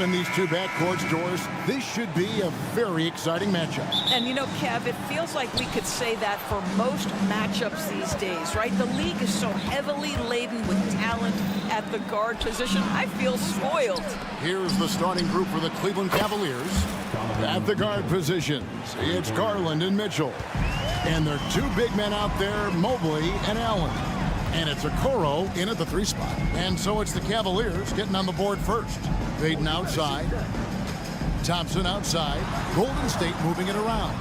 in these two backcourts, Doris. This should be a very exciting matchup. And you know, Kev, it feels like we could say that for most matchups these days, right? The league is so heavily laden with talent at the guard position. I feel spoiled. Here's the starting group for the Cleveland Cavaliers. At the guard positions, it's Garland and Mitchell. And there are two big men out there, Mobley and Allen. And it's Okoro in at the 3 spot. And so it's the Cavaliers getting on the board first. Payton outside. Thompson outside. Golden State moving it around.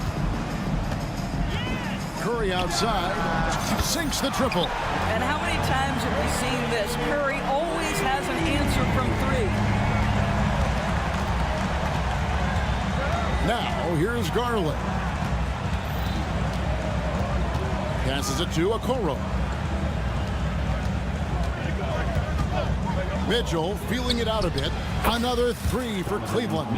Curry outside. Sinks the triple. And how many times have we seen this? Curry always has an answer from 3. Now, here's Garland. Passes it to Okoro. Mitchell feeling it out a bit. Another 3 for Cleveland.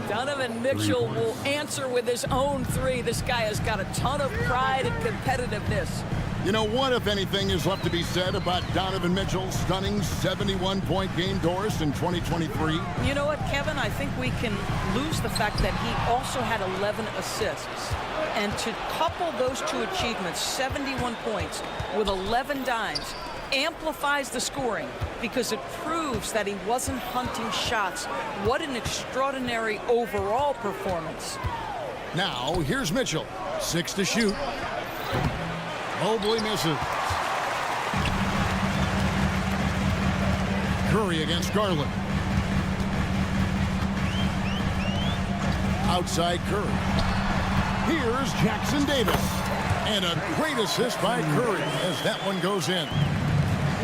Donovan Mitchell will answer with his own 3. This guy has got a ton of pride and competitiveness. You know, what, if anything, is left to be said about Donovan Mitchell's stunning 71-point game, Doris, in 2023? You know what, Kevin? I think we can lose the fact that he also had 11 assists. And to couple those two achievements, 71 points with 11 dimes, amplifies the scoring because it proves that he wasn't hunting shots. What an extraordinary overall performance. Now, here's Mitchell. 6 to shoot. Mobley misses. Curry against Garland. Outside Curry. Here's Jackson Davis. And a great assist by Curry as that one goes in.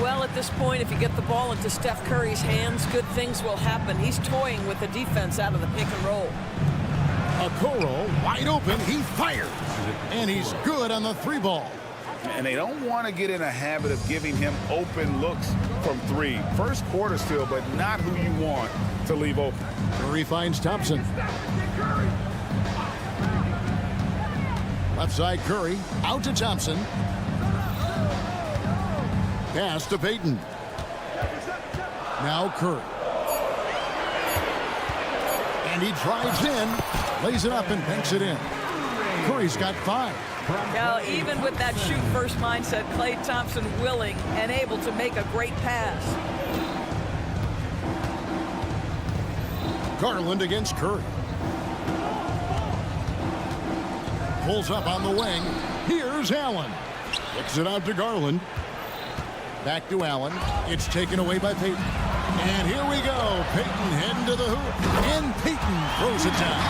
Well, at this point, if you get the ball into Steph Curry's hands, good things will happen. He's toying with the defense out of the pick and roll. Okoro wide open. He fires. And he's good on the 3 ball. And they don't want to get in a habit of giving him open looks from 3. First quarter still, but not who you want to leave open. Curry finds Thompson. Left side Curry. Out to Thompson. Pass to Payton. Now Curry. And he drives in, lays it up and banks it in. Curry's got 5. Now, even with that shoot-first mindset, Klay Thompson willing and able to make a great pass. Garland against Curry. Pulls up on the wing. Here's Allen. Kicks it out to Garland. Back to Allen. It's taken away by Payton. And here we go. Payton heading to the hoop. And Payton throws it down.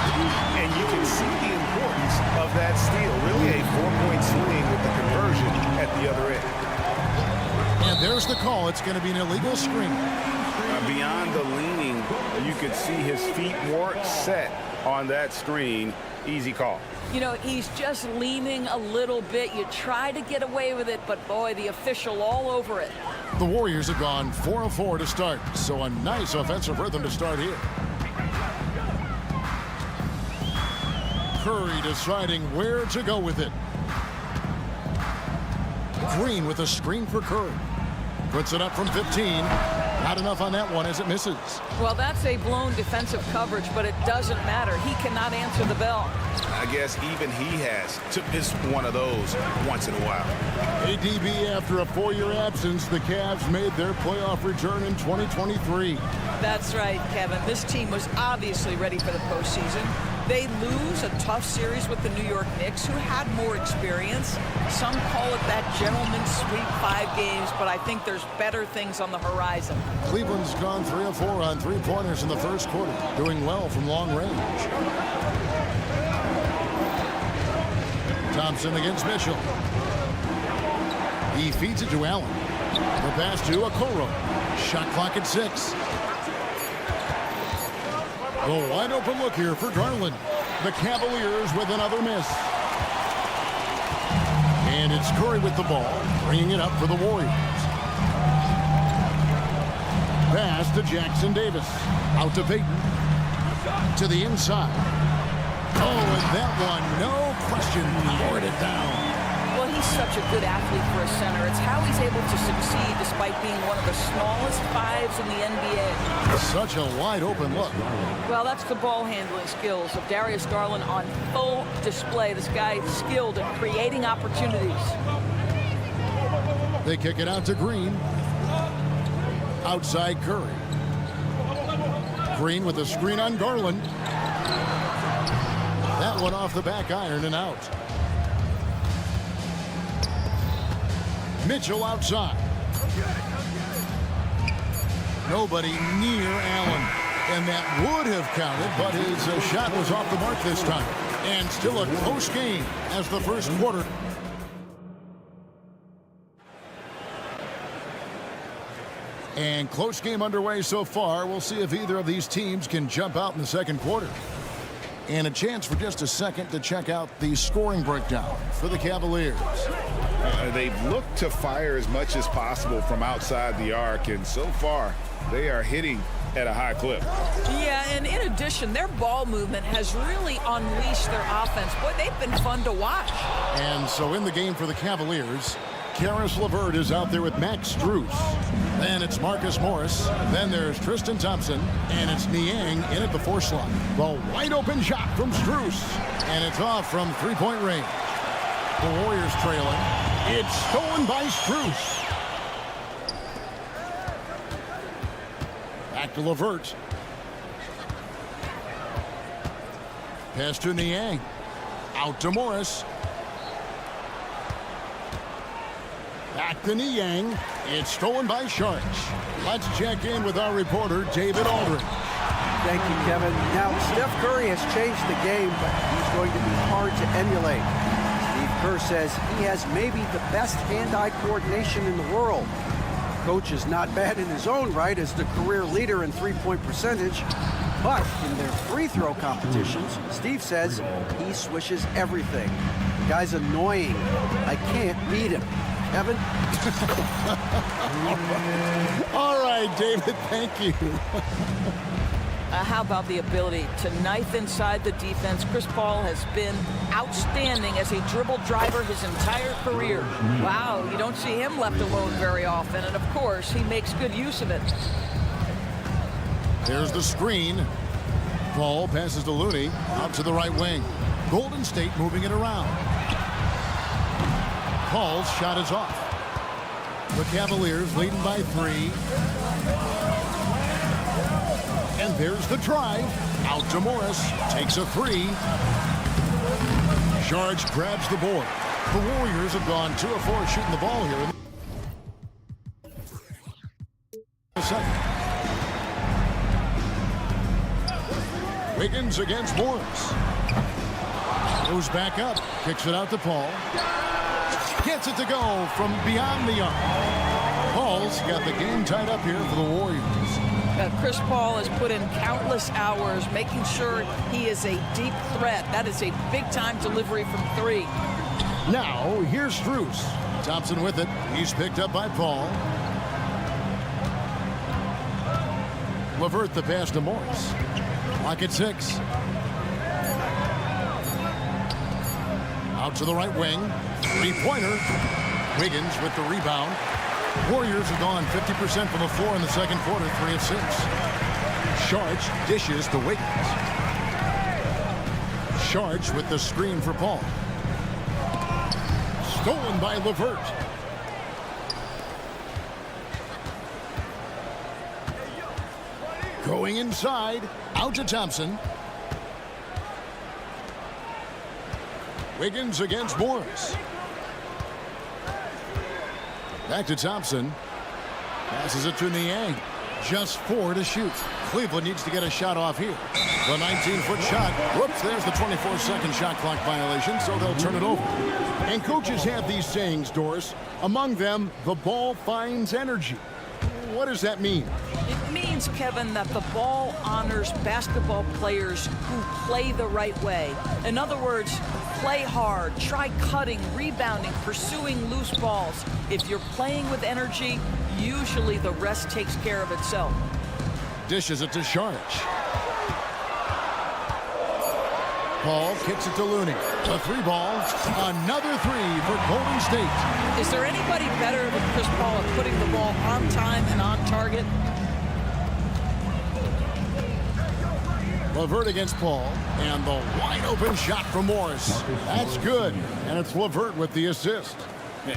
And you can see the importance of that steal. Really a 4-point swing with the conversion at the other end. And there's the call. It's going to be an illegal screen. Beyond the leaning, you could see his feet weren't set on that screen. Easy call. You know, he's just leaning a little bit. You try to get away with it, but boy, the official all over it. The Warriors have gone 4 of 4 to start, so a nice offensive rhythm to start here. Curry deciding where to go with it. Green with a screen for Curry. Puts it up from 15. Not enough on that one as it misses. Well, that's a blown defensive coverage, but it doesn't matter. He cannot answer the bell. I guess even he has to miss one of those once in a while. ADB, after a 4-year absence, the Cavs made their playoff return in 2023. That's right, Kevin. This team was obviously ready for the postseason. They lose a tough series with the New York Knicks, who had more experience. Some call it that gentleman's sweep 5 games, but I think there's better things on the horizon. Cleveland's gone 3 of 4 on 3-pointers in the first quarter, doing well from long range. Thompson against Mitchell. He feeds it to Allen. The pass to Okoro. Shot clock at 6. The wide open look here for Garland. The Cavaliers with another miss. And it's Curry with the ball, bringing it up for the Warriors. Pass to Jackson Davis. Out to Payton. To the inside. Oh, and that one, no question, powered it down. Well, he's such a good athlete for a center. It's how he's able to succeed despite being one of the smallest fives in the NBA. Such a wide open look. Well, that's the ball handling skills of Darius Garland on full display. This guy is skilled at creating opportunities. They kick it out to Green. Outside Curry. Green with a screen on Garland. That one off the back iron and out. Mitchell outside. Nobody near Allen. And that would have counted, but his shot was off the mark this time. And still a close game as the first quarter. And close game underway so far. We'll see if either of these teams can jump out in the second quarter. And a chance for just a second to check out the scoring breakdown for the Cavaliers. They've looked to fire as much as possible from outside the arc, and so far they are hitting at a high clip. Yeah, and in addition, their ball movement has really unleashed their offense. Boy, they've been fun to watch. And so in the game for the Cavaliers, Caris LeVert is out there with Max Strus. Then it's Marcus Morris. Then there's Tristan Thompson. And it's Niang in at the 4 slot. The wide open shot from Strus. And it's off from three-point range. The Warriors trailing. It's stolen by Strus. Back to LeVert. Pass to Niang. Out to Morris. Back to Niang. It's stolen by Sharks. Let's check in with our reporter, David Aldridge. Thank you, Kevin. Now, Steph Curry has changed the game, but he's going to be hard to emulate. Steve Kerr says he has maybe the best hand-eye coordination in the world. Coach is not bad in his own right as the career leader in three-point percentage, but in their free throw competitions, Steve says he swishes everything. The guy's annoying. I can't beat him. Evan? All right, David, thank you. How about the ability to knife inside the defense? Chris Paul has been outstanding as a dribble driver his entire career. Wow, you don't see him left alone very often, and of course, he makes good use of it. There's the screen. Paul passes to Looney, out to the right wing. Golden State moving it around. Paul's shot is off. The Cavaliers leading by 3. And there's the drive. Out to Morris. Takes a 3. Sharks grabs the board. The Warriors have gone 2 of 4 shooting the ball here. Wiggins against Morris. Goes back up. Kicks it out to Paul. Gets it to go from beyond the arc. Paul's got the game tied up here for the Warriors. Chris Paul has put in countless hours making sure he is a deep threat. That is a big-time delivery from 3. Now, here's Strus. Thompson with it. He's picked up by Paul. LeVert the pass to Morris. Clock at 6. Out to the right wing. Three-pointer. Wiggins with the rebound. Warriors have gone 50% from the floor in the second quarter, 3 of 6. Sharch dishes to Wiggins. Sharch with the screen for Paul. Stolen by LeVert. Going inside. Out to Thompson. Wiggins against Morris. Back to Thompson. Passes it to Niang. Just 4 to shoot. Cleveland needs to get a shot off here. The 19-foot shot. Whoops, there's the 24-second shot clock violation, so they'll turn it over. And coaches have these sayings, Doris. Among them, the ball finds energy. What does that mean? It means, Kevin, that the ball honors basketball players who play the right way. In other words, play hard, try cutting, rebounding, pursuing loose balls. If you're playing with energy, usually the rest takes care of itself. Dishes it to Sharch. Paul kicks it to Looney. A three ball. Another three for Golden State. Is there anybody better than Chris Paul at putting the ball on time and on target? LeVert against Paul, and the wide open shot from Morris. That's good, and it's LeVert with the assist.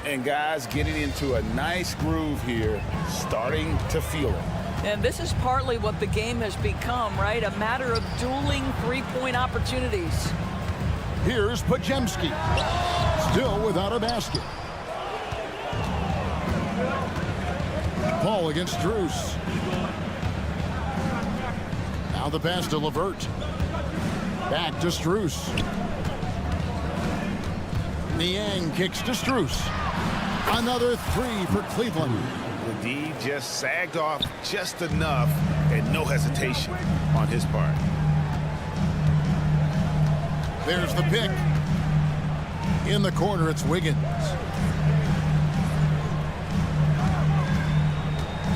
And guys getting into a nice groove here, starting to feel it. And this is partly what the game has become, right? A matter of dueling three-point opportunities. Here's Pajemski, still without a basket. Paul against Strus. Now the pass to LeVert. Back to Strus. Niang kicks to Strus. Another three for Cleveland. The D just sagged off just enough and no hesitation on his part. There's the pick. In the corner, it's Wiggins.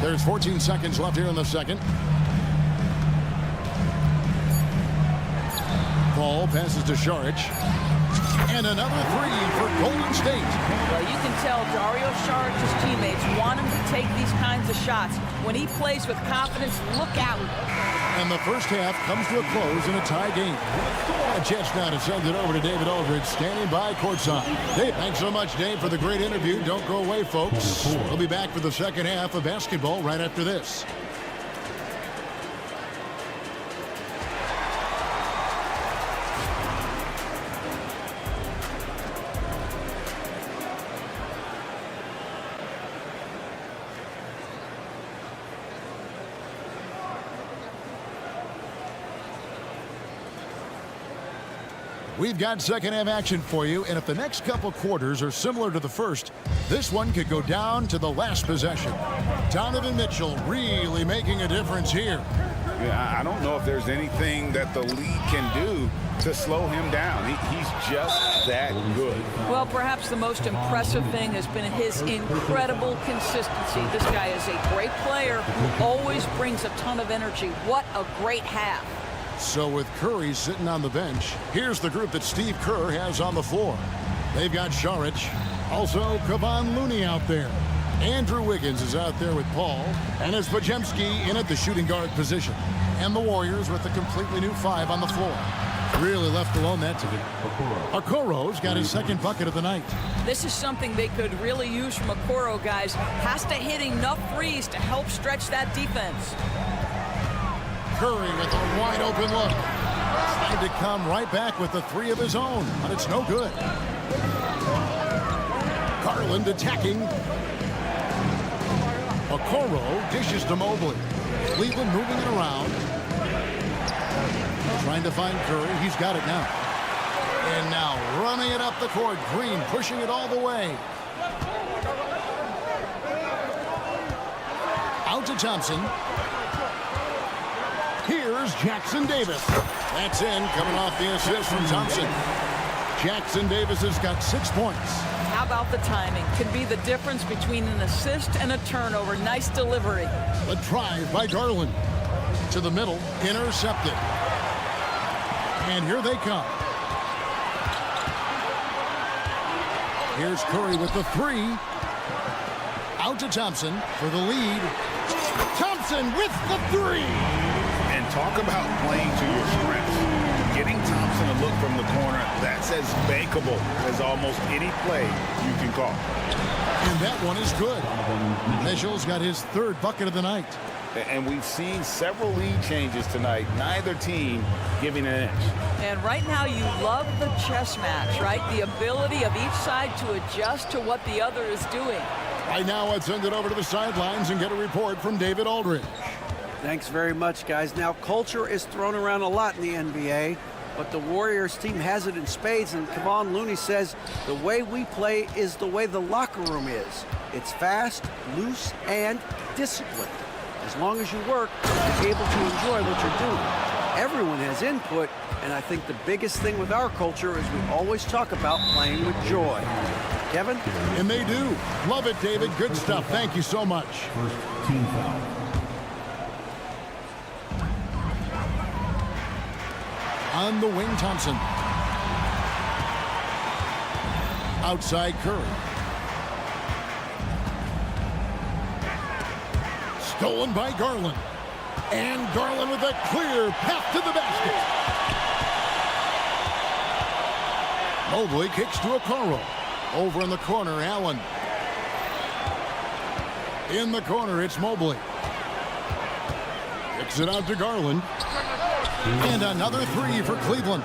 There's 14 seconds left here in the second. Paul passes to Saric. And another three for Golden State. Well, you can tell Dario Saric's teammates want him to take these kinds of shots. When he plays with confidence, look out. And the first half comes to a close in a tie game. A chance now to send it over to David Aldridge, standing by courtside. Dave, thanks so much, Dave, for the great interview. Don't go away, folks. We'll be back for the second half of basketball right after this. We've got second half action for you, and if the next couple quarters are similar to the first, this one could go down to the last possession. Donovan Mitchell really making a difference here. Yeah, I don't know if there's anything that the league can do to slow him down. He's just that good. Well, perhaps the most impressive thing has been his incredible consistency. This guy is a great player who always brings a ton of energy. What a great half. So with Curry sitting on the bench, here's the group that Steve Kerr has on the floor. They've got Saric, also Kevon Looney out there. Andrew Wiggins is out there with Paul, and it's Pajemski in at the shooting guard position. And the Warriors with a completely new five on the floor. Really left alone that time. Okoro's got his second bucket of the night. This is something they could really use from Okoro, guys. Has to hit enough threes to help stretch that defense. Curry with a wide open look. Trying to come right back with the three of his own, but it's no good. Garland attacking. Okoro dishes to Mobley. Cleveland moving it around. Trying to find Curry. He's got it now. And now running it up the court. Green pushing it all the way. Out to Thompson. Here's Jackson Davis. That's in, coming off the assist from Thompson. Jackson Davis has got 6 points. How about the timing? Can be the difference between an assist and a turnover. Nice delivery. A drive by Garland. To the middle, intercepted. And here they come. Here's Curry with the three. Out to Thompson for the lead. Thompson with the three. And talk about playing to your strengths. Getting Thompson a look from the corner, that's as bankable as almost any play you can call. And that one is good. Mitchell's got his third bucket of the night. And we've seen several lead changes tonight, neither team giving an inch. And right now you love the chess match, right? The ability of each side to adjust to what the other is doing. Right now, let's send it over to the sidelines and get a report from David Aldridge. Thanks very much, guys. Now, culture is thrown around a lot in the NBA, but the Warriors team has it in spades, and Kevon Looney says the way we play is the way the locker room is. It's fast, loose, and disciplined. As long as you work, you're able to enjoy what you're doing. Everyone has input, and I think the biggest thing with our culture is we always talk about playing with joy. Kevin? And they do. Love it, David. Good stuff. Thank you so much. First team foul. On the wing, Thompson. outside Curry. Stolen by Garland. And Garland with a clear path to the basket. Mobley kicks to Okoro. Over in the corner, Allen. In the corner, it's Mobley. Kicks it out to Garland. And another three for Cleveland.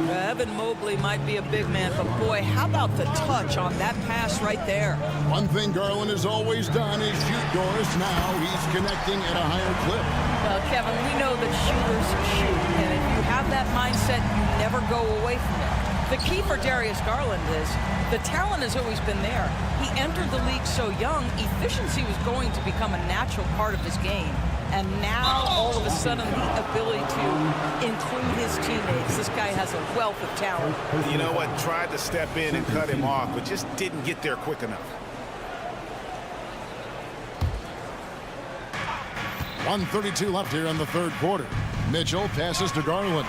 Evan Mobley might be a big man, but boy, how about the touch on that pass right there? One thing Garland has always done is shoot, Doris. Now he's connecting at a higher clip. Well, Kevin, we know that shooters shoot, and if you have that mindset, you never go away from it. The key for Darius Garland is the talent has always been there. He entered the league so young, efficiency was going to become a natural part of his game. And now, all of a sudden, the ability to include his teammates. This guy has a wealth of talent. You know what? Tried to step in and cut him off, but just didn't get there quick enough. 1:32 left here in the third quarter. Mitchell passes to Garland.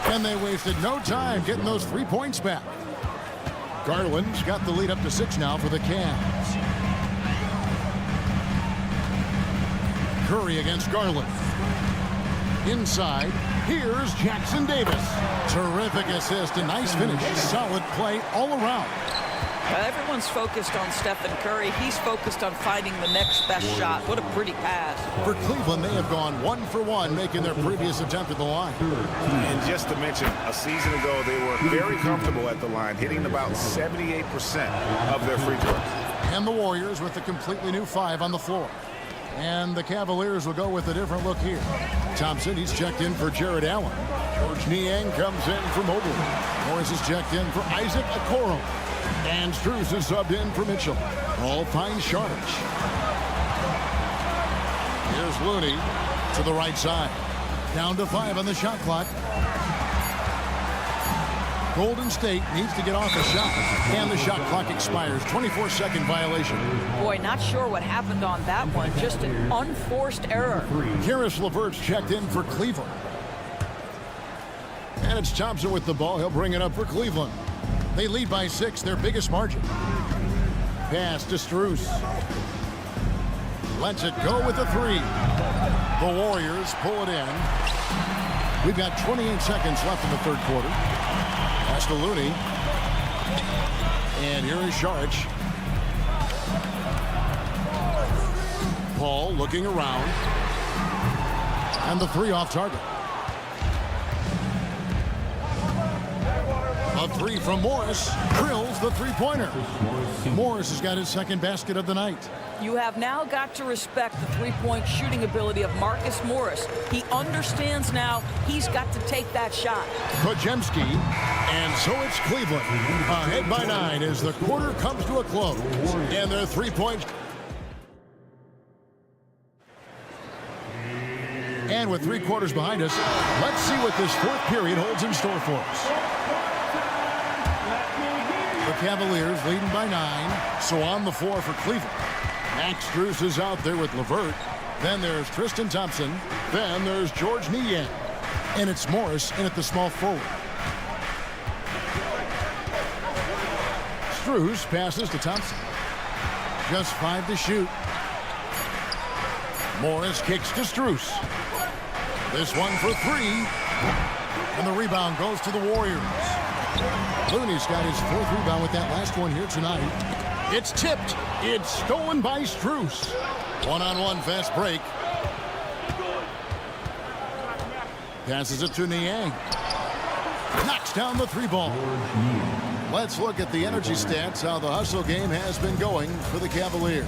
And they wasted no time getting those 3 points back. Garland's got the lead up to 6 now for the Cavs. Curry against Garland. Inside, here's Jackson Davis. Terrific assist, a nice finish. Solid play all around. Everyone's focused on Stephen Curry. He's focused on finding the next best shot. What a pretty pass. For Cleveland, they have gone 1 for 1, making their previous attempt at the line. And just to mention, a season ago, they were very comfortable at the line, hitting about 78% of their free throws. And the Warriors with a completely new 5 on the floor. And the Cavaliers will go with a different look here. Thompson, he's checked in for Jared Allen. George Niang comes in for Mobley. Morris is checked in for Isaac Okoro. And Strus is subbed in for Mitchell. All finds Sharch. Here's Looney to the right side. Down to 5 on the shot clock. Golden State needs to get off a shot, and the shot clock expires. 24-second violation. Boy, not sure what happened on that one. Just an unforced error. Karis LeVert's checked in for Cleveland. And it's Thompson with the ball. He'll bring it up for Cleveland. They lead by 6, their biggest margin. Pass to Strus. Lets it go with the 3. The Warriors pull it in. We've got 28 seconds left in the third quarter. Pass to Looney. And here is Sharch. Paul looking around. And the 3 off target. A 3 from Morris drills the three-pointer. Morris has got his second basket of the night. You have now got to respect the three-point shooting ability of Marcus Morris. He understands now he's got to take that shot. Podziemski, and so it's Cleveland. Ahead by 9 as the quarter comes to a close. And their 3 points. And with 3 quarters behind us, let's see what this fourth period holds in store for us. The Cavaliers leading by 9, so on the floor for Cleveland. Max Strus is out there with LeVert. Then there's Tristan Thompson. Then there's George Niang. And it's Morris in at the small forward. Strus passes to Thompson. Just 5 to shoot. Morris kicks to Strus. This one for 3. And the rebound goes to the Warriors. Looney's got his 4th rebound with that last one here tonight. It's tipped. It's stolen by Strus. One-on-one fast break. Passes it to Niang. Knocks down the 3 ball. Let's look at the energy stats, how the hustle game has been going for the Cavaliers.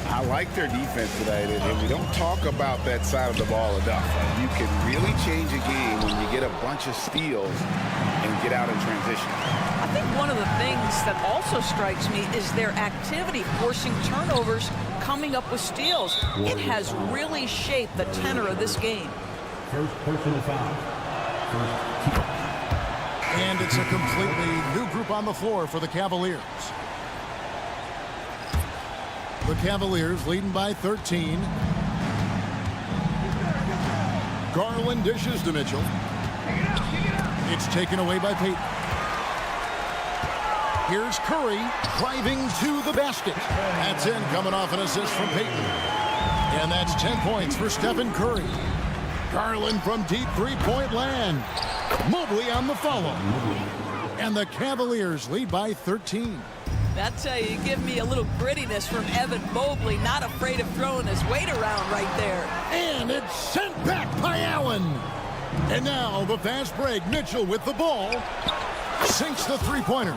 I like their defense tonight, and we don't talk about that side of the ball enough. You can really change a game when you get a bunch of steals and get out in transition. I think one of the things that also strikes me is their activity forcing turnovers, coming up with steals. It has really shaped the tenor of this game. First personal foul. And it's a completely new group on the floor for the Cavaliers. The Cavaliers leading by 13. Garland dishes to Mitchell. It's taken away by Payton. Here's Curry driving to the basket. That's in, coming off an assist from Peyton. And that's 10 points for Stephen Curry. Garland from deep three-point land. Mobley on the follow. And the Cavaliers lead by 13. That's how you give me a little grittiness from Evan Mobley, not afraid of throwing his weight around right there. And it's sent back by Allen. And now the fast break. Mitchell with the ball. Sinks the three-pointer.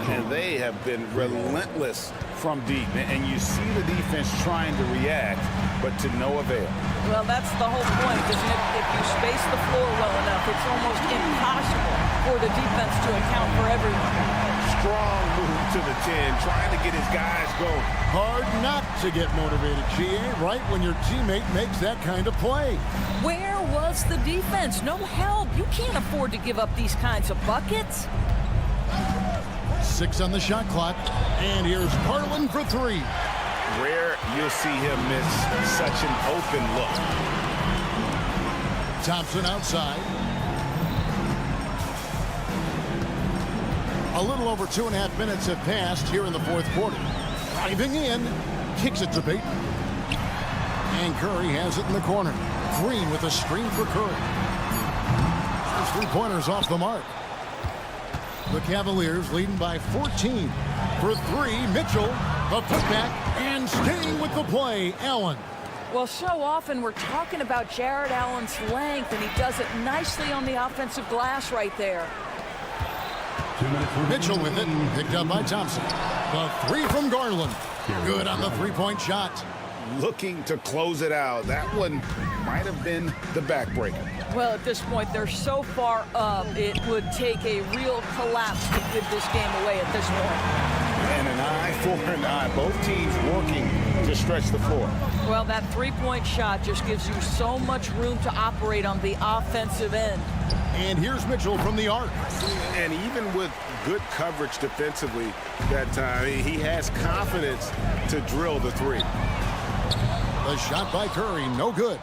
And they have been relentless from deep. And you see the defense trying to react, but to no avail. Well, that's the whole point, isn't it? If you space the floor well enough, it's almost impossible for the defense to account for everyone. Strong move to the 10, trying to get his guys going. Hard not to get motivated, GA, right when your teammate makes that kind of play. Where was the defense? No help. You can't afford to give up these kinds of buckets. 6 on the shot clock. And here's Garland for 3. Rare you'll see him miss such an open look. Thompson outside. A little over 2.5 minutes have passed here in the fourth quarter. Driving in, kicks it to Peyton. And Curry has it in the corner. Green with a screen for Curry. His three-pointers off the mark. The Cavaliers leading by 14. For 3, Mitchell, the putback, and staying with the play, Allen. Well, so often we're talking about Jared Allen's length, and he does it nicely on the offensive glass right there. Mitchell with it, picked up by Thompson. The 3 from Garland. Good on the three-point shot. Looking to close it out. That one might have been the backbreaker. Well, at this point, they're so far up, it would take a real collapse to give this game away at this point. And an eye for an eye. Both teams working to stretch the floor. Well, that three-point shot just gives you so much room to operate on the offensive end. And here's Mitchell from the arc. And even with good coverage defensively that time, he has confidence to drill the 3. The shot by Curry, no good.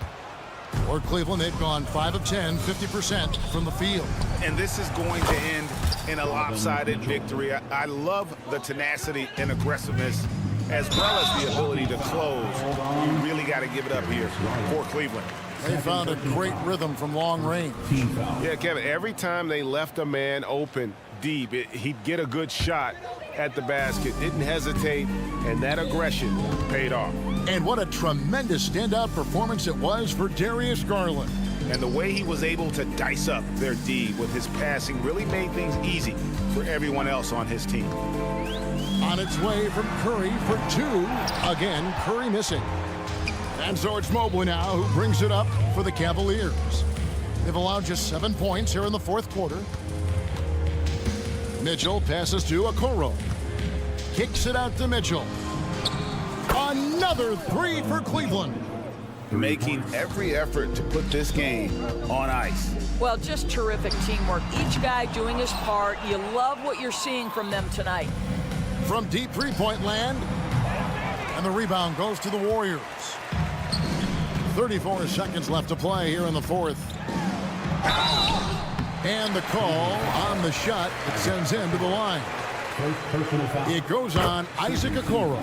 For Cleveland, they've gone 5 of 10, 50% from the field. And this is going to end in a lopsided victory. I love the tenacity and aggressiveness, as well as the ability to close. You really got to give it up here for Cleveland. They found a great rhythm from long range. Yeah, Kevin, every time they left a man open deep, he'd get a good shot at the basket, didn't hesitate, and that aggression paid off. And what a tremendous standout performance it was for Darius Garland. And the way he was able to dice up their D with his passing really made things easy for everyone else on his team. On its way from Curry for 2. Again, Curry missing. And so it's Mobley now who brings it up for the Cavaliers. They've allowed just 7 points here in the fourth quarter. Mitchell passes to Okoro. Kicks it out to Mitchell. Another 3 for Cleveland. Making every effort to put this game on ice. Well, just terrific teamwork. Each guy doing his part. You love what you're seeing from them tonight. From deep three-point land. And the rebound goes to the Warriors. 34 seconds left to play here in the fourth. And the call on the shot that sends him to the line. It goes on Isaac Okoro.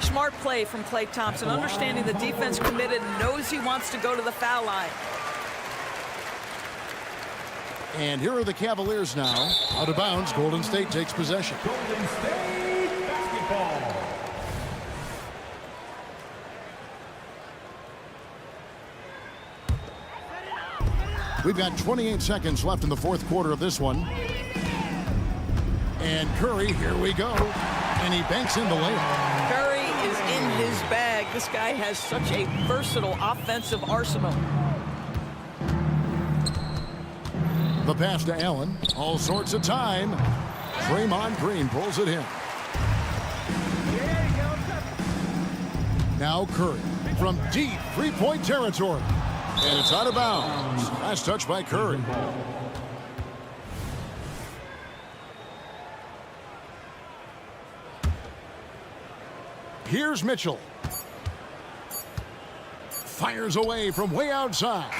Smart play from Klay Thompson, understanding the defense committed, knows he wants to go to the foul line. And here are the Cavaliers now. Out of bounds, Golden State takes possession. Golden State basketball. We've got 28 seconds left in the fourth quarter of this one. And Curry, here we go. And he banks in the layup. Curry is in his bag. This guy has such a versatile offensive arsenal. The pass to Allen. All sorts of time. Draymond Green pulls it in. Now Curry from deep three-point territory. And it's out of bounds. Nice touch by Curry. Here's Mitchell. Fires away from way outside.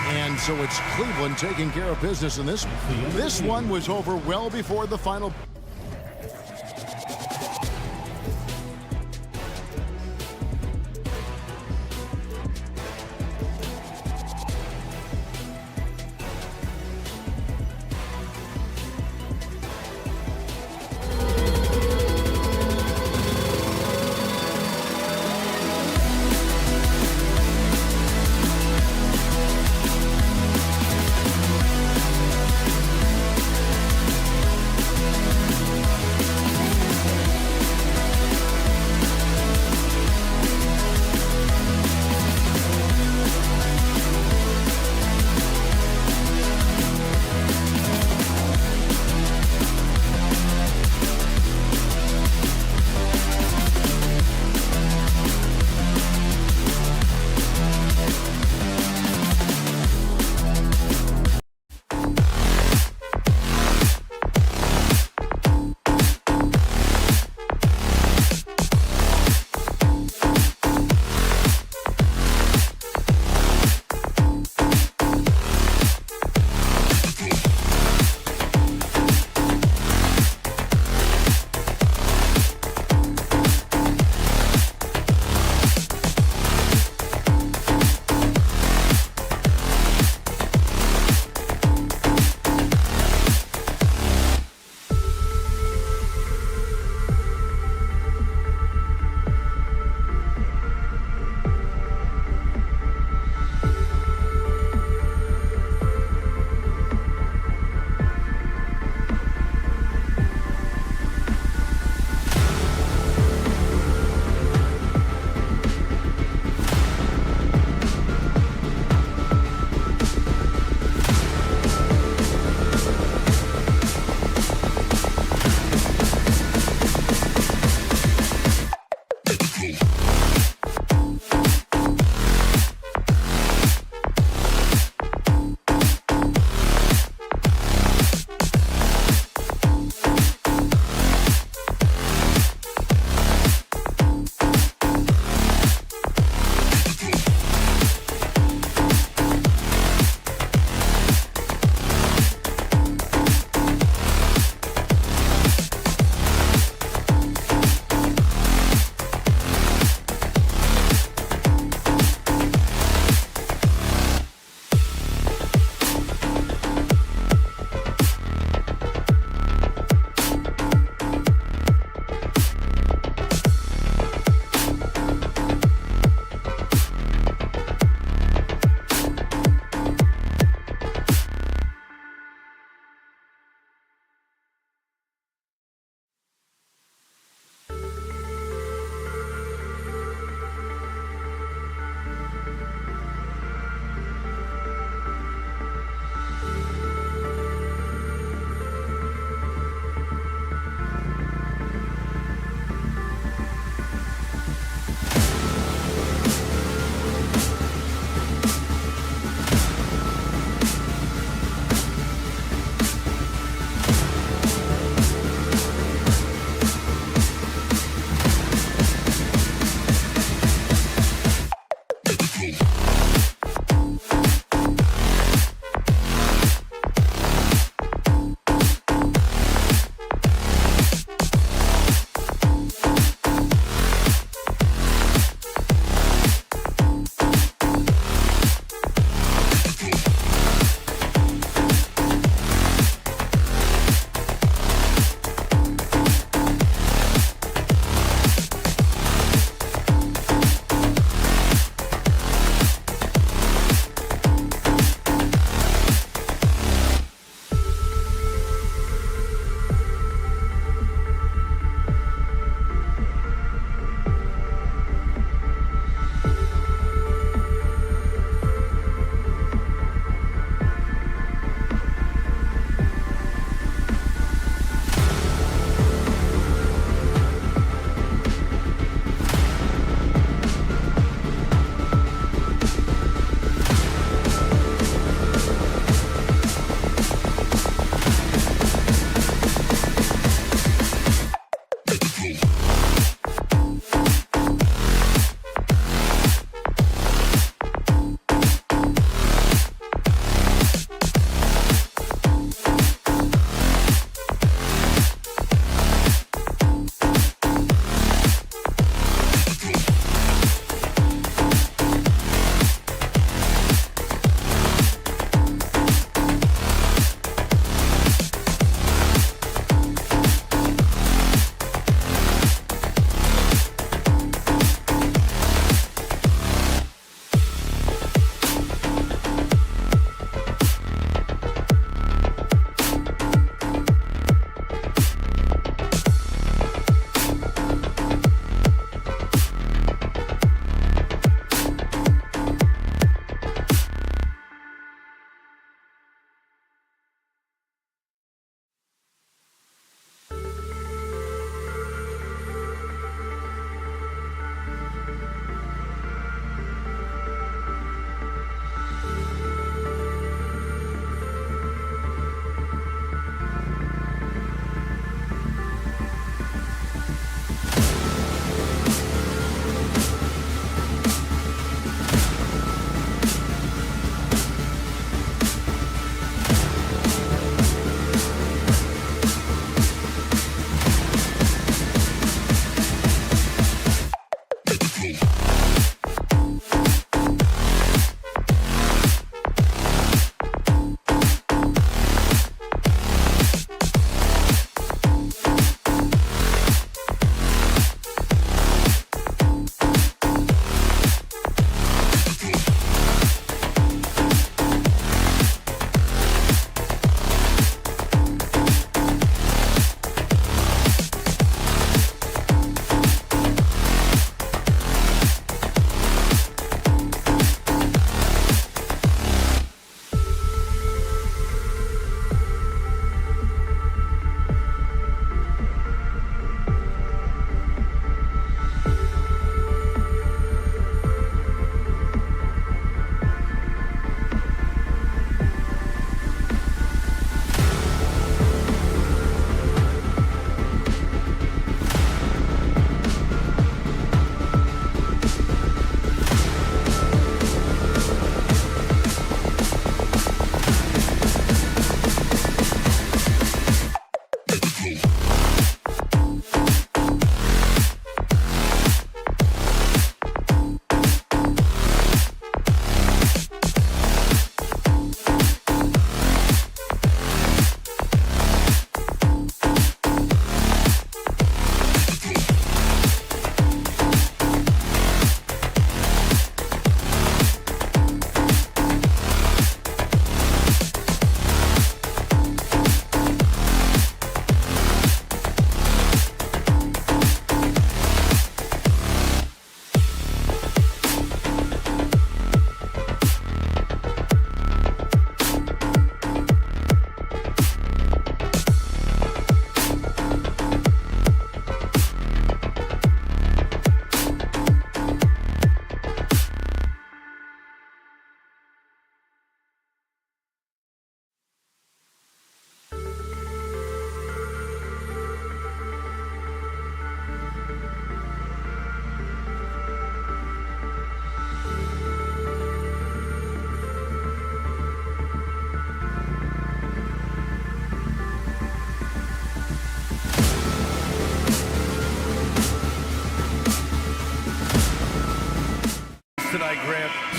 And so it's Cleveland taking care of business in this one. This one was over well before the final.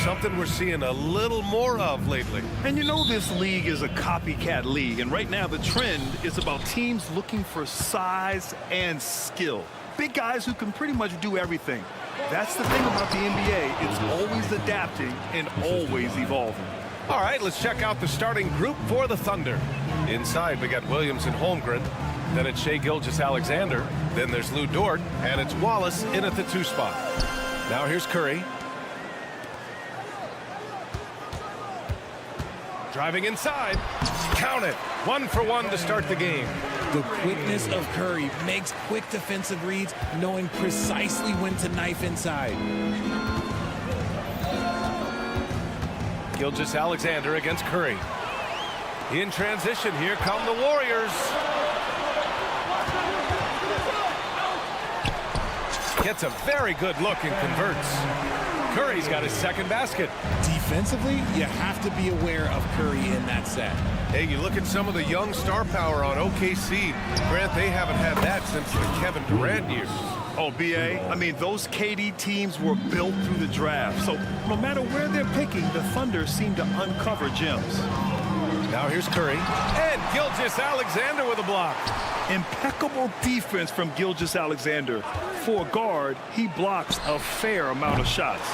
Something we're seeing a little more of lately. And you know this league is a copycat league, and right now the trend is about teams looking for size and skill. Big guys who can pretty much do everything. That's the thing about the NBA. It's always adapting and always evolving. All right, let's check out the starting group for the Thunder. Inside, we got Williams and Holmgren. Then it's Shai Gilgeous-Alexander. Then there's Lou Dort, and it's Wallace in at the 2 spot. Now here's Curry. Driving inside. Count it. 1 for 1 to start the game. The quickness of Curry makes quick defensive reads, knowing precisely when to knife inside. Gilgeous-Alexander against Curry. In transition, here come the Warriors. Gets a very good look and converts. Curry's got his second basket. Defensively, you have to be aware of Curry in that set. Hey, you look at some of the young star power on OKC. Grant, they haven't had that since the Kevin Durant years. Oh, B.A., I mean, those KD teams were built through the draft. So no matter where they're picking, the Thunder seem to uncover gems. Now here's Curry. And Gilgeous-Alexander with a block. Impeccable defense from Gilgeous-Alexander. For a guard, he blocks a fair amount of shots.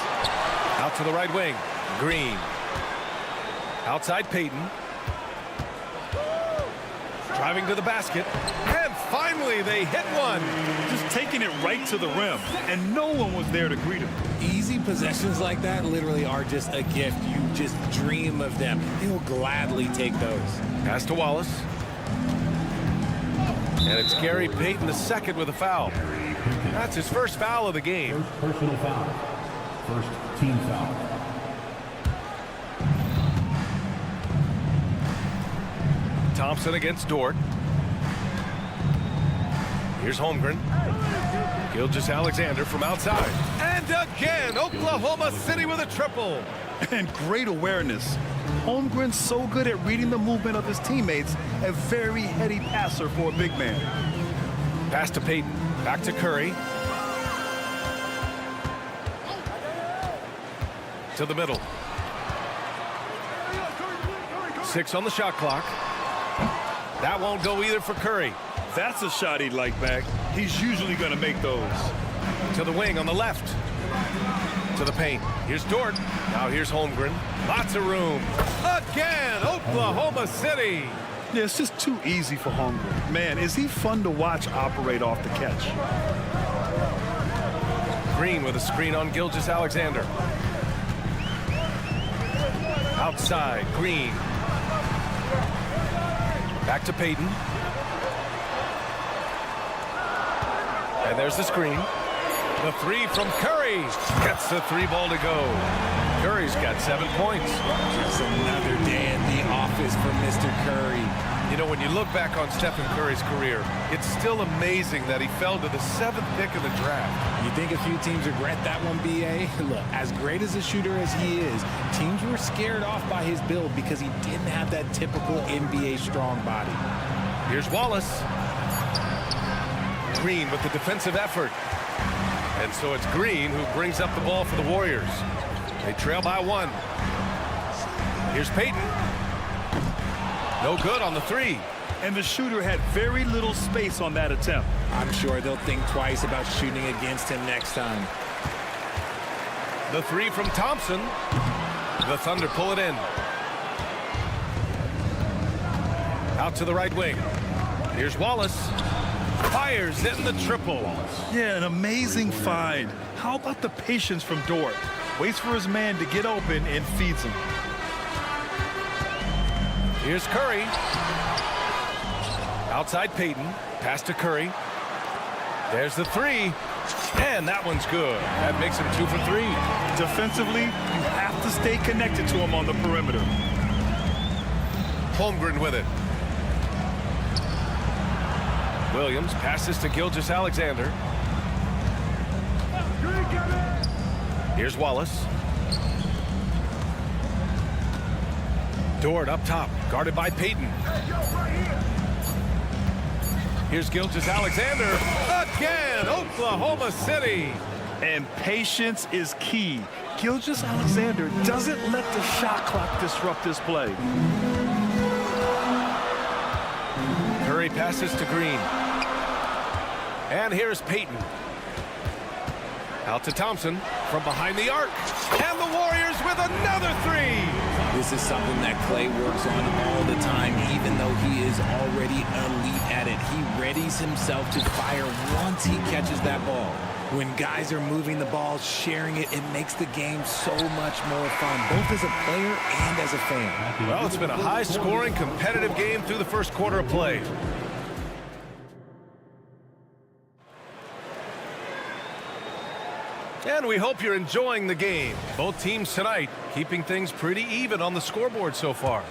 Out to the right wing. Green. Outside Payton. Driving to the basket. And finally, they hit one. Just taking it right to the rim. And no one was there to greet him. Easy possessions like that literally are just a gift. You just dream of them. He'll gladly take those. Pass to Wallace. And it's Gary Payton II with a foul. That's his first foul of the game. First personal foul. First team foul. Thompson against Dort. Here's Holmgren. Gilgeous-Alexander from outside. And again, Oklahoma City with a triple. And great awareness. Holmgren's so good at reading the movement of his teammates, a very heady passer for a big man. Pass to Payton. Back to Curry. To the middle. 6 on the shot clock. That won't go either for Curry. That's a shot he'd like back. He's usually going to make those. To the wing on the left. To the paint. Here's Dort. Now here's Holmgren. Lots of room. Again, Oklahoma City. Yeah, it's just too easy for Holmgren. Man, is he fun to watch operate off the catch. Green with a screen on Gilgeous-Alexander. Outside, Green. Back to Payton. And there's the screen. The 3 from Curry. Gets the 3 ball to go. Curry's got 7 points. Just another day in the office for Mr. Curry. You know, when you look back on Stephen Curry's career, it's still amazing that he fell to the 7th pick of the draft. You think a few teams regret that one, B.A.? Look, as great as a shooter as he is, teams were scared off by his build because he didn't have that typical NBA strong body. Here's Wallace. Green with the defensive effort. And so it's Green who brings up the ball for the Warriors. They trail by 1. Here's Payton. No good on the 3. And the shooter had very little space on that attempt. I'm sure they'll think twice about shooting against him next time. The 3 from Thompson. The Thunder pull it in. Out to the right wing. Here's Wallace. Fires in the triple. Yeah, an amazing find. How about the patience from Dort? Waits for his man to get open and feeds him. Here's Curry. Outside Payton. Pass to Curry. There's the 3. And that one's good. That makes him 2 for 3. Defensively, you have to stay connected to him on the perimeter. Holmgren with it. Williams passes to Gilgeous-Alexander. Here's Wallace. Dort up top, guarded by Payton. Here's Gilgeous-Alexander. Again, Oklahoma City. And patience is key. Gilgeous-Alexander doesn't let the shot clock disrupt his play. Curry passes to Green. And here's Payton. Out to Thompson from behind the arc. And the Warriors with another three. This is something that Clay works on all the time, even though he is already elite at it. He readies himself to fire once he catches that ball. When guys are moving the ball, sharing it, it makes the game so much more fun, both as a player and as a fan. Well, it's been a high-scoring, competitive game through the first quarter of play. And we hope you're enjoying the game. Both teams tonight keeping things pretty even on the scoreboard so far.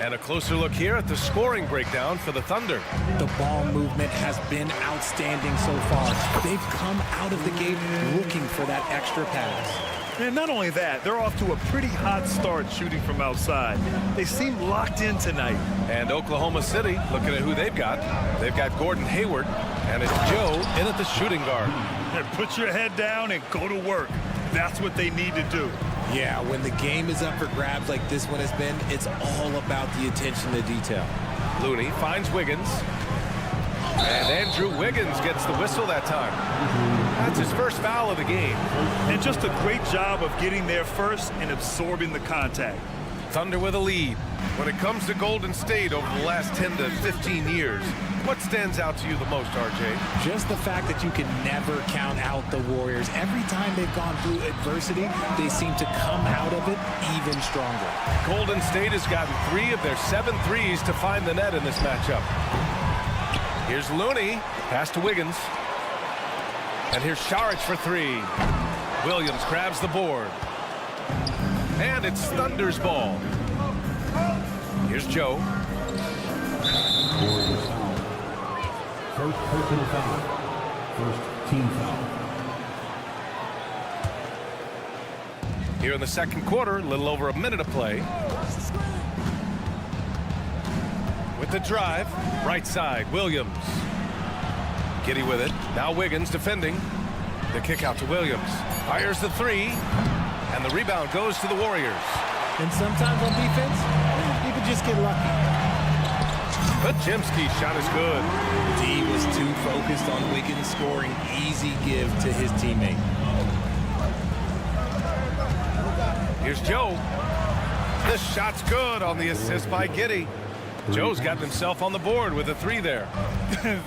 And a closer look here at the scoring breakdown for the Thunder. The ball movement has been outstanding so far. They've come out of the gate looking for that extra pass. And not only that, they're off to a pretty hot start shooting from outside. They seem locked in tonight. And Oklahoma City, looking at who they've got. They've got Gordon Hayward, and it's Joe in at the shooting guard. And put your head down and go to work. That's what they need to do. Yeah, when the game is up for grabs like this one has been, it's all about the attention to detail. Looney finds Wiggins. And Andrew Wiggins gets the whistle that time. That's his first foul of the game. And just a great job of getting there first and absorbing the contact. Thunder with a lead. When it comes to Golden State over the last 10 to 15 years, what stands out to you the most, RJ? Just the fact that you can never count out the Warriors. Every time they've gone through adversity, they seem to come out of it even stronger. Golden State has gotten 3 of their 7 threes to find the net in this matchup. Here's Looney, pass to Wiggins. And here's Saric for 3. Williams grabs the board. And it's Thunder's ball. Here's Joe. Warriors foul. First personal foul. First team foul. Here in the second quarter, a little over a minute of play. With the drive, right side, Williams. Giddy with it. Now Wiggins defending. The kick out to Williams. Fires the 3. And the rebound goes to the Warriors. And sometimes on defense, you can just get lucky. Pajemski's shot is good. D was too focused on Wiggins scoring. Easy give to his teammate. Here's Joe. This shot's good on the assist by Giddy. Joe's gotten himself on the board with a 3 there.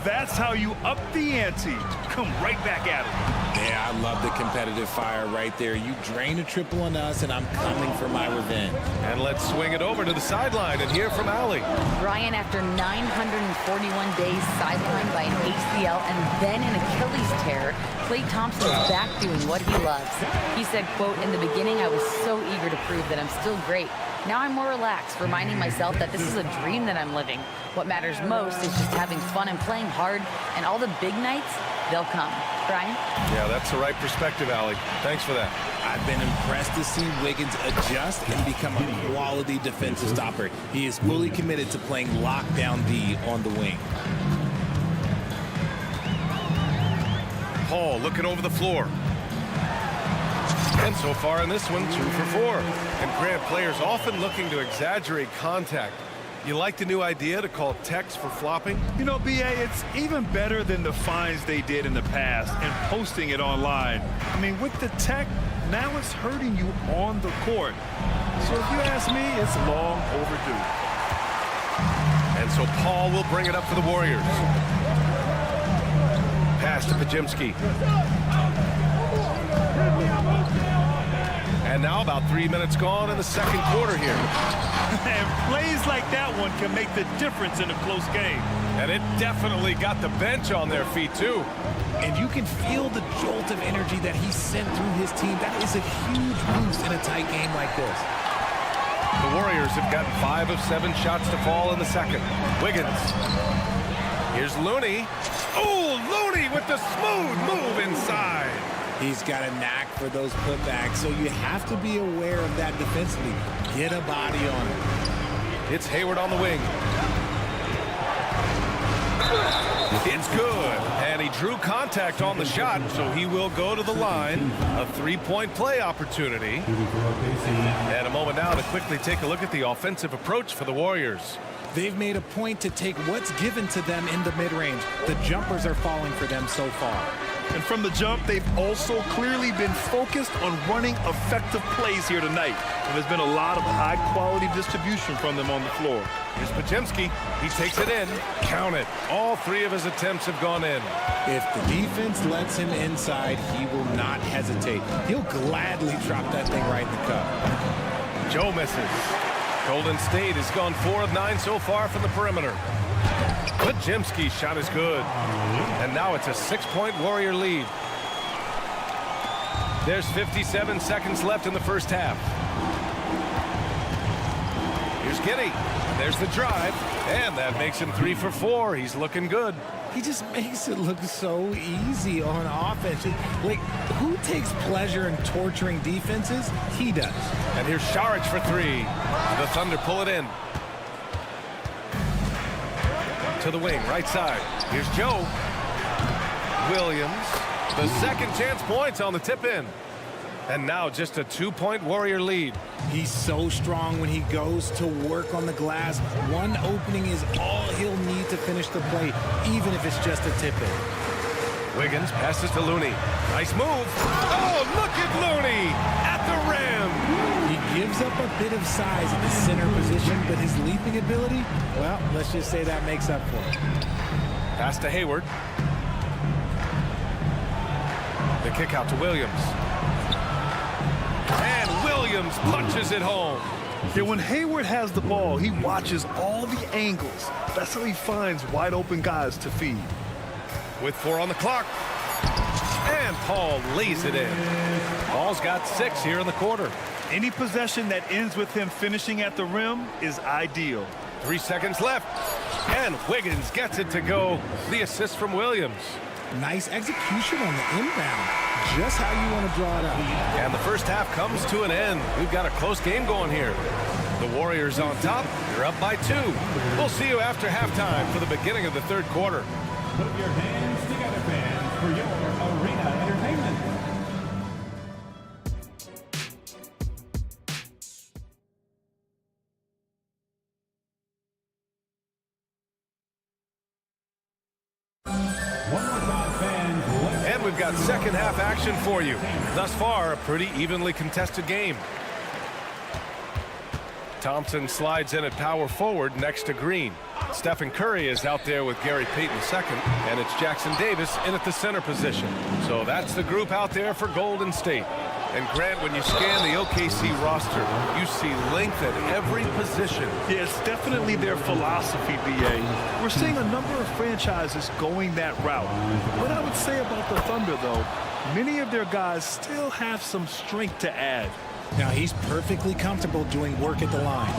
That's how you up the ante. Come right back at it. Yeah, I love the competitive fire right there. You drain a triple on us, and I'm coming for my revenge. And let's swing it over to the sideline and hear from Allie. Brian, after 941 days sidelined by an ACL and then an Achilles tear, Klay Thompson's back doing what he loves. He said, quote, "In the beginning, I was so eager to prove that I'm still great. Now I'm more relaxed, reminding myself that this is a dream that I'm living. What matters most is just having fun and playing hard, and all the big nights, they'll come." Brian? Yeah, that's the right perspective, Allie. Thanks for that. I've been impressed to see Wiggins adjust and become a quality defensive stopper. He is fully committed to playing lockdown D on the wing. Paul looking over the floor. And so far in this one, 2 for 4. And Grant, players often looking to exaggerate contact. You like the new idea to call techs for flopping? You know, BA, it's even better than the fines they did in the past and posting it online. I mean, with the tech, now it's hurting you on the court. So if you ask me, it's long overdue. And so Paul will bring it up for the Warriors. Pass to Pajemski. And now about 3 minutes gone in the second quarter here. And plays like that one can make the difference in a close game. And it definitely got the bench on their feet, too. And you can feel the jolt of energy that he sent through his team. That is a huge boost in a tight game like this. The Warriors have gotten 5 of 7 shots to fall in the second. Wiggins. Here's Looney. Oh, Looney with the smooth move inside. He's got a knack for those putbacks, so you have to be aware of that defensively. Get a body on it. It's Hayward on the wing. It's good, and he drew contact on the shot, so he will go to the line. A three-point play opportunity. And a moment now to quickly take a look at the offensive approach for the Warriors. They've made a point to take what's given to them in the mid-range. The jumpers are falling for them so far. And from the jump, they've also clearly been focused on running effective plays here tonight. And there's been a lot of high-quality distribution from them on the floor. Here's Podziemski. He takes it in. Count it. All three of his attempts have gone in. If the defense lets him inside, he will not hesitate. He'll gladly drop that thing right in the cup. Joe misses. Golden State has gone 4 of 9 so far from the perimeter. Podziemski's shot is good. And now it's a 6-point Warrior lead. There's 57 seconds left in the first half. Here's Giddey. There's the drive. And that makes him 3 for 4. He's looking good. He just makes it look so easy on offense. Like, who takes pleasure in torturing defenses? He does. And here's Šarić for 3. The Thunder pull it in. To the wing, right side. Here's Joe. Williams. The second chance points on the tip-in. And now just a 2-point Warrior lead. He's so strong when he goes to work on the glass. One opening is all he'll need to finish the play, even if it's just a tip-in. Wiggins passes to Looney. Nice move. Oh, look at Looney at the rim. He gives up a bit of size in the center position, but his leaping ability, well, let's just say that makes up for it. Pass to Hayward. The kick out to Williams. And Williams punches it home. Yeah, when Hayward has the ball, he watches all the angles. That's how he finds wide open guys to feed. With 4 on the clock. And Paul lays it in. Paul's got 6 here in the quarter. Any possession that ends with him finishing at the rim is ideal. 3 seconds left. And Wiggins gets it to go. The assist from Williams. Nice execution on the inbound. Just how you want to draw it up. And the first half comes to an end. We've got a close game going here. The Warriors on top. They're up by 2. We'll see you after halftime for the beginning of the third quarter. Put your hands together, fans, for your arena entertainment. One more time, fans. And we've got second half action for you. Thus far, a pretty evenly contested game. Thompson slides in at power forward next to Green. Stephen Curry is out there with Gary Payton II, and it's Jackson Davis in at the center position. So that's the group out there for Golden State. And Grant, when you scan the OKC roster, you see length at every position. Yeah, it's definitely their philosophy, BA. We're seeing a number of franchises going that route. What I would say about the Thunder, though, many of their guys still have some strength to add. Now he's perfectly comfortable doing work at the line.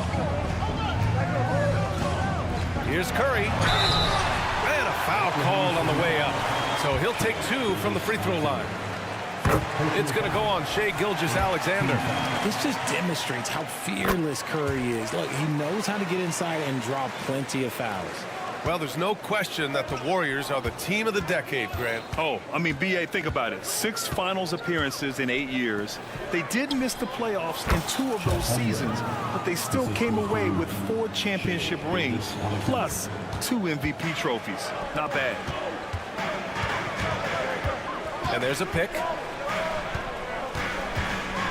Here's Curry. And a foul called on the way up. So he'll take 2 from the free throw line. It's going to go on Shai Gilgeous-Alexander. This just demonstrates how fearless Curry is. Look, he knows how to get inside and draw plenty of fouls. Well, there's no question that the Warriors are the team of the decade, Grant. Oh, I mean, BA, think about it. 6 finals appearances in 8 years. They did miss the playoffs in 2 of those seasons, but they still came away with 4 championship rings, plus 2 MVP trophies. Not bad. And there's a pick.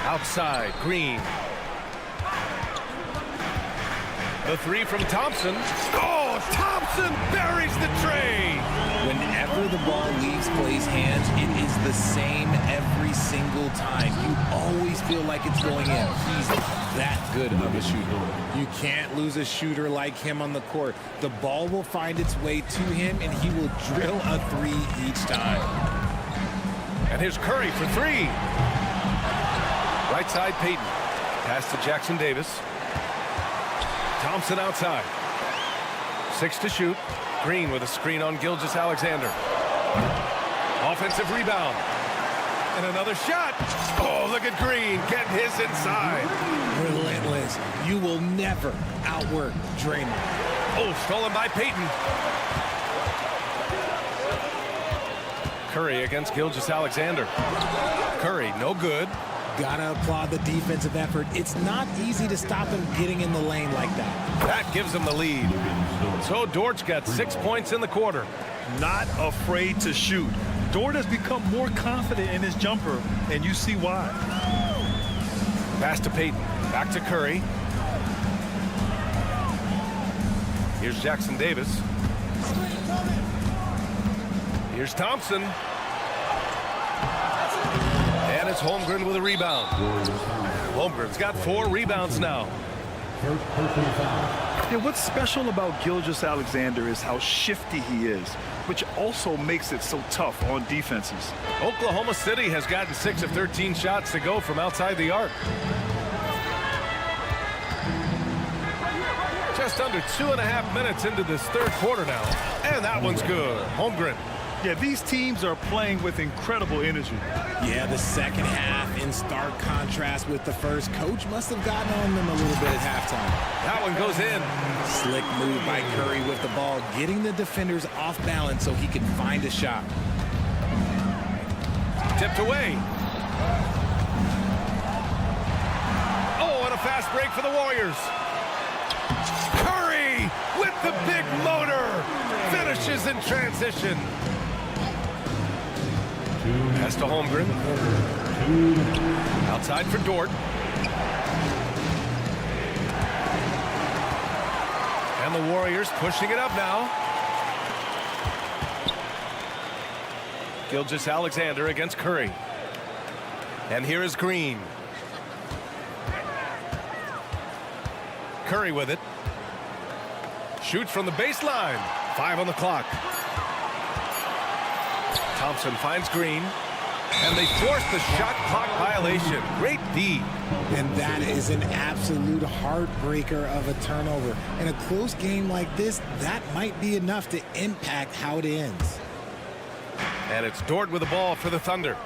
Outside, Green. The 3 from Thompson. Oh, Thompson buries the tray. Whenever the ball leaves Clay's hands, it is the same every single time. You always feel like it's going in. He's that good of a shooter. You can't lose a shooter like him on the court. The ball will find its way to him, and he will drill a 3 each time. And here's Curry for 3. Right side, Payton. Pass to Jackson Davis. Thompson outside. 6 to shoot. Green with a screen on Gilgeous-Alexander. Offensive rebound. And another shot. Oh, look at Green getting his inside. Relentless. You will never outwork Draymond. Oh, stolen by Payton. Curry against Gilgeous-Alexander. Curry, no good. Gotta applaud the defensive effort. It's not easy to stop him getting in the lane like that. That gives him the lead. So Dort's got 6 points in the quarter. Not afraid to shoot. Dort has become more confident in his jumper, and you see why. Pass to Payton. Back to Curry. Here's Jackson Davis. Here's Thompson. And it's Holmgren with a rebound. Holmgren's got 4 rebounds now. Yeah, what's special about Gilgeous-Alexander is how shifty he is, which also makes it so tough on defenses. Oklahoma City has gotten 6 of 13 shots to go from outside the arc. Just under 2.5 minutes into this third quarter now. And that one's good. Holmgren. Yeah, these teams are playing with incredible energy. Yeah, the second half in stark contrast with the first. Coach must have gotten on them a little bit at halftime. That one goes in. Slick move by Curry with the ball, getting the defenders off balance so he can find a shot. Tipped away. Oh, and a fast break for the Warriors. Curry with the big motor. Finishes in transition. Pass to Holmgren. Outside for Dort. And the Warriors pushing it up now. Gilgeous-Alexander against Curry. And here is Green. Curry with it. Shoots from the baseline. 5 on the clock. Thompson finds Green. And they force the shot clock violation. Great D. And that is an absolute heartbreaker of a turnover. In a close game like this, that might be enough to impact how it ends. And it's Dort with the ball for the Thunder.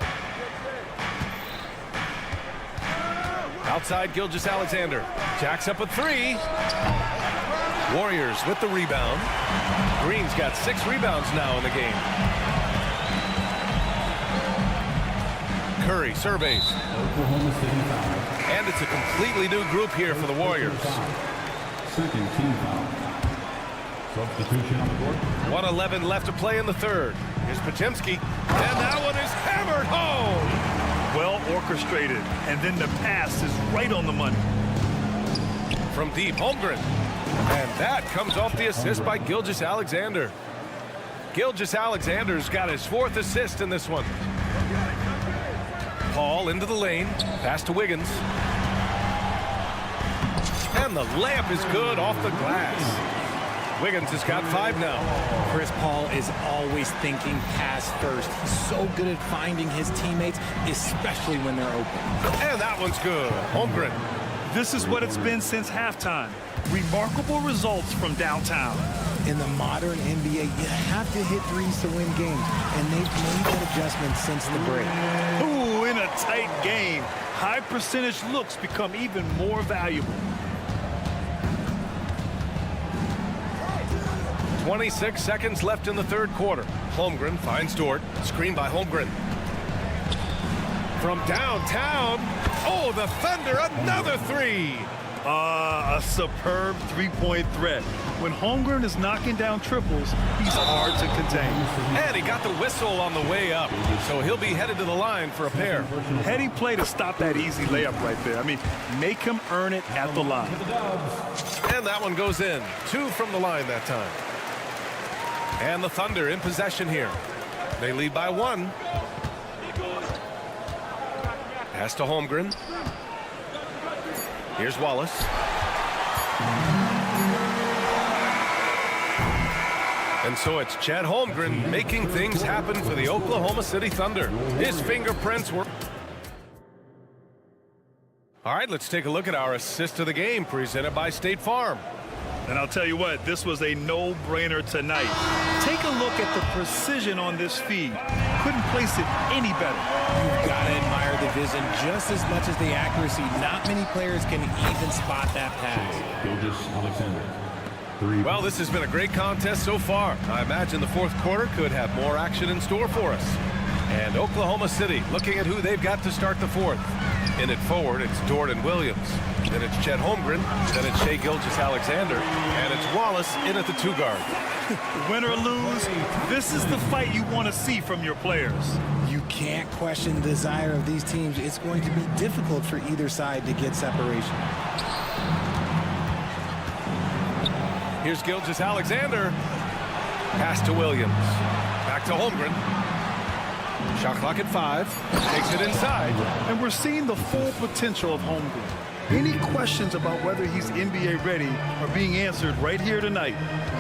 Outside Gilgeous-Alexander. Jacks up a 3. Warriors with the rebound. Green's got 6 rebounds now in the game. Curry surveys. And it's a completely new group here for the Warriors. Second team foul. Substitution on the board. 1:11 left to play in the third. Here's Podziemski. And that one is hammered home. Well orchestrated, and then the pass is right on the money. From deep, Holmgren. And that comes off the assist by Gilgeous-Alexander. Gilgeous-Alexander's got his 4th assist in this one. Paul into the lane. Pass to Wiggins. And the layup is good off the glass. Wiggins has got 5 now. Chris Paul is always thinking pass first. He's so good at finding his teammates, especially when they're open. And that one's good. Holmgren. This is what it's been since halftime. Remarkable results from downtown. In the modern NBA, you have to hit threes to win games, and they've made that adjustment since the break. Ooh, in a tight game, high percentage looks become even more valuable. 26 seconds left in the third quarter. Holmgren finds Dort. Screen by Holmgren. From downtown. Oh, the Thunder, another 3. A superb three-point threat. When Holmgren is knocking down triples, he's hard to contain. And he got the whistle on the way up, so he'll be headed to the line for a pair. Heady play to stop that easy layup right there. I mean, make him earn it at the line. And that one goes in. 2 from the line that time. And the Thunder in possession here. They lead by 1. Pass to Holmgren. Here's Wallace. And so it's Chet Holmgren making things happen for the Oklahoma City Thunder. His fingerprints were... All right, let's take a look at our assist of the game presented by State Farm. And I'll tell you what, this was a no-brainer tonight. Take a look at the precision on this feed. Couldn't place it any better. You've got to admire the vision just as much as the accuracy. Not many players can even spot that pass. Gilgeous-Alexander. Well, this has been a great contest so far. I imagine the fourth quarter could have more action in store for us. And Oklahoma City looking at who they've got to start the fourth. In it forward, it's Jordan Williams. Then it's Chet Holmgren. Then it's Shai Gilgeous-Alexander. And it's Wallace in at the 2 guard. Win or lose, this is the fight you want to see from your players. You can't question the desire of these teams. It's going to be difficult for either side to get separation. Here's Gilgeous-Alexander. Pass to Williams. Back to Holmgren. Shot clock at 5. Takes it inside. And we're seeing the full potential of Holmgren. Any questions about whether he's NBA ready are being answered right here tonight.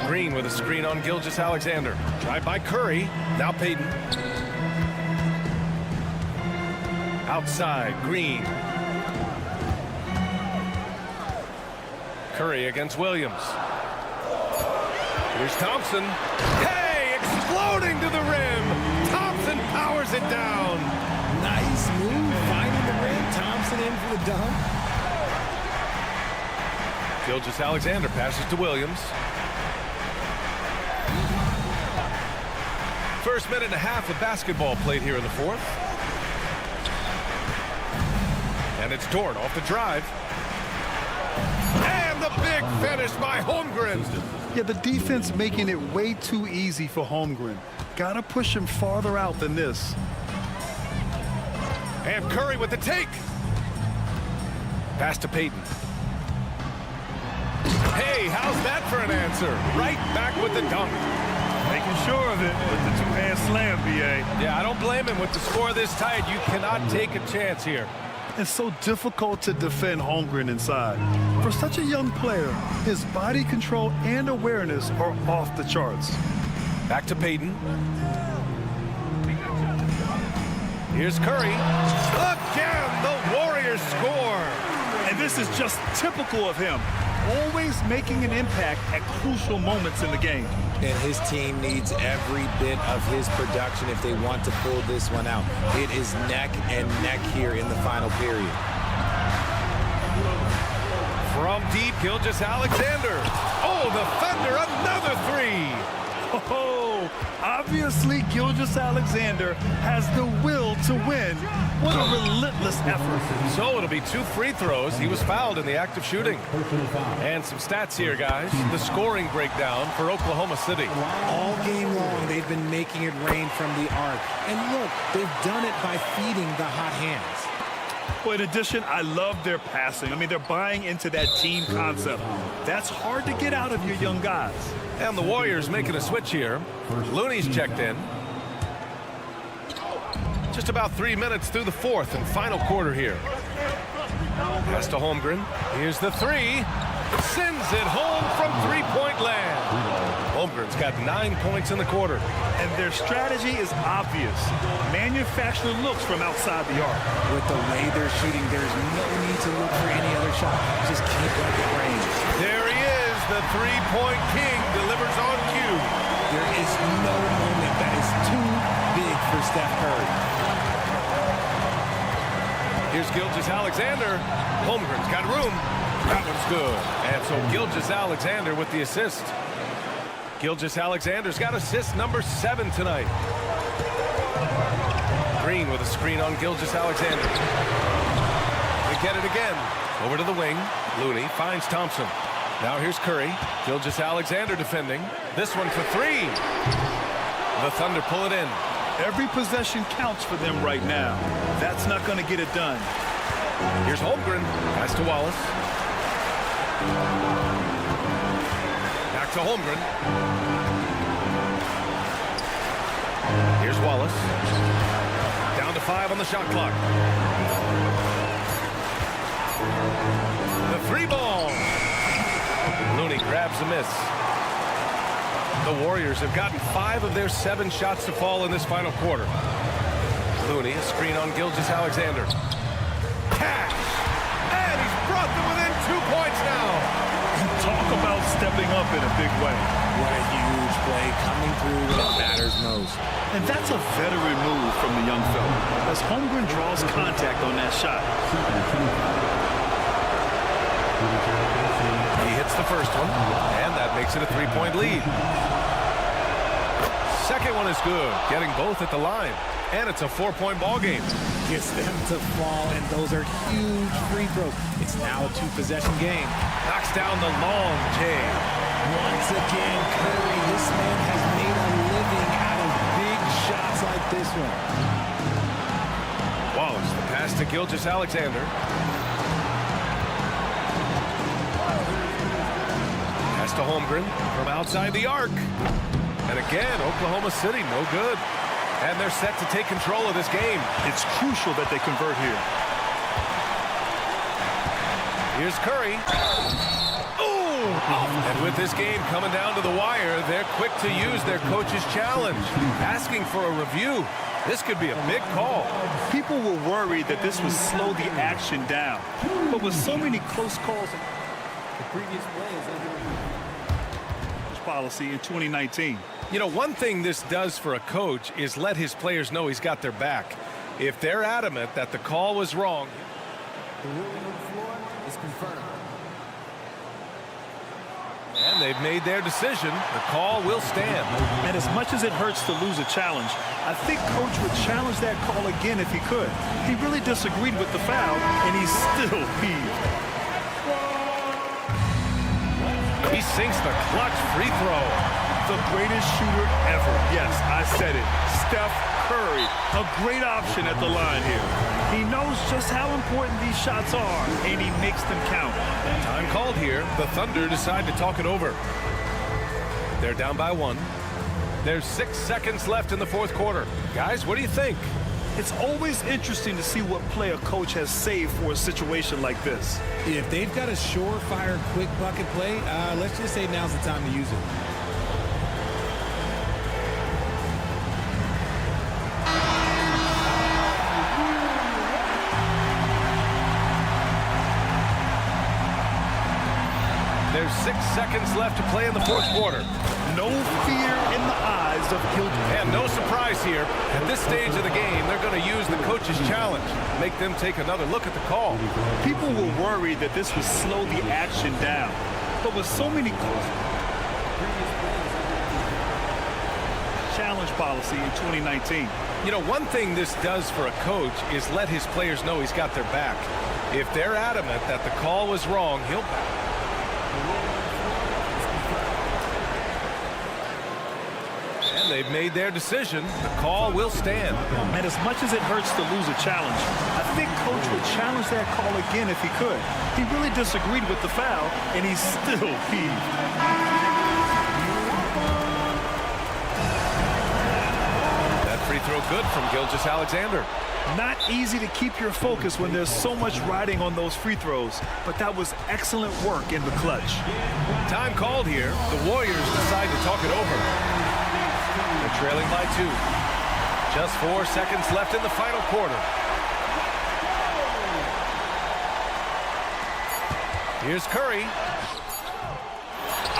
Green with a screen on Gilgeous-Alexander. Drive by Curry. Now Payton. Outside, Green. Curry against Williams. Here's Thompson. Hey, exploding to the rim. Thompson powers it down. Nice move, finding the rim. Thompson in for the dunk. Gilgeous-Alexander passes to Williams. First minute and a half of basketball played here in the fourth. And it's Dort off the drive. And the big finish by Holmgren. Yeah, the defense making it way too easy for Holmgren. Gotta push him farther out than this. And Curry with the take. Pass to Payton. Hey, how's that for an answer? Right back with the dunk. Making sure of it with the two-hand slam, B.A. Yeah, I don't blame him. With the score this tight, you cannot take a chance here. It's so difficult to defend Holmgren inside. For such a young player, his body control and awareness are off the charts. Back to Payton. Here's Curry. Again, the Warriors score. And this is just typical of him. Always making an impact at crucial moments in the game. And his team needs every bit of his production if they want to pull this one out. It is neck and neck here in the final period. From deep, Gilgeous-Alexander. Oh, the Thunder, another 3. Oh, obviously Gilgeous-Alexander has the will to win. What a relentless effort. So it'll be 2 free throws. He was fouled in the act of shooting. And some stats here, guys. The scoring breakdown for Oklahoma City. All game long, they've been making it rain from the arc. And look, they've done it by feeding the hot hands. Well, in addition, I love their passing. I mean, they're buying into that team concept. That's hard to get out of your young guys. And the Warriors making a switch here. Looney's checked in. Just about 3 minutes through the fourth and final quarter here. Pass to Holmgren. Here's the 3. Sends it home from three-point land. Holmgren's got 9 points in the quarter. And their strategy is obvious. Manufacture looks from outside the arc. With the way they're shooting, there's no need to look for any other shot. Just keep up the range. There he is, the three-point king, delivers on cue. There is no moment that is too big for Steph Curry. Here's Gilgeous-Alexander. Holmgren's got room. That one's good. And so Gilgeous-Alexander with the assist. Gilgeous-Alexander's got assist number 7 tonight. Green with a screen on Gilgeous-Alexander. They get it again. Over to the wing. Looney finds Thompson. Now here's Curry. Gilgeous-Alexander defending. This one for 3. The Thunder pull it in. Every possession counts for them right now. That's not going to get it done. Here's Holmgren. Pass to Wallace. Back to Holmgren. Here's Wallace. Down to 5 on the shot clock. The 3 ball. Looney grabs a miss. The Warriors have gotten 5 of their 7 shots to fall in this final quarter. Looney, a screen on Gilgeous-Alexander. Cash! And he's brought them within 2 points now. Talk about stepping up in a big way. What a huge play coming through when it matters most. And that's a veteran move from the young fella as Holmgren draws contact on that shot. He hits the first one, and that makes it a 3-point lead. Second one is good, getting both at the line. And it's a 4-point ball game. Gets them to fall, and those are huge free throws. It's now a 2-possession game. Knocks down the long J. Once again, Curry, this man has made a living out of big shots like this one. Wallace, the pass to Gilgeous-Alexander. Pass to Holmgren from outside the arc. And again, Oklahoma City, no good. And they're set to take control of this game. It's crucial that they convert here. Here's Curry. And with this game coming down to the wire, they're quick to use their coach's challenge, asking for a review. This could be a big call. People were worried that this would slow the action down. But with so many close calls, the previous play is under policy in 2019. You know, one thing this does for a coach is let his players know he's got their back. If they're adamant that the call was wrong, The ruling on the floor is confirmed. and they've made their decision, the call will stand. And as much as it hurts to lose a challenge, I think Coach would challenge that call again if he could. He really disagreed with the foul, and he's still peeved. He sinks the clutch free throw. The greatest shooter ever. Yes, I said it. Steph Curry, a great option at the line here. He knows just how important these shots are, and he makes them count. Time called here. The Thunder decide to talk it over. They're down by 1. There's 6 seconds left in the fourth quarter. Guys, what do you think? It's always interesting to see what play a coach has saved for a situation like this. If they've got a surefire, quick bucket play, let's just say now's the time to use it. There's 6 seconds left to play in the fourth quarter. No fear in the eyes of guilty. And no surprise here. At this stage of the game, they're going to use the coach's challenge. Make them take another look at the call. People were worried that this would slow the action down. But with so many challenge policy in 2019. You know, one thing this does for a coach is let his players know he's got their back. If they're adamant that the call was wrong, he'll... And they've made their decision. The call will stand. And as much as it hurts to lose a challenge, I think Coach would challenge that call again if he could. He really disagreed with the foul, and he's still peeved. That free throw good from Gilgeous-Alexander. Not easy to keep your focus when there's so much riding on those free throws, but that was excellent work in the clutch. Time called here. The Warriors decide to talk it over. They're trailing by 2. Just 4 seconds left in the final quarter. Here's Curry.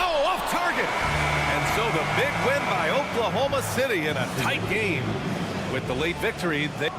Oh, off target. And so the big win by Oklahoma City in a tight game. With the late victory, they...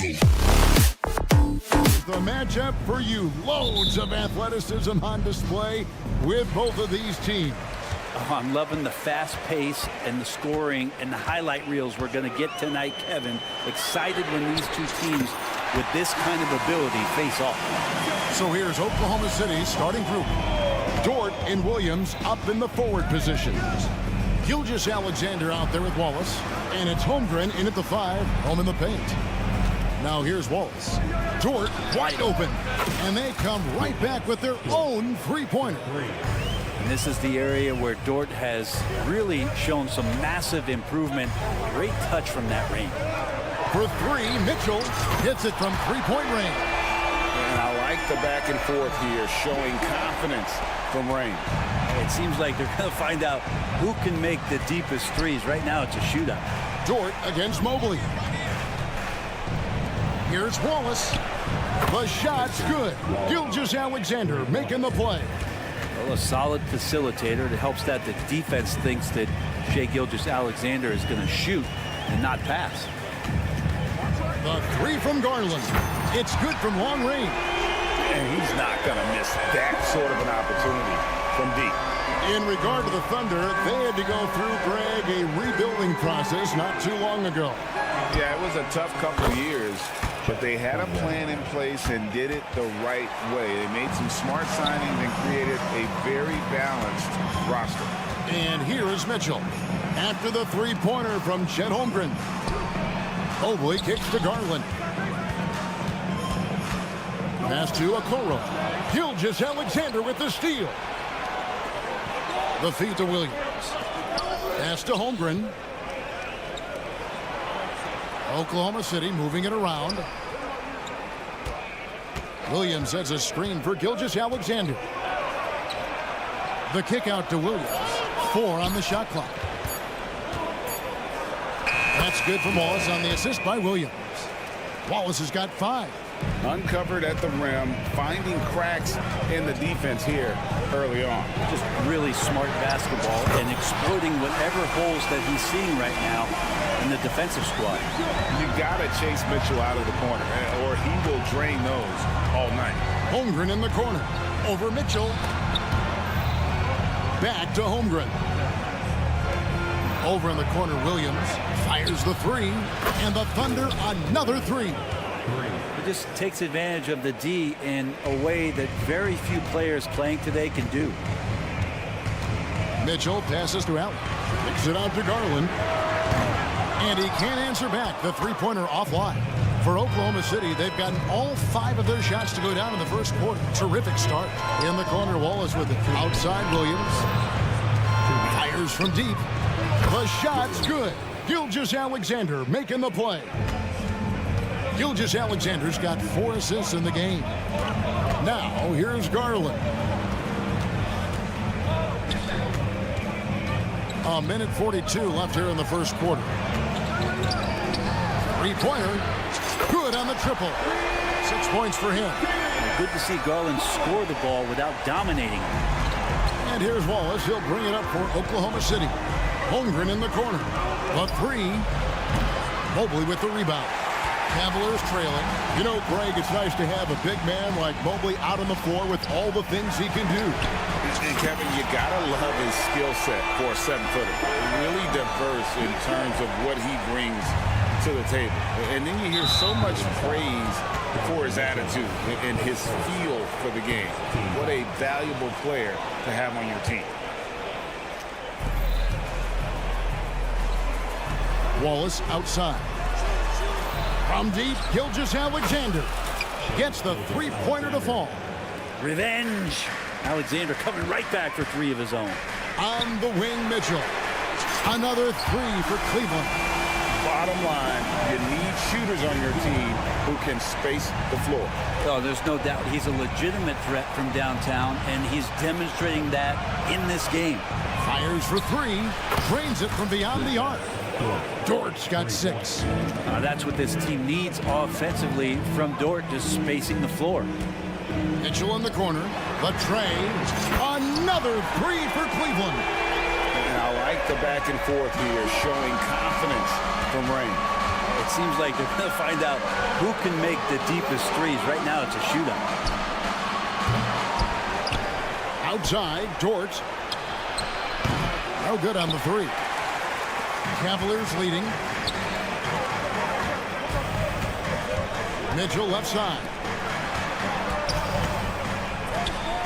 The matchup for you. Loads of athleticism on display with both of these teams. Oh, I'm loving the fast pace and the scoring and the highlight reels we're going to get tonight, Kevin. Excited when these two teams with this kind of ability face off. So here's Oklahoma City's starting group. Dort and Williams up in the forward positions. Gilgeous-Alexander out there with Wallace. And it's Holmgren in at the 5, home in the paint. Now here's Wallace. Dort wide open. And they come right back with their own three-pointer. And this is the area where Dort has really shown some massive improvement. Great touch from that range. For 3, Mitchell hits it from three-point range. And I like the back and forth here, showing confidence from range. It seems like they're going to find out who can make the deepest threes. Right now, it's a shootout. Dort against Mobley. Here's Wallace. The shot's good. Gilgeous-Alexander making the play. Well, a solid facilitator that helps that the defense thinks that Shai Gilgeous-Alexander is going to shoot and not pass. The 3 from Garland. It's good from long range. And he's not going to miss that sort of an opportunity from deep. In regard to the Thunder, they had to go through, Greg, a rebuilding process not too long ago. Yeah, it was a tough couple of years, but they had a plan in place and did it the right way. They made some smart signings and created a very balanced roster. And here is Mitchell. After the three-pointer from Chet Holmgren. Mobley kicks to Garland. Pass to Okoro. Gilgeous-Alexander with the steal. The feed to Williams. Pass to Holmgren. Oklahoma City moving it around. Williams sets a screen for Gilgeous-Alexander. The kick out to Williams. 4 on the shot clock. That's good from Wallace on the assist by Williams. Wallace has got 5. Uncovered at the rim, finding cracks in the defense here early on. Just really smart basketball and exploiting whatever holes that he's seeing right now in the defensive squad. You got to chase Mitchell out of the corner, or he will drain those all night. Holmgren in the corner. Over Mitchell. Back to Holmgren. Over in the corner, Williams fires the 3, and the Thunder another 3. It just takes advantage of the D in a way that very few players playing today can do. Mitchell passes to Allen. Kicks it out to Garland. And he can't answer back. The three-pointer offline. For Oklahoma City, they've gotten all 5 of their shots to go down in the first quarter. Terrific start. In the corner, Wallace with it. Outside, Williams. Fires from deep. The shot's good. Gilgeous-Alexander making the play. Gilgeous-Alexander's got 4 assists in the game. Now, here's Garland. A minute 42 left here in the first quarter. Three-pointer. Good on the triple. 6 points for him. Good to see Garland score the ball without dominating. And here's Wallace. He'll bring it up for Oklahoma City. Holmgren in the corner. A 3. Mobley with the rebound. Cavaliers trailing. You know, Greg, it's nice to have a big man like Mobley out on the floor with all the things he can do. And Kevin, you gotta love his skill set for a 7-footer. Really diverse in terms of what he brings to the table. And then you hear so much praise for his attitude and his feel for the game. What a valuable player to have on your team. Wallace outside. From deep, Gilgeous-Alexander gets the three-pointer to fall. Revenge. Alexander coming right back for 3 of his own. On the wing, Mitchell. Another 3 for Cleveland. Bottom line, you need shooters on your team who can space the floor. Oh, there's no doubt he's a legitimate threat from downtown, and he's demonstrating that in this game. Fires for 3, drains it from beyond the arc. Dort's got 6. That's what this team needs offensively from Dort, just spacing the floor. Mitchell in the corner. The tray. Another 3 for Cleveland. And I like the back and forth here, showing confidence from range. It seems like they're going to find out who can make the deepest threes. Right now, it's a shootout. Outside, Dort. No good on the three. Cavaliers leading. Mitchell left side.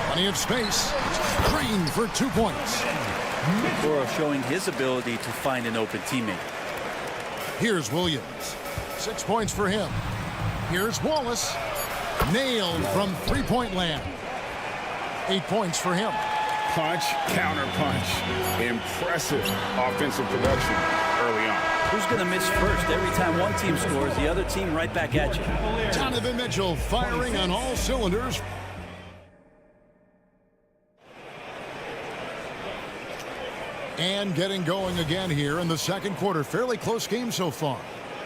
Plenty of space. Green for 2 points. Okoro showing his ability to find an open teammate. Here's Williams. 6 points for him. Here's Wallace. Nailed from three-point land. 8 points for him. Punch, counter punch. Impressive offensive production early on. Who's going to miss first? Every time one team scores, the other team right back at you. Donovan Mitchell firing on all cylinders. And getting going again here in the second quarter. Fairly close game so far.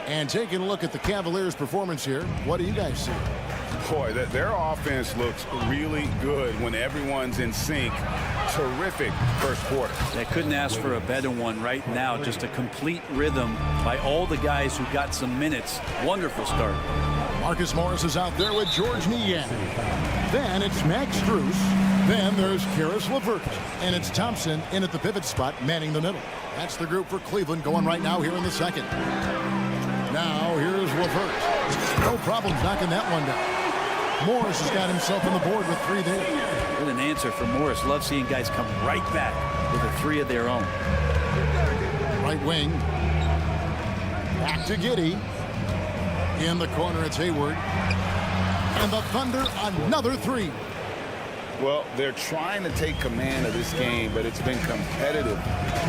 And taking a look at the Cavaliers' performance here, what do you guys see? Boy, their offense looks really good when everyone's in sync. Terrific first quarter. They couldn't ask for a better one right now. Just a complete rhythm by all the guys who got some minutes. Wonderful start. Marcus Morris is out there with George Niang. Then it's Max Strus. Then there's Karis LeVert. And it's Thompson in at the pivot spot, manning the middle. That's the group for Cleveland going right now here in the second. Now here's LeVert. No problems knocking that one down. Morris has got himself on the board with 3 there. What an answer for Morris. Love seeing guys come right back with a 3 of their own. Right wing. Back to Giddey. In the corner, it's Hayward. And the Thunder, another 3. Well, they're trying to take command of this game, but it's been competitive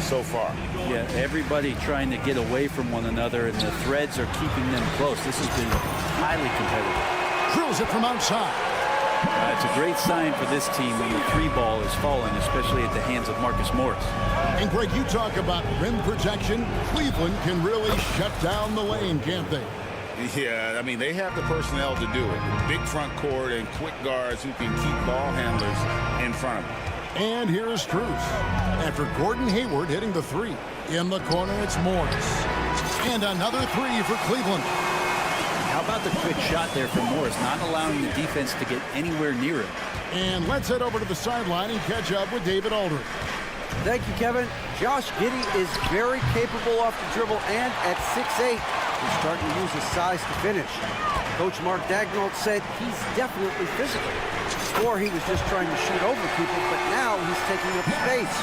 so far. Yeah, everybody trying to get away from one another, and the threads are keeping them close. This has been highly competitive. Drills it from outside. It's a great sign for this team when the 3 ball is falling, especially at the hands of Marcus Morris. And Greg, you talk about rim protection. Cleveland can really shut down the lane, can't they? Yeah, I mean, they have the personnel to do it. Big front court and quick guards who can keep ball handlers in front of them. And here's Strus. After Gordon Hayward hitting the 3. In the corner, it's Morris. And another 3 for Cleveland. How about the quick shot there from Morris, not allowing the defense to get anywhere near it. And let's head over to the sideline and catch up with David Aldridge. Thank you, Kevin. Josh Giddey is very capable off the dribble, and at 6'8", he's starting to use his size to finish. Coach Mark Daigneault said he's definitely physical. Before, he was just trying to shoot over people, but now he's taking up space,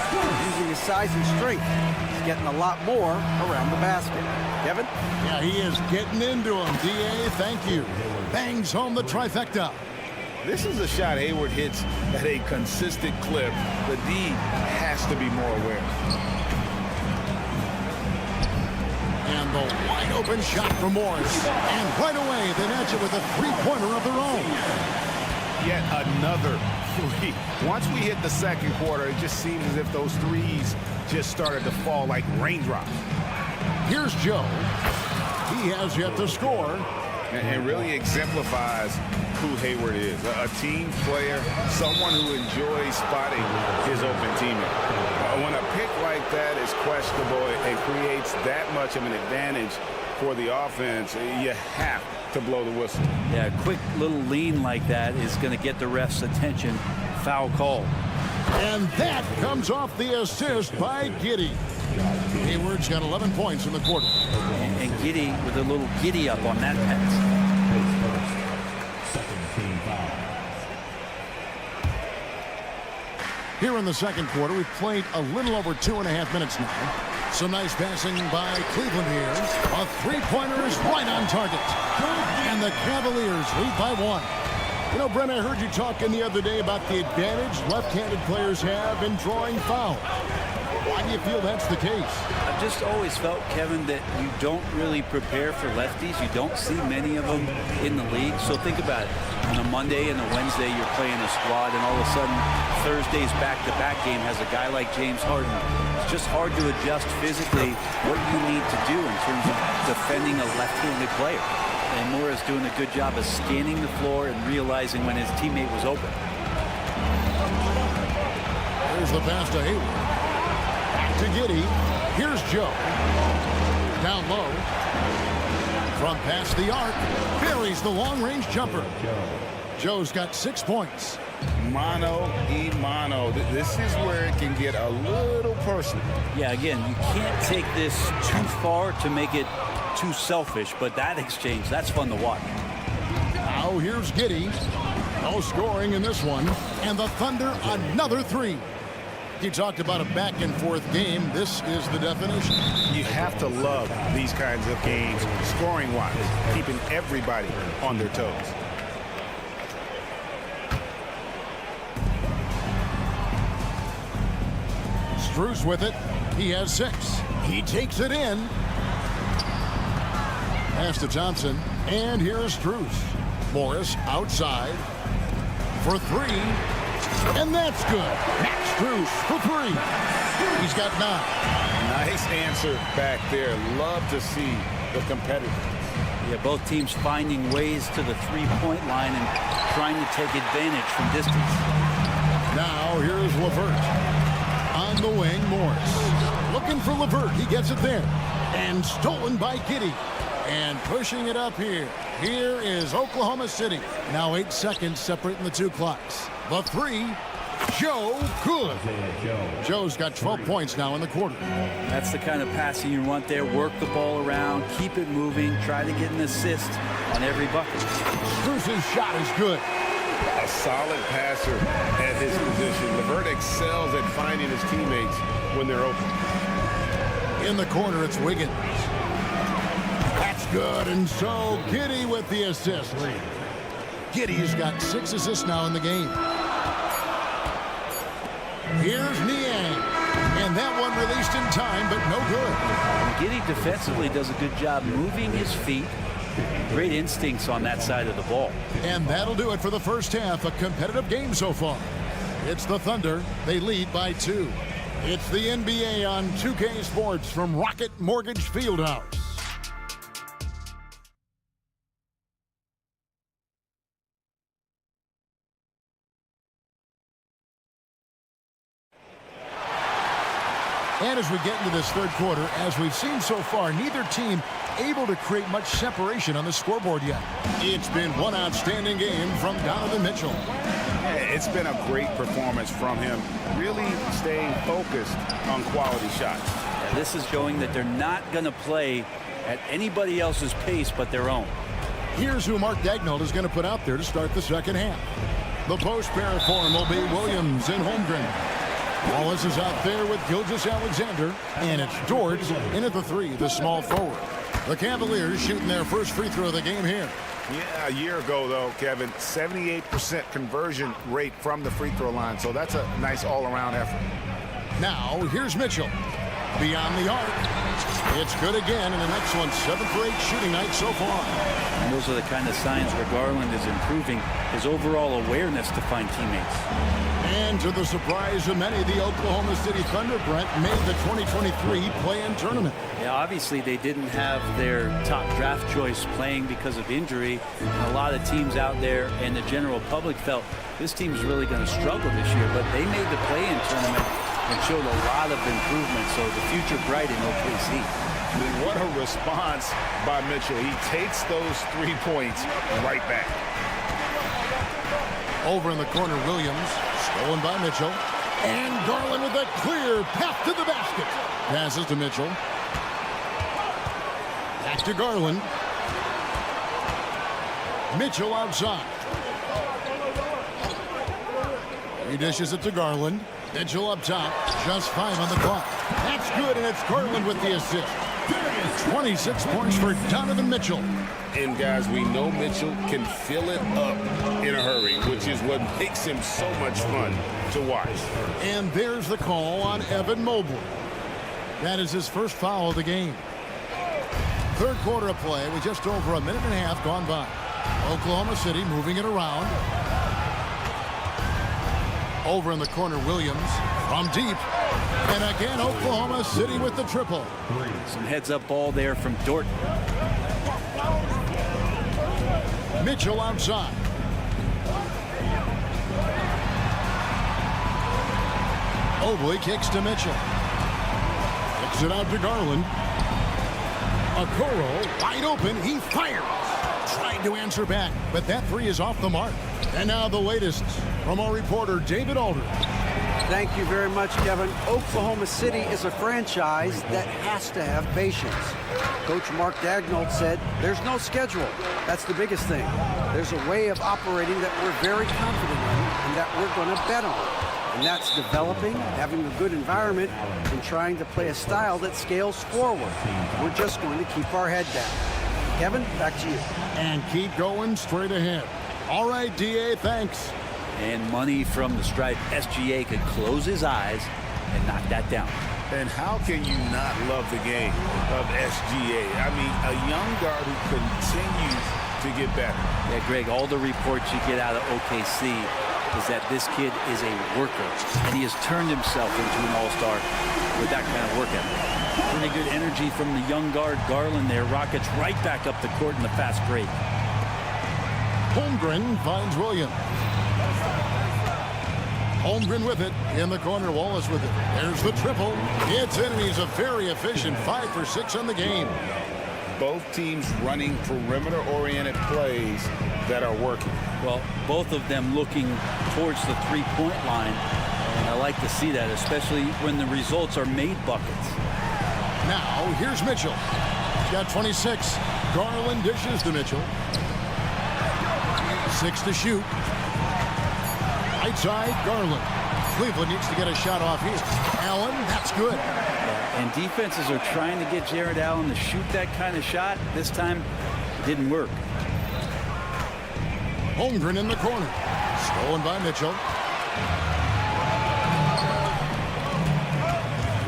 using his size and strength. He's getting a lot more around the basket. Kevin? Yeah, he is getting into him. D.A., thank you. Bangs home the trifecta. This is a shot Hayward hits at a consistent clip. The D has to be more aware. And the wide open shot from Morris. And right away, they match it with a three-pointer of their own. Yet another 3. Once we hit the second quarter, it just seems as if those threes just started to fall like raindrops. Here's Joe. He has yet to score. And really exemplifies who Hayward is. A team player, someone who enjoys spotting his open teammate. When a pick like that is questionable and creates that much of an advantage for the offense, you have to blow the whistle. Yeah, a quick little lean like that is going to get the ref's attention. Foul call. And that comes off the assist by Giddey. Hayward's got 11 points in the quarter. And Giddey with a little giddy up on that pass. Here in the second quarter, we've played a little over 2.5 minutes now. Some nice passing by Cleveland here. A three-pointer is right on target. And the Cavaliers lead by 1. You know, Brent, I heard you talking the other day about the advantage left-handed players have in drawing fouls. Why do you feel that's the case? I've just always felt, Kevin, that you don't really prepare for lefties. You don't see many of them in the league. So think about it. On a Monday and a Wednesday, you're playing a squad, and all of a sudden, Thursday's back-to-back game has a guy like James Harden. It's just hard to adjust physically what you need to do in terms of defending a left-handed player. And Morris doing a good job of scanning the floor and realizing when his teammate was open. There's the pass to Hayward. To Giddey. Here's Joe. Down low. From past the arc, buries the long-range jumper. Joe's got 6 points. Mano. This is where it can get a little personal. Yeah, again, you can't take this too far to make it too selfish, but that exchange, that's fun to watch. Now here's Giddey. No scoring in this one. And the Thunder, another 3. You talked about a back-and-forth game. This is the definition. You have to love these kinds of games, scoring-wise, keeping everybody on their toes. Strus with it. He has 6. He takes it in. Pass to Thompson. And here's Strus. Morris outside for 3. And that's good. Max Strus for 3. He's got 9. Nice answer back there. Love to see the competitors. Yeah, both teams finding ways to the three-point line and trying to take advantage from distance. Now here's LeVert. On the wing, Morris. Looking for LeVert. He gets it there. And stolen by Giddey. And pushing it up here. Here is Oklahoma City. Now 8 seconds separating the 2 clocks. The 3. Joe, good. Joe's got 12 points now in the quarter. That's the kind of passing you want there. Work the ball around, keep it moving, try to get an assist on every bucket. Strus's shot is good. A solid passer at his position. LeVert excels at finding his teammates when they're open. In the corner, it's Wiggins. That's good, and so Giddey with the assist. Giddey's got 6 assists now in the game. Here's Niang, and that one released in time, but no good. Giddey defensively does a good job moving his feet. Great instincts on that side of the ball. And that'll do it for the first half. A competitive game so far. It's the Thunder. They lead by 2. It's the NBA on 2K Sports from Rocket Mortgage Fieldhouse. And as we get into this third quarter, as we've seen so far, neither team able to create much separation on the scoreboard yet. It's been one outstanding game from Donovan Mitchell. It's been a great performance from him, really staying focused on quality shots. This is showing that they're not going to play at anybody else's pace but their own. Here's who Mark Daigneault is going to put out there to start the second half. The post pair for him will be Williams and Holmgren. Wallace is out there with Gilgeous-Alexander, and it's Dort in at the 3, the small forward. The Cavaliers shooting their first free throw of the game here. Yeah, a year ago, though, Kevin, 78% conversion rate from the free throw line, so that's a nice all-around effort. Now, here's Mitchell. Beyond the arc. It's good again, and an excellent 7 for 8 shooting night so far. And those are the kind of signs where Garland is improving his overall awareness to find teammates. And to the surprise of many, the Oklahoma City Thunder, Brent, made the 2023 play-in tournament. Yeah, obviously they didn't have their top draft choice playing because of injury. And a lot of teams out there and the general public felt this team's really going to struggle this year. But they made the play-in tournament and showed a lot of improvement. So the future bright in OKC. What a response by Mitchell. He takes those 3 points right back. Over in the corner, Williams. Stolen by Mitchell. And Garland with a clear path to the basket. Passes to Mitchell. Back to Garland. Mitchell outside. He dishes it to Garland. Mitchell up top. Just 5 on the clock. That's good, and it's Garland with the assist. 26 points for Donovan Mitchell. And guys, we know Mitchell can fill it up in a hurry, which is what makes him so much fun to watch. And there's the call on Evan Mobley. That is his first foul of the game. Third quarter of play with just over a minute and a half gone by. Oklahoma City moving it around. Over in the corner, Williams from deep. And again, Oklahoma City with the triple. Some heads-up ball there from Dort. Mitchell outside. Mobley kicks to Mitchell. Kicks it out to Garland. Okoro wide open. He fires. Tried to answer back, but that three is off the mark. And now the latest from our reporter, David Aldridge. Thank you very much, Kevin. Oklahoma City is a franchise that has to have patience. Coach Mark Daigneault said, there's no schedule. That's the biggest thing. There's a way of operating that we're very confident in and that we're going to bet on. And that's developing, having a good environment, and trying to play a style that scales forward. We're just going to keep our head down. Kevin, back to you. And keep going straight ahead. All right, DA, thanks. And money from the stripe. SGA could close his eyes and knock that down. And how can you not love the game of SGA? I mean, a young guard who continues to get better. Yeah, Greg, all the reports you get out of OKC is that this kid is a worker, and he has turned himself into an all-star with that kind of work ethic. Pretty good energy from the young guard Garland there. Rockets right back up the court in the fast break. Holmgren finds Williams. Holmgren with it. In the corner, Wallace with it. There's the triple. It's in, and he's a very efficient 5 for 6 on the game. Both teams running perimeter-oriented plays that are working. Well, both of them looking towards the three-point line. And I like to see that, especially when the results are made buckets. Now, here's Mitchell. He's got 26. Garland dishes to Mitchell. 6 to shoot. Right side, Garland. Cleveland needs to get a shot off here. Allen, that's good. And defenses are trying to get Jared Allen to shoot that kind of shot. This time, it didn't work. Holmgren in the corner. Stolen by Mitchell.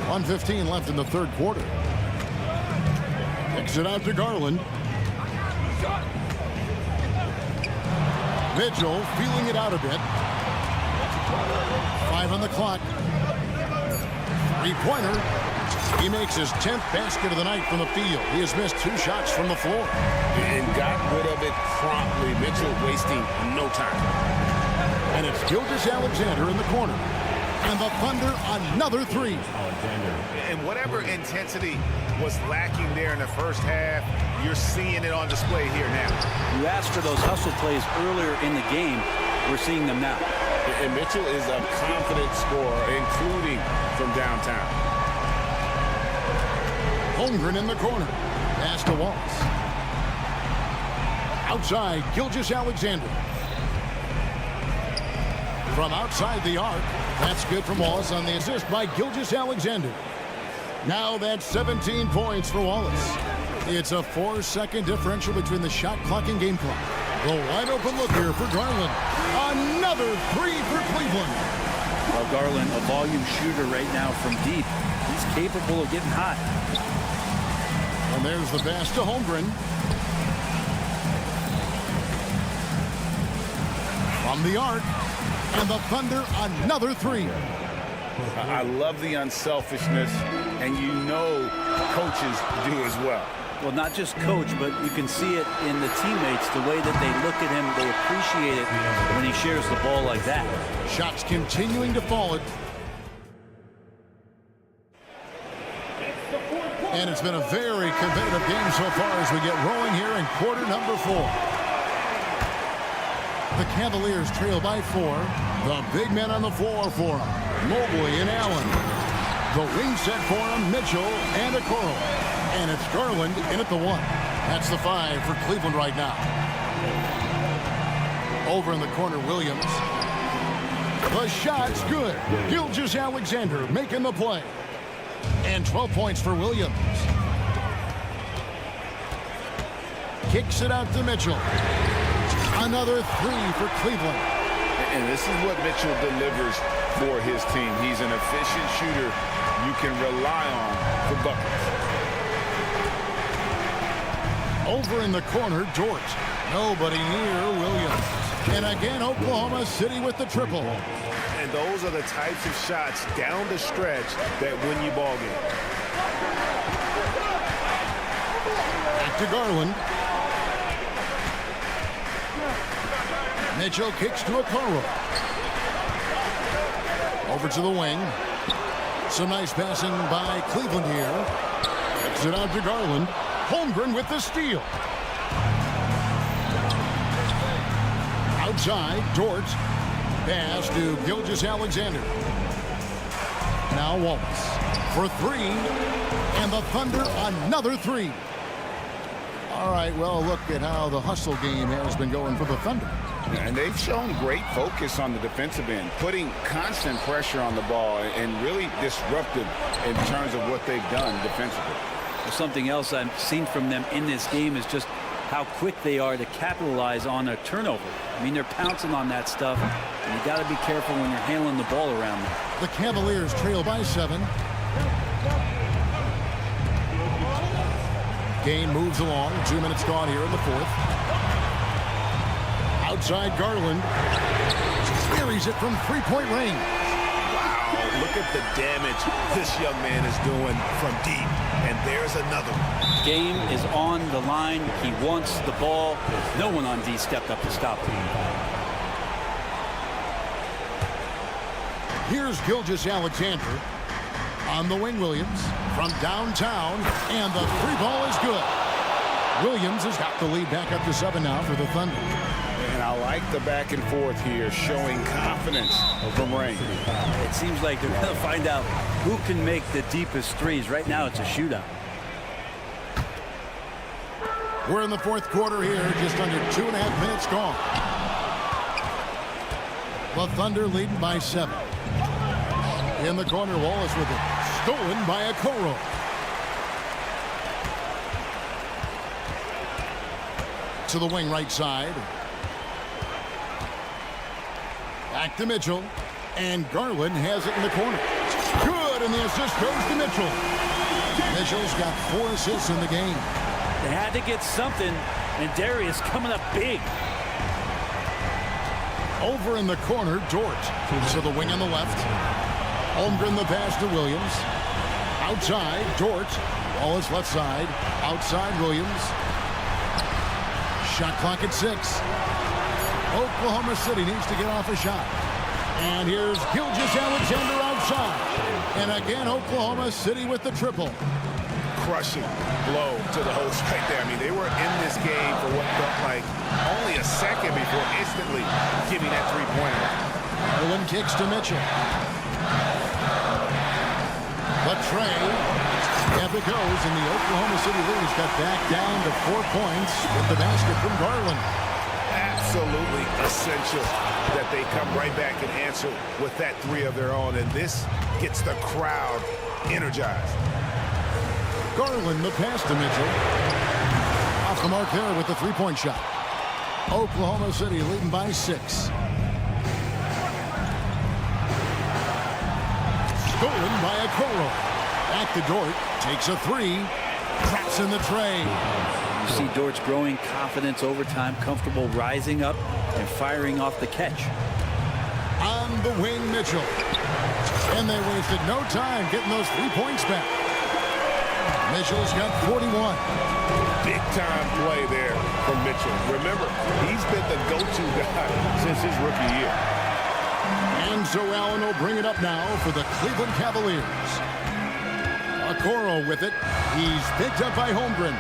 1:15 left in the third quarter. Kicks it out to Garland. Mitchell feeling it out a bit. 5 on the clock. Three-pointer. He makes his 10th basket of the night from the field. He has missed 2 shots from the floor. And got rid of it promptly. Mitchell wasting no time. And it's Gilgeous-Alexander in the corner. And the Thunder, another 3. And whatever intensity was lacking there in the first half, you're seeing it on display here now. You asked for those hustle plays earlier in the game. We're seeing them now. And Mitchell is a confident scorer, including from downtown. Holmgren in the corner. Pass to Wallace. Outside, Gilgeous-Alexander. From outside the arc. That's good from Wallace on the assist by Gilgeous-Alexander. Now that's 17 points for Wallace. It's a 4-second differential between the shot clock and game clock. The wide open look here for Garland. Another 3 for Cleveland. Well, Garland, a volume shooter right now from deep. He's capable of getting hot. And there's the pass to Holmgren. From the arc. And the Thunder, another 3. I love the unselfishness, and you know coaches do as well. Well, not just coach, but you can see it in the teammates, the way that they look at him. They appreciate it when he shares the ball like that. Shots continuing to fall. And it's been a very competitive game so far as we get rolling here in quarter number 4. The Cavaliers trail by 4. The big men on the floor for them. Mobley and Allen. The wing set for them, Mitchell and Okoro. And it's Garland in at the 1. That's the 5 for Cleveland right now. Over in the corner, Williams. The shot's good. Gilgeous-Alexander making the play. And 12 points for Williams. Kicks it out to Mitchell. Another 3 for Cleveland. And this is what Mitchell delivers for his team. He's an efficient shooter you can rely on for buckets. Over in the corner, Dort. Nobody near Williams. And again, Oklahoma City with the triple. And those are the types of shots down the stretch that win you ball game. Back to Garland. Mitchell kicks to Okoro. Over to the wing. Some nice passing by Cleveland here. Kicks it out to Garland. Holmgren with the steal. Outside, Dort. Pass to Gilgeous-Alexander. Now Wallace for three. And the Thunder another three. All right, well, look at how the hustle game has been going for the Thunder. And they've shown great focus on the defensive end, putting constant pressure on the ball and really disruptive in terms of what they've done defensively. Well, something else I've seen from them in this game is just how quick they are to capitalize on a turnover. I mean, they're pouncing on that stuff, and you got to be careful when you're handling the ball around them. The Cavaliers trail by 7. Game moves along. 2 minutes gone here in the fourth. Outside Garland. Buries it from three-point range. Wow, look at the damage this young man is doing from deep. And there's another one. Game is on the line. He wants the ball. No one on D stepped up to stop him. Here's Gilgeous-Alexander. On the wing, Williams from downtown, and the three ball is good. Williams has got the lead back up to 7 now for the Thunder. And I like the back and forth here, showing confidence from Rain. It seems like they're going to find out who can make the deepest threes. Right now, it's a shootout. We're in the fourth quarter here, just under 2.5 minutes gone. The Thunder leading by 7. In the corner, Wallace with it. Stolen by Okoro. To the wing right side. Back to Mitchell. And Garland has it in the corner. Good, and the assist goes to Mitchell. Mitchell's got 4 assists in the game. They had to get something, and Darius coming up big. Over in the corner, Dort. To the wing on the left. Holmgren the pass to Williams. Outside, Dort. Wallace left side. Outside, Williams. Shot clock at 6. Oklahoma City needs to get off a shot. And here's Gilgeous-Alexander outside. And again, Oklahoma City with the triple. Crushing blow to the host right there. I mean, they were in this game for what felt like only a second before instantly giving that three-pointer. Owen kicks to Mitchell. The tray. Up it goes, and the Oklahoma City leaders got back down to 4 points with the basket from Garland. Absolutely essential that they come right back and answer with that three of their own, and this gets the crowd energized. Garland the pass to Mitchell. Off the mark there with the three-point shot. Oklahoma City leading by 6. Stolen by Okoro. Back to Dort. Takes a 3. Traps in the tray. You see Dort's growing confidence over time, comfortable rising up and firing off the catch. On the wing, Mitchell. And they wasted no time getting those 3 points back. Mitchell's got 41. Big-time play there from Mitchell. Remember, he's been the go-to guy since his rookie year. And so Allen will bring it up now for the Cleveland Cavaliers. Okoro with it. He's picked up by Holmgren.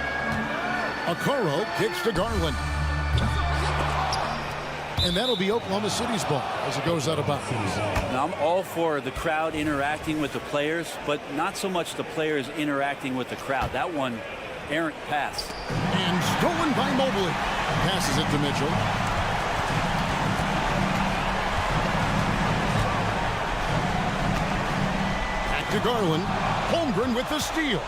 Okoro kicks to Garland. And that'll be Oklahoma City's ball as it goes out of bounds. Now, I'm all for the crowd interacting with the players, but not so much the players interacting with the crowd. That one, errant pass. And stolen by Mobley. Passes it to Mitchell. Back to Garland. Holmgren with the steal.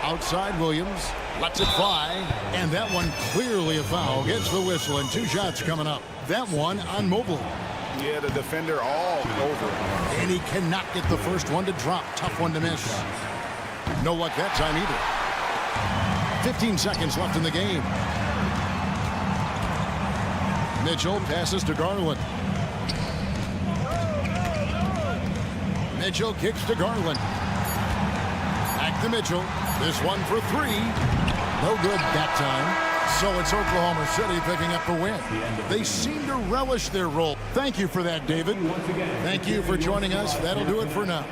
Outside Williams. Lets it fly. And that one clearly a foul. Gets the whistle and 2 shots coming up. That one on Mobley. Yeah, the defender all over. And he cannot get the first one to drop. Tough one to miss. No luck that time either. 15 seconds left in the game. Mitchell passes to Garland. Mitchell kicks to Garland. Back to Mitchell. This one for 3. No good that time. So it's Oklahoma City picking up the win. They seem to relish their role. Thank you for that, David. Thank you for joining us. That'll do it for now.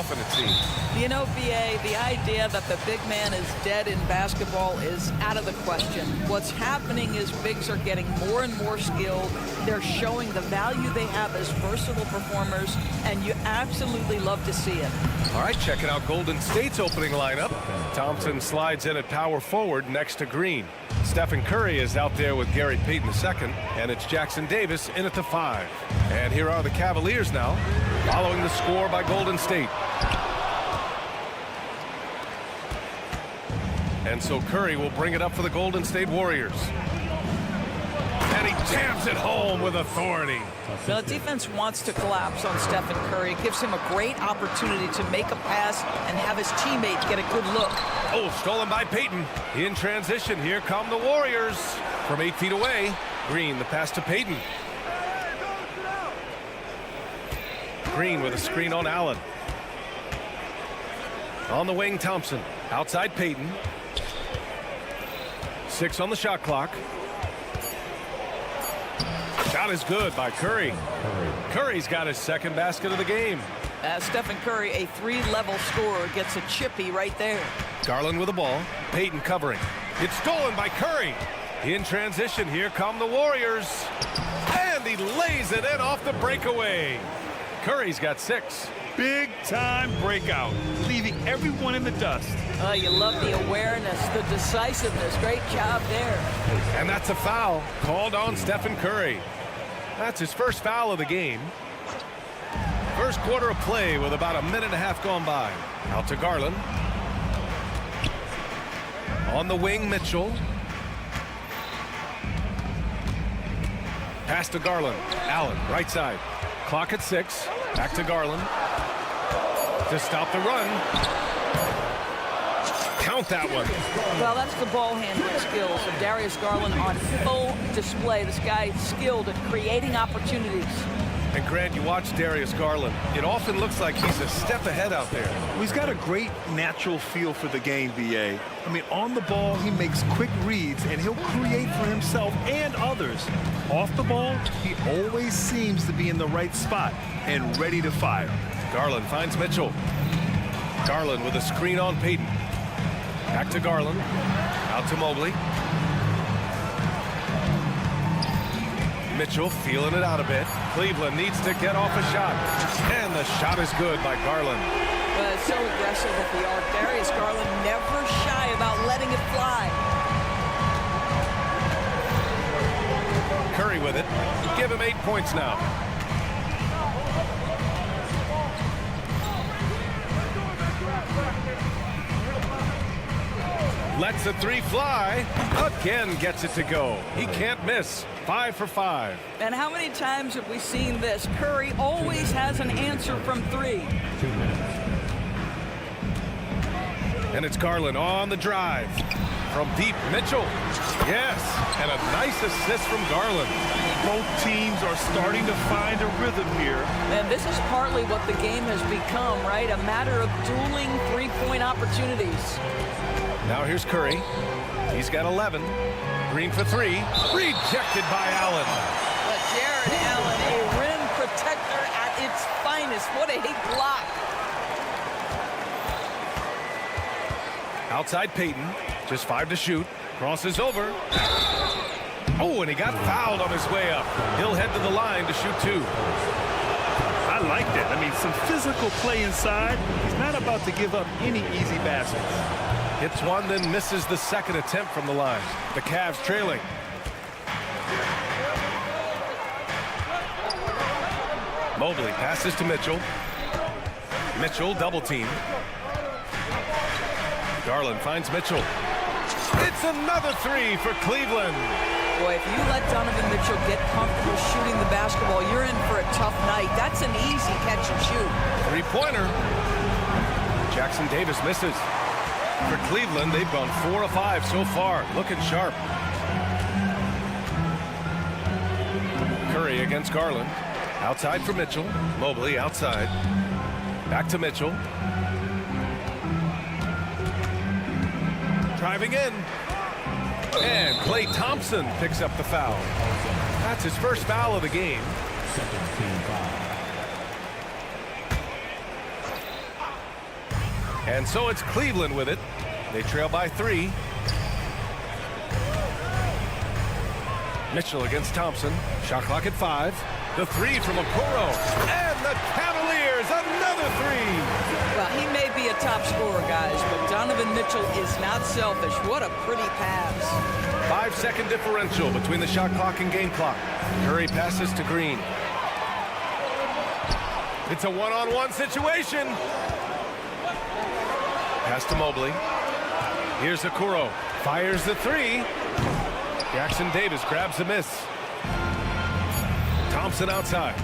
often, it seems. You know, BA, the idea that the big man is dead in basketball is out of the question. What's happening is bigs are getting more and more skilled. They're showing the value they have as versatile performers, and you absolutely love to see it. All right, checking out Golden State's opening lineup. Thompson slides in at power forward next to Green. Stephen Curry is out there with Gary Payton II, and it's Jackson Davis in at the 5. And here are the Cavaliers now, following the score by Golden State. And so Curry will bring it up for the Golden State Warriors. And he jams it home with authority. The defense wants to collapse on Stephen Curry. It gives him a great opportunity to make a pass and have his teammate get a good look. Oh, stolen by Payton. In transition, here come the Warriors. From 8 feet away, Green, the pass to Payton. Green with a screen on Allen. On the wing, Thompson. Outside Payton. 6 on the shot clock. Shot is good by Curry. Curry's got his second basket of the game. Stephen Curry, a 3-level scorer, gets a chippy right there. Garland with the ball. Payton covering. It's stolen by Curry. In transition, here come the Warriors. And he lays it in off the breakaway. Curry's got 6. Big-time breakout, leaving everyone in the dust. You love the awareness, the decisiveness. Great job there. And that's a foul called on Stephen Curry. That's his first foul of the game. First quarter of play with about a minute and a half gone by. Out to Garland. On the wing, Mitchell. Pass to Garland. Allen, right side. Clock at 6. Back to Garland. To stop the run. Count that one. Well, that's the ball handling skills of Darius Garland on full display. This guy's skilled at creating opportunities. And Grant, you watch Darius Garland. It often looks like he's a step ahead out there. Well, he's got a great natural feel for the game, BA. I mean, on the ball, he makes quick reads, and he'll create for himself and others. Off the ball, he always seems to be in the right spot and ready to fire. Garland finds Mitchell. Garland with a screen on Payton. Back to Garland. Out to Mobley. Mitchell feeling it out a bit. Cleveland needs to get off a shot. And the shot is good by Garland. Well, it's so aggressive at the arc. Darius Garland never shy about letting it fly. Curry with it. Give him 8 points now. Lets the 3 fly. Again gets it to go. He can't miss. 5 for 5. And how many times have we seen this? Curry always has an answer from 3. And it's Garland on the drive. From deep, Mitchell. Yes, and a nice assist from Garland. Both teams are starting to find a rhythm here. And this is partly what the game has become, right? A matter of dueling 3-point opportunities. Now here's Curry. He's got 11. Green for 3. Rejected by Allen. But Jared Allen, a rim protector at its finest. What a block. Outside Payton. Just 5 to shoot. Crosses over. Oh, and he got fouled on his way up. He'll head to the line to shoot 2. I like that. I mean, some physical play inside. He's not about to give up any easy baskets. Hits one, then misses the second attempt from the line. The Cavs trailing. Mobley passes to Mitchell. Mitchell double team. Garland finds Mitchell. It's another 3 for Cleveland. Boy, if you let Donovan Mitchell get comfortable shooting the basketball, you're in for a tough night. That's an easy catch and shoot. 3-pointer. Jackson Davis misses. For Cleveland, they've gone 4 of 5 so far. Looking sharp. Curry against Garland. Outside for Mitchell. Mobley outside. Back to Mitchell. Driving in. And Klay Thompson picks up the foul. That's his first foul of the game. And so it's Cleveland with it. They trail by 3. Mitchell against Thompson. Shot clock at 5. The 3 from Okoro. And the Cavaliers, another 3. Well, he may be a top scorer, guys, but Donovan Mitchell is not selfish. What a pretty pass. 5-second differential between the shot clock and game clock. Curry passes to Green. It's a one-on-one situation. Pass to Mobley. Here's Okoro. Fires the 3. Jackson Davis grabs a miss. Thompson outside.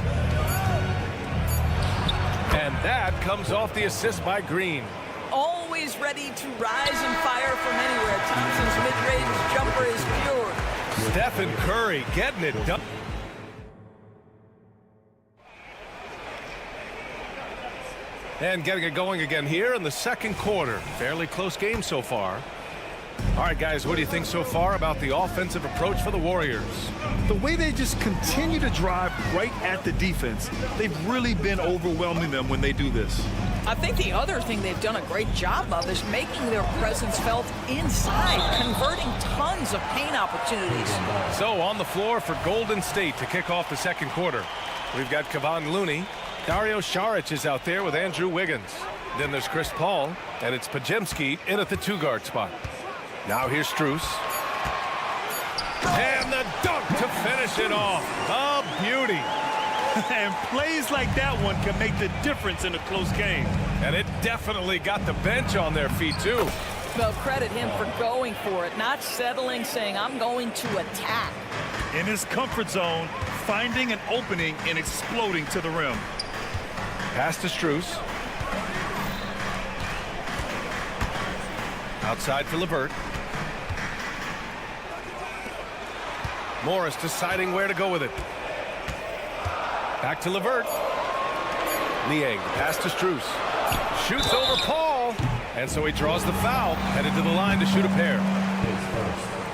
And that comes off the assist by Green. Always ready to rise and fire from anywhere. Thompson's mid-range jumper is pure. Stephen Curry getting it done. And getting it going again here in the second quarter. Fairly close game so far. All right, guys, what do you think so far about the offensive approach for the Warriors? The way they just continue to drive right at the defense, they've really been overwhelming them when they do this. I think the other thing they've done a great job of is making their presence felt inside, converting tons of paint opportunities. So on the floor for Golden State to kick off the second quarter, we've got Kevon Looney. Dario Saric is out there with Andrew Wiggins. Then there's Chris Paul, and it's Podziemski in at the 2-guard spot. Now here's Strus. And the dunk to finish it off. A beauty. And plays like that one can make the difference in a close game. And it definitely got the bench on their feet, too. Well, credit him for going for it, not settling, saying, I'm going to attack. In his comfort zone, finding an opening and exploding to the rim. Pass to Strus. Outside for LeVert. Morris deciding where to go with it. Back to LeVert. Niang, pass to Strus. Shoots over Paul. And so he draws the foul. Headed to the line to shoot a pair.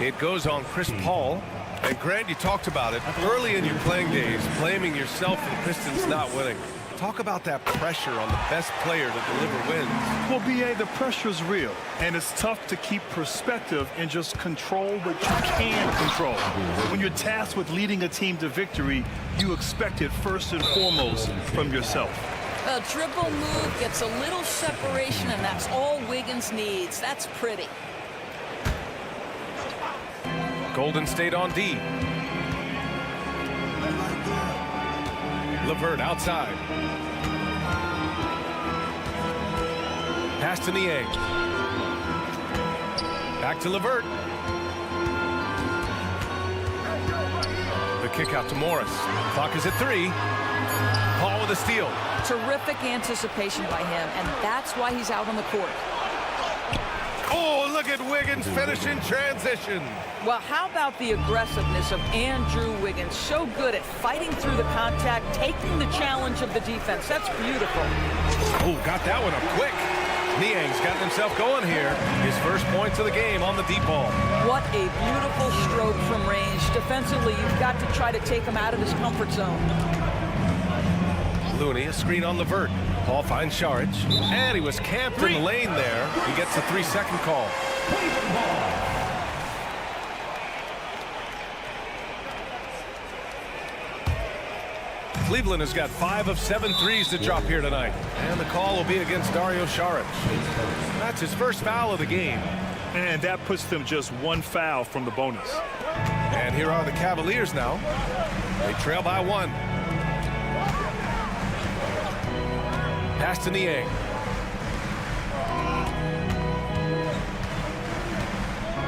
It goes on Chris Paul. And Grant, you talked about it early in your playing days, blaming yourself for the Pistons not winning. Talk about that pressure on the best player to deliver wins. Well, B.A., the pressure is real, and it's tough to keep perspective and just control what you can control. When you're tasked with leading a team to victory, you expect it first and foremost from yourself. A dribble move gets a little separation, and that's all Wiggins needs. That's pretty. Golden State on D. LeVert outside. Pass to Niang. Back to LeVert. The kick out to Morris. Clock is at 3. Paul with a steal. Terrific anticipation by him, and that's why he's out on the court. Oh, look at Wiggins finish in transition. Well, how about the aggressiveness of Andrew Wiggins? So good at fighting through the contact, taking the challenge of the defense. That's beautiful. Oh, got that one up quick. Niang's gotten himself going here. His first points of the game on the deep ball. What a beautiful stroke from range. Defensively, you've got to try to take him out of his comfort zone. Looney, a screen on LeVert. Paul finds Saric, and he was camped in the lane there. He gets a 3-second call. Cleveland has got 5 of 7 threes to drop here tonight. And the call will be against Dario Saric. That's his first foul of the game. And that puts them just 1 foul from the bonus. And here are the Cavaliers now. They trail by 1. Pass to Niang.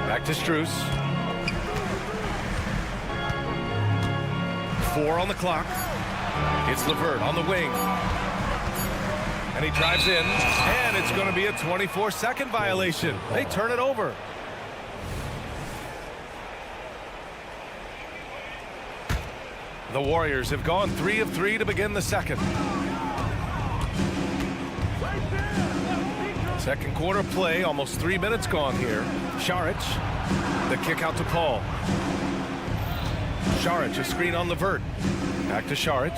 Back to Strus. 4 on the clock. It's LeVert on the wing. And he drives in. And it's going to be a 24-second violation. They turn it over. The Warriors have gone 3 of 3 to begin the second. Second quarter play, almost 3 minutes gone here. Saric, the kick out to Paul. Saric, a screen on LeVert. Back to Saric.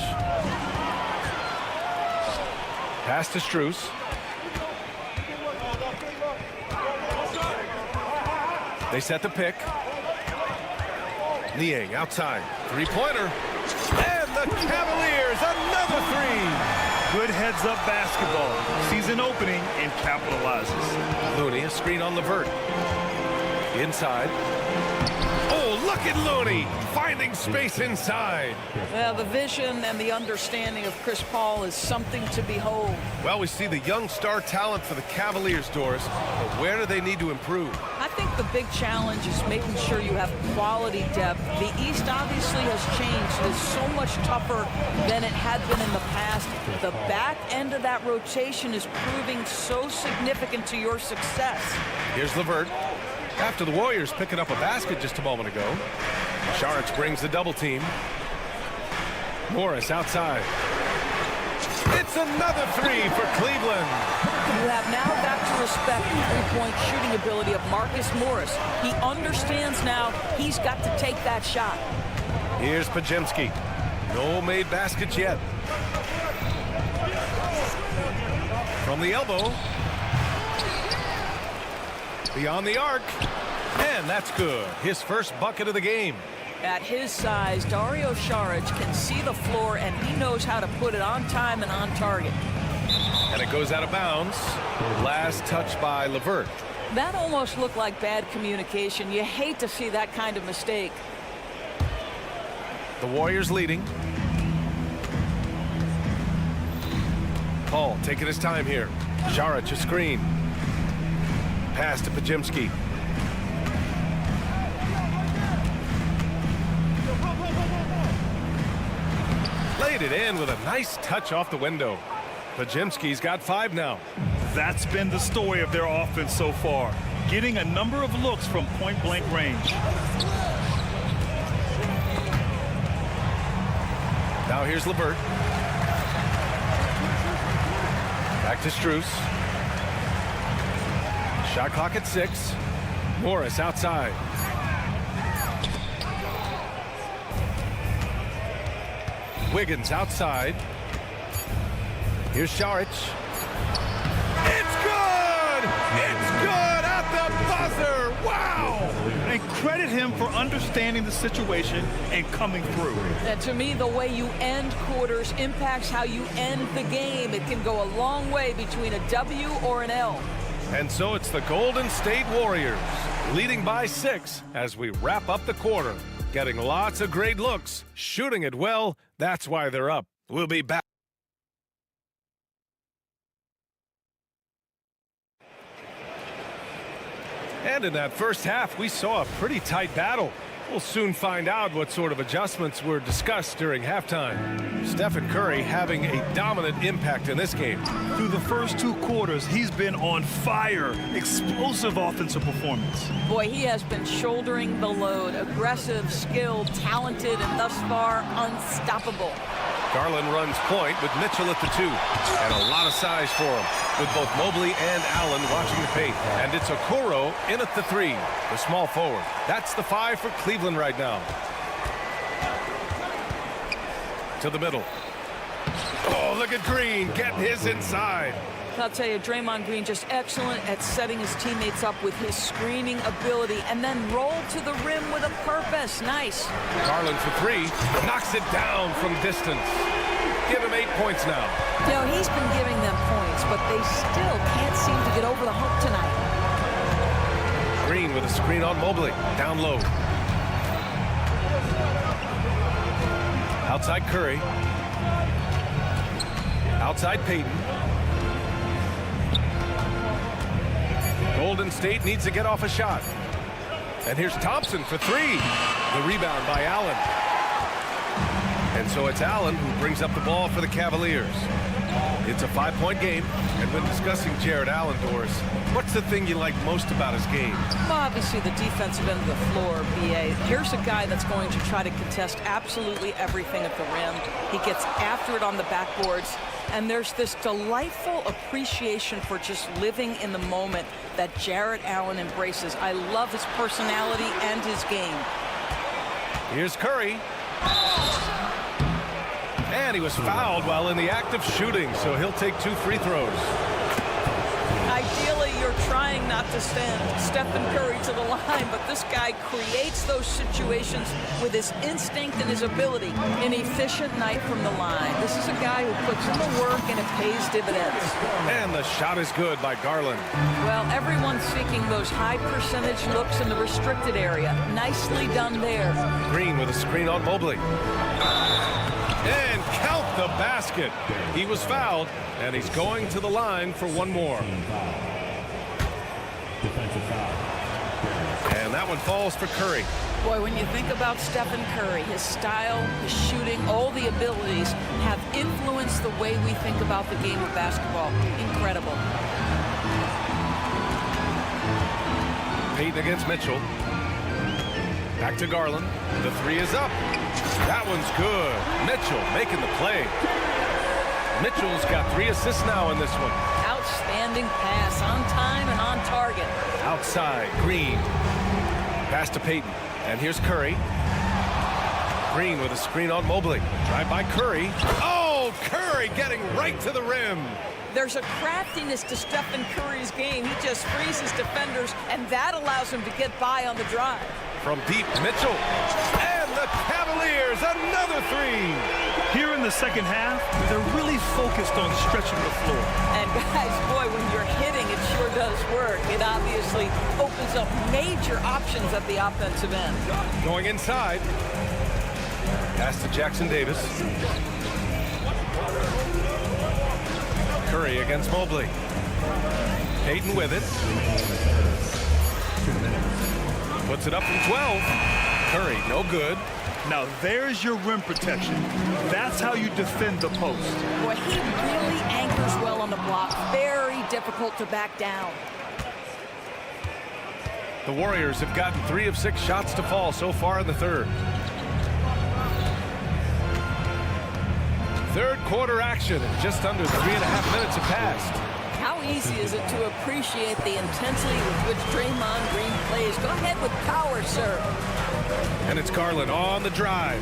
Pass to Strus. They set the pick. Niang outside. Three-pointer. And the Cavaliers, another three. Good heads-up basketball. Sees an opening and capitalizes. Looney, a screen on Levert. Inside. Oh, look at Looney finding space inside. Well, the vision and the understanding of Chris Paul is something to behold. Well, we see the young star talent for the Cavaliers, Doris, but where do they need to improve? I think the big challenge is making sure you have quality depth. The East obviously has changed. It's so much tougher than it had been in the past. The back end of that rotation is proving so significant to your success. Here's Levert. After the Warriors picking up a basket just a moment ago. Saric brings the double team. Morris outside. It's another three for Cleveland. You have now got to respect the three-point shooting ability of Marcus Morris. He understands now he's got to take that shot. Here's Podziemski. No made baskets yet. From the elbow. Beyond the arc. And that's good. His first bucket of the game. At his size, Dario Saric can see the floor, and he knows how to put it on time and on target. And it goes out of bounds. Last touch by Levert. That almost looked like bad communication. You hate to see that kind of mistake. The Warriors leading. Paul taking his time here. Saric a screen. Pass to Podziemski. Laid it in with a nice touch off the window. Podziemski's got 5 now. That's been the story of their offense so far. Getting a number of looks from point-blank range. Now here's Levert. Back to Strus. Shot clock at 6. Morris outside. Wiggins outside. Here's Saric. It's good! It's good at the buzzer! Wow! And credit him for understanding the situation and coming through. And to me, the way you end quarters impacts how you end the game. It can go a long way between a W or an L. And so it's the Golden State Warriors leading by 6 as we wrap up the quarter. Getting lots of great looks, shooting it well. That's why they're up. We'll be back. And in that first half, we saw a pretty tight battle. We'll soon find out what sort of adjustments were discussed during halftime. Stephen Curry having a dominant impact in this game. Through the first 2 quarters, he's been on fire. Explosive offensive performance. Boy, he has been shouldering the load. Aggressive, skilled, talented, and thus far unstoppable. Garland runs point with Mitchell at the 2. And a lot of size for him, with both Mobley and Allen watching the paint. And it's Okoro in at the 3, the small forward. That's the 5 for Cleveland right now. To the middle. Oh, look at Green getting his inside. I'll tell you, Draymond Green just excellent at setting his teammates up with his screening ability and then roll to the rim with a purpose. Nice. Garland for 3. Knocks it down from distance. Give him 8 points now. You know, he's been giving them points, but they still can't seem to get over the hump tonight. Green with a screen on Mobley. Down low. Outside Curry. Outside Payton. Golden State needs to get off a shot. And here's Thompson for 3. The rebound by Allen. And so it's Allen who brings up the ball for the Cavaliers. It's a 5-point game. And when discussing Jared Allen, Doris, what's the thing you like most about his game? Well, obviously the defensive end of the floor, B.A. Here's a guy that's going to try to contest absolutely everything at the rim. He gets after it on the backboards. And there's this delightful appreciation for just living in the moment that Jared Allen embraces. I love his personality and his game. Here's Curry. And he was fouled while in the act of shooting, so he'll take 2 free throws. Ideally, you're trying not to send Stephen Curry to the line, but this guy creates those situations with his instinct and his ability. An efficient night from the line. This is a guy who puts in the work and it pays dividends. And the shot is good by Garland. Well, everyone's seeking those high percentage looks in the restricted area. Nicely done there. Green with a screen on Mobley. And count the basket. He was fouled, and he's going to the line for one more. Defensive foul. And that one falls for Curry. Boy, when you think about Stephen Curry, his style, his shooting, all the abilities have influenced the way we think about the game of basketball. Incredible. Payton against Mitchell. Back to Garland. The three is up. That one's good. Mitchell making the play. Mitchell's got 3 assists now in this one. Outstanding pass, on time and on target. Outside, Green. Pass to Payton. And here's Curry. Green with a screen on Mobley. Drive by Curry. Oh, Curry getting right to the rim. There's a craftiness to Stephen Curry's game. He just frees his defenders, and that allows him to get by on the drive. From deep, Mitchell. And the Cavaliers, another 3. Here in the second half, they're really focused on stretching the floor. And guys, boy, when you're hitting, it sure does work. It obviously opens up major options at the offensive end. Going inside. Pass to Jackson Davis. Curry against Mobley. Payton with it. Puts it up from 12. Curry, no good. Now there's your rim protection. That's how you defend the post. Boy, he really anchors well on the block. Very difficult to back down. The Warriors have gotten 3 of 6 shots to fall so far in the third. Third quarter action, and just under 3.5 minutes have passed. How easy is it to appreciate the intensity with which Draymond Green plays? Go ahead with power, sir. And it's Garland on the drive.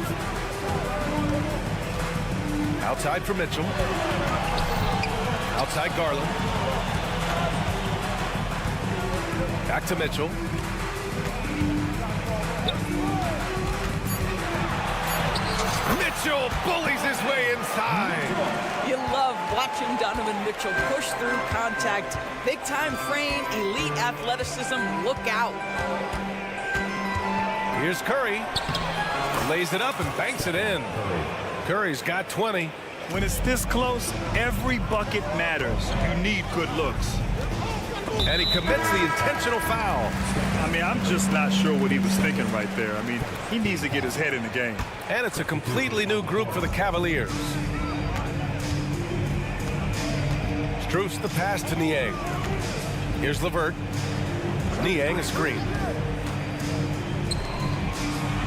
Outside for Mitchell. Outside Garland. Back to Mitchell. Mitchell bullies his way inside. You love watching Donovan Mitchell push through contact. Big time frame, elite athleticism, look out. Here's Curry. Lays it up and banks it in. Curry's got 20. When it's this close, every bucket matters. You need good looks. And he commits the intentional foul. I mean, I'm just not sure what he was thinking right there. I mean, he needs to get his head in the game. And it's a completely new group for the Cavaliers. Strus the pass to Niang. Here's LeVert. Niang a screen.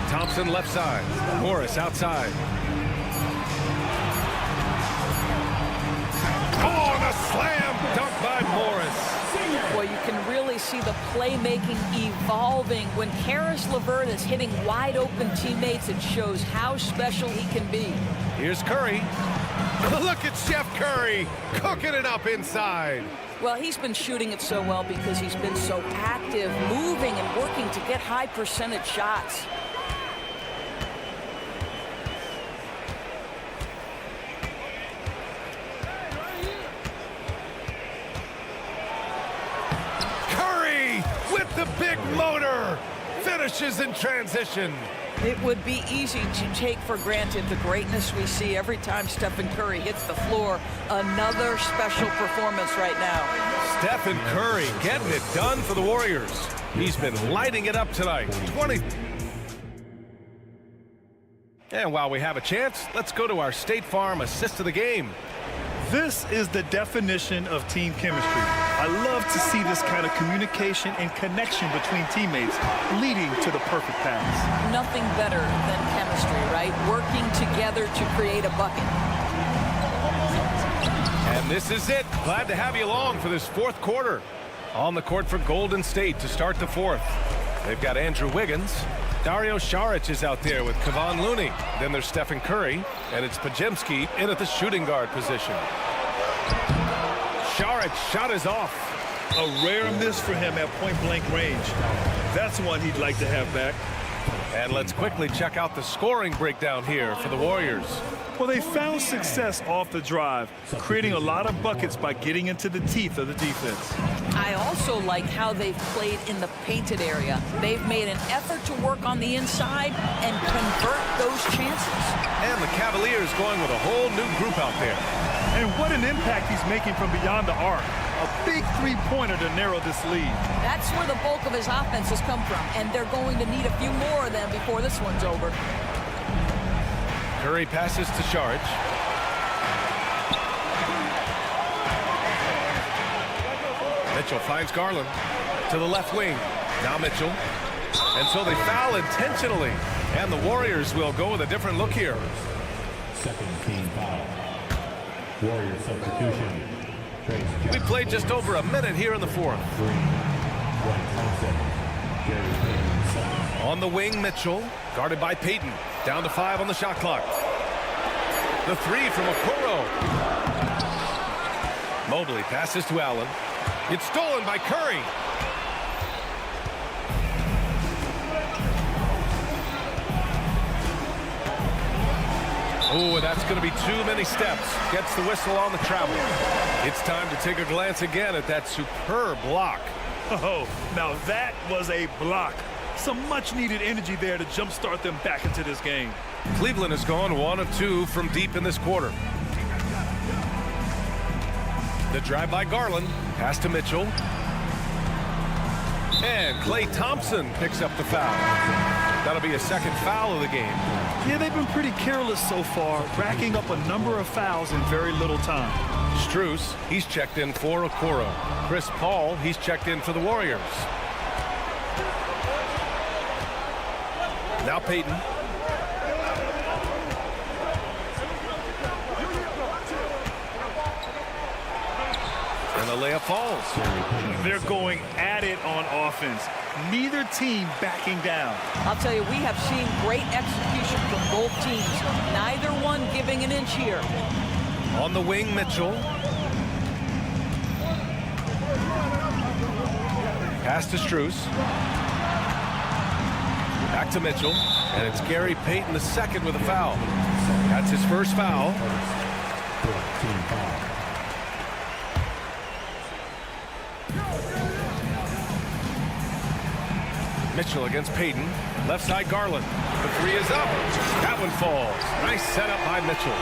Thompson left side. Morris outside. Oh, and a slam dunk by Morris. Boy, you can really see the playmaking evolving. When Karis LeVert is hitting wide open teammates, it shows how special he can be. Here's Curry. Look at Chef Curry cooking it up inside. Well, he's been shooting it so well because he's been so active, moving and working to get high percentage shots. The big motor finishes in transition. It would be easy to take for granted the greatness we see every time Stephen Curry hits the floor. Another special performance right now. Stephen Curry getting it done for the Warriors. He's been lighting it up tonight. 20. And while we have a chance, let's go to our State Farm assist of the game. This is the definition of team chemistry. I love to see this kind of communication and connection between teammates leading to the perfect pass. Nothing better than chemistry, right? Working together to create a bucket. And this is it. Glad to have you along for this fourth quarter. On the court for Golden State to start the fourth. They've got Andrew Wiggins. Dario Saric is out there with Kevon Looney. Then there's Stephen Curry, and it's Podziemski in at the shooting guard position. Saric shot is off. A rare miss for him at point-blank range. That's one he'd like to have back. And let's quickly check out the scoring breakdown here for the Warriors. Well, they found success off the drive, creating a lot of buckets by getting into the teeth of the defense. I also like how they've played in the painted area. They've made an effort to work on the inside and convert those chances. And the Cavaliers going with a whole new group out there. And what an impact he's making from beyond the arc. A big three-pointer to narrow this lead. That's where the bulk of his offense has come from, and they're going to need a few more of them before this one's over. Curry passes to Saric. Mitchell finds Garland to the left wing. Now Mitchell. And so they foul intentionally. And the Warriors will go with a different look here. Second team foul. Warrior substitution. We played just over a minute here in the fourth. On the wing, Mitchell, guarded by Payton. Down to 5 on the shot clock. The three from Okoro. Mobley passes to Allen. It's stolen by Curry. Oh, that's going to be too many steps. Gets the whistle on the travel. It's time to take a glance again at that superb block. Oh, now that was a block. Some much-needed energy there to jumpstart them back into this game. Cleveland has gone 1 of 2 from deep in this quarter. The drive by Garland. Pass to Mitchell. And Klay Thompson picks up the foul. That'll be a second foul of the game. Yeah, they've been pretty careless so far, racking up a number of fouls in very little time. Strus, he's checked in for Okoro. Chris Paul, he's checked in for the Warriors. Now Payton. And the layup falls. They're going at it on offense. Neither team backing down. I'll tell you, we have seen great execution from both teams. Neither one giving an inch here. On the wing, Mitchell. Pass to Strus. Back to Mitchell. And it's Gary Payton the second with a foul. That's his first foul. Mitchell against Payton. Left side Garland. The three is up. That one falls. Nice setup by Mitchell.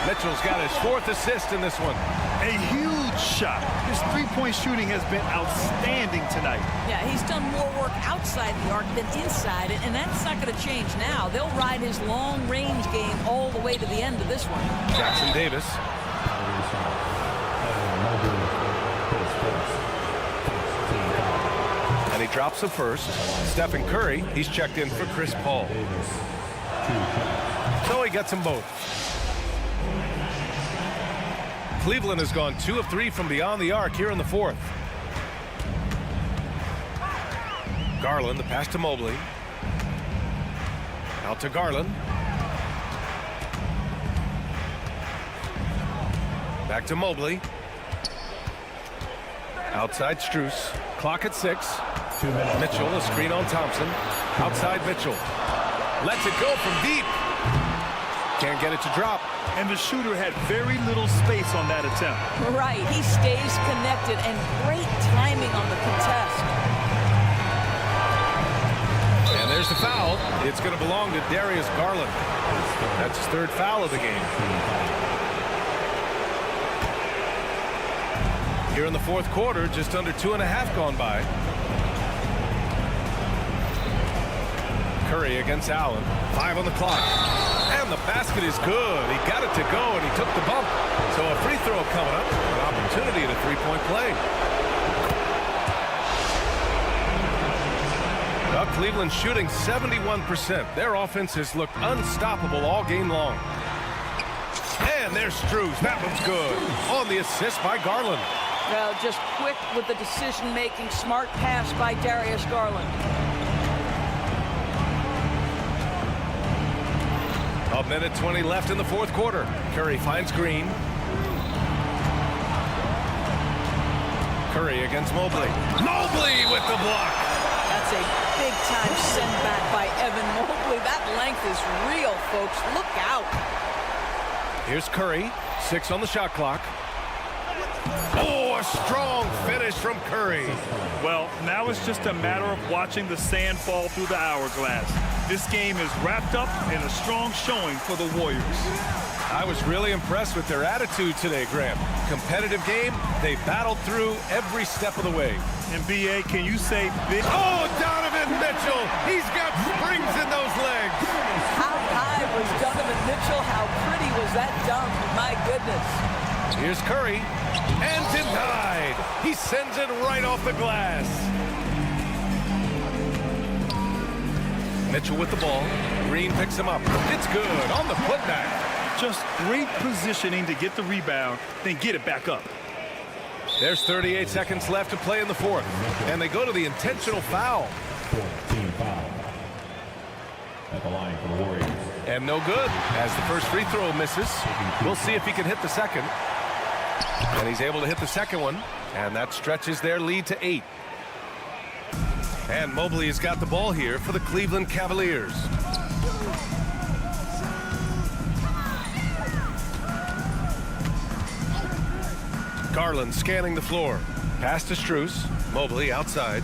Mitchell's got his 4th assist in this one. A huge shot. His three-point shooting has been outstanding tonight. Yeah, he's done more work outside the arc than inside it, and that's not going to change now. They'll ride his long-range game all the way to the end of this one. Jackson Davis. And he drops the first. Stephen Curry, he's checked in for Chris Paul. So he gets them both. Cleveland has gone 2 of 3 from beyond the arc here in the fourth. Garland, the pass to Mobley. Out to Garland. Back to Mobley. Outside Strus. Clock at 6. Mitchell, a screen on Thompson. Outside Mitchell. Lets it go from deep. Can't get it to drop. And the shooter had very little space on that attempt. Right, he stays connected, and great timing on the contest. And there's the foul. It's going to belong to Darius Garland. That's his 3rd foul of the game. Here in the fourth quarter, just under 2.5 gone by. Curry against Allen. 5 on the clock. And the basket is good. He got it to go, and he took the bump. So a free throw coming up. An opportunity at a three-point play. Well, Cleveland shooting 71%. Their offense has looked unstoppable all game long. And there's Strus. That one's good. On the assist by Garland. Well, just quick with the decision-making. Smart pass by Darius Garland. A minute 20 left in the fourth quarter. Curry finds Green. Curry against Mobley. Mobley with the block. That's a big-time send back by Evan Mobley. That length is real, folks. Look out. Here's Curry. 6 on the shot clock. Oh, a strong finish from Curry. Well, now it's just a matter of watching the sand fall through the hourglass. This game is wrapped up in a strong showing for the Warriors. I was really impressed with their attitude today, Graham. Competitive game. They battled through every step of the way. And B.A., can you say big? Oh, Donovan Mitchell. He's got springs in those legs. How high was Donovan Mitchell? How pretty was that dunk? My goodness. Here's Curry. And denied. He sends it right off the glass. Mitchell with the ball. Green picks him up. It's good on the putback. Just great positioning to get the rebound, then get it back up. There's 38 seconds left to play in the fourth. And they go to the intentional foul. Team foul. At the line for the Warriors. And no good as the first free throw misses. We'll see if he can hit the second. And he's able to hit the second one. And that stretches their lead to 8. And Mobley has got the ball here for the Cleveland Cavaliers. Garland scanning the floor. Pass to Strus. Mobley outside.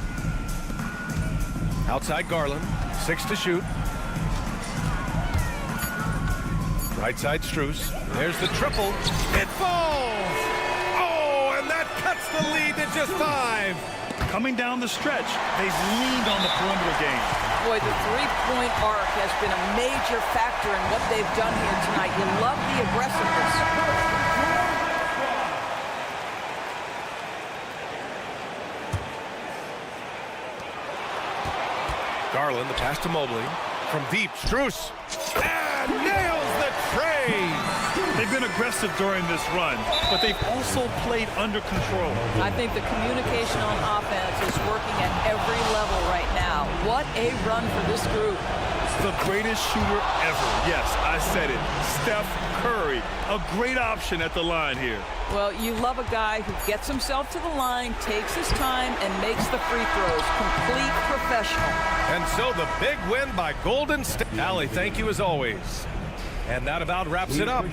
Outside Garland. 6 to shoot. Right side Strus. There's the triple. It falls! Oh, and that cuts the lead to just 5. Coming down the stretch, they've leaned on the perimeter game. Boy, the three-point arc has been a major factor in what they've done here tonight. You love the aggressiveness. Garland, the pass to Mobley. From deep, Strus. And nails the tray! They've been aggressive during this run, but they've also played under control. I think the communication on offense is working at every level right now. What a run for this group. The greatest shooter ever. Yes, I said it. Steph Curry, a great option at the line here. Well, you love a guy who gets himself to the line, takes his time, and makes the free throws. Complete professional. And so the big win by Golden State. Allie, thank you as always. And that about wraps it up.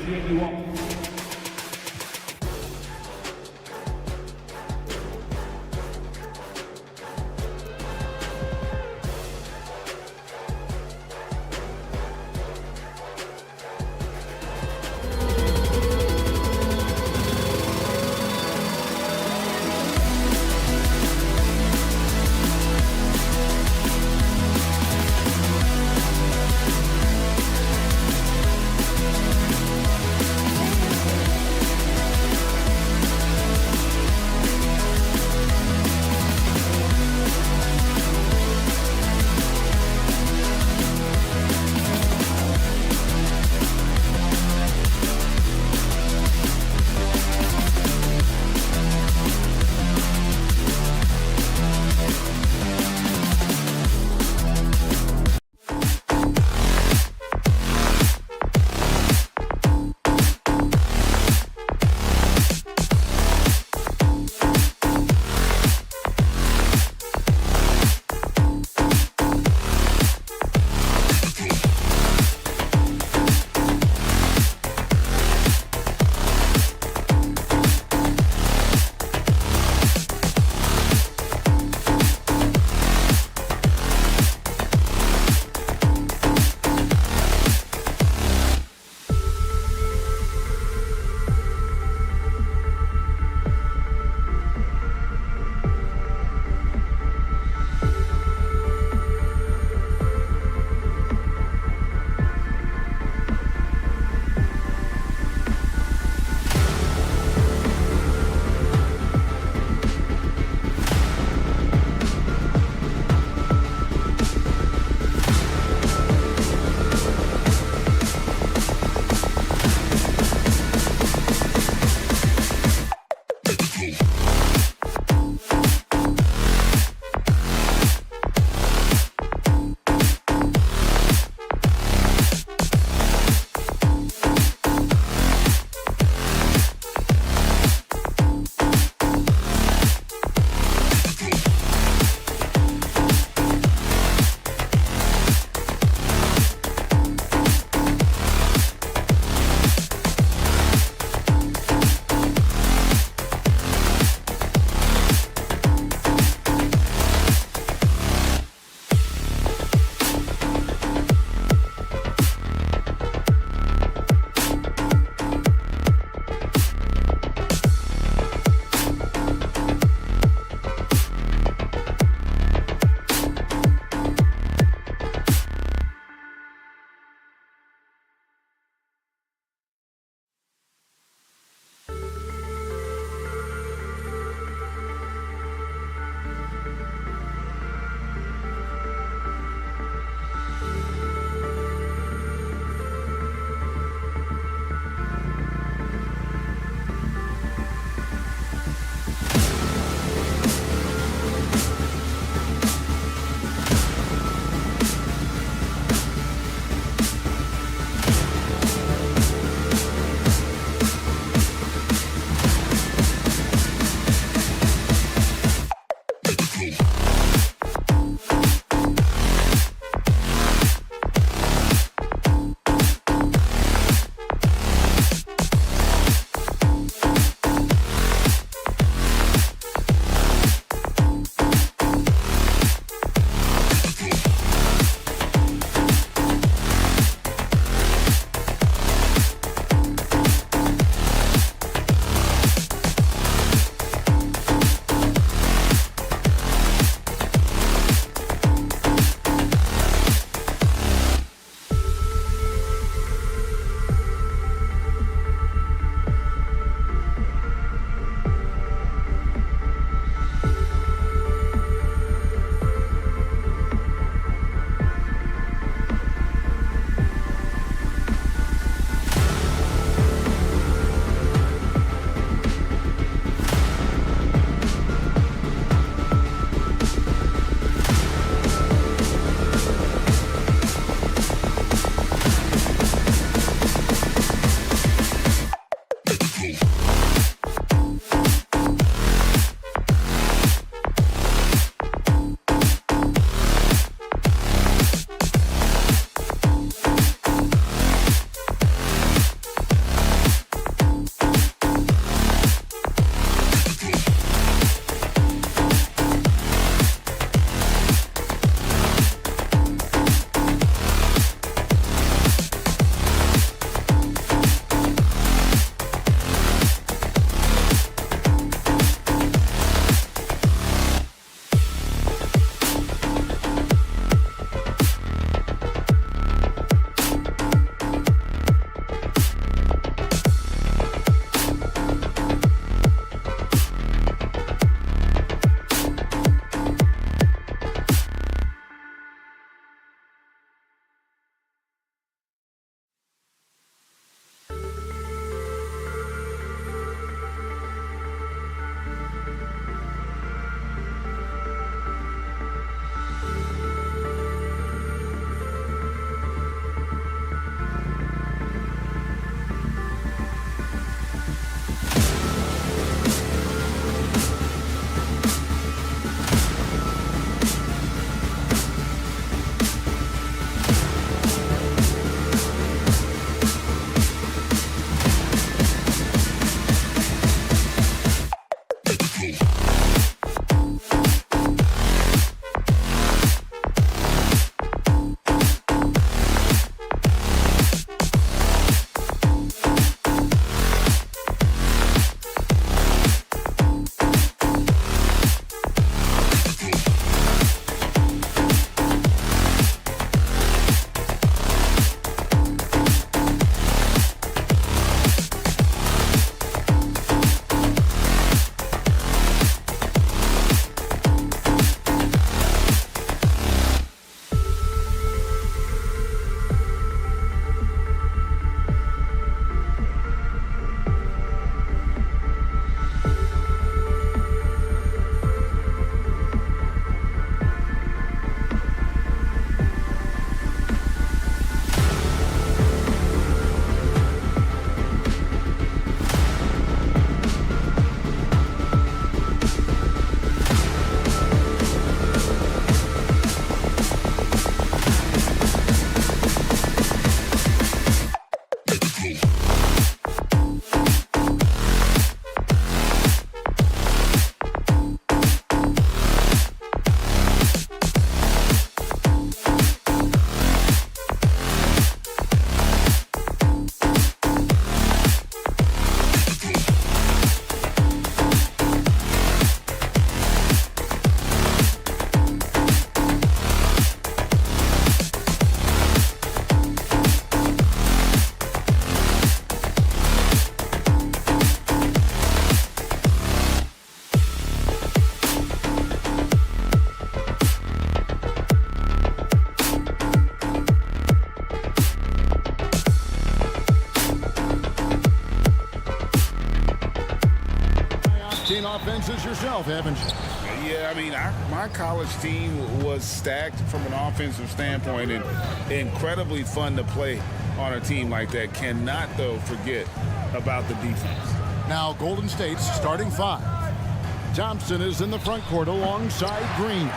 seen offenses yourself, haven't you? Yeah, I mean, my college team was stacked from an offensive standpoint and incredibly fun to play on a team like that. Cannot, though, forget about the defense. Now, Golden State's starting 5. Thompson is in the front court alongside Green.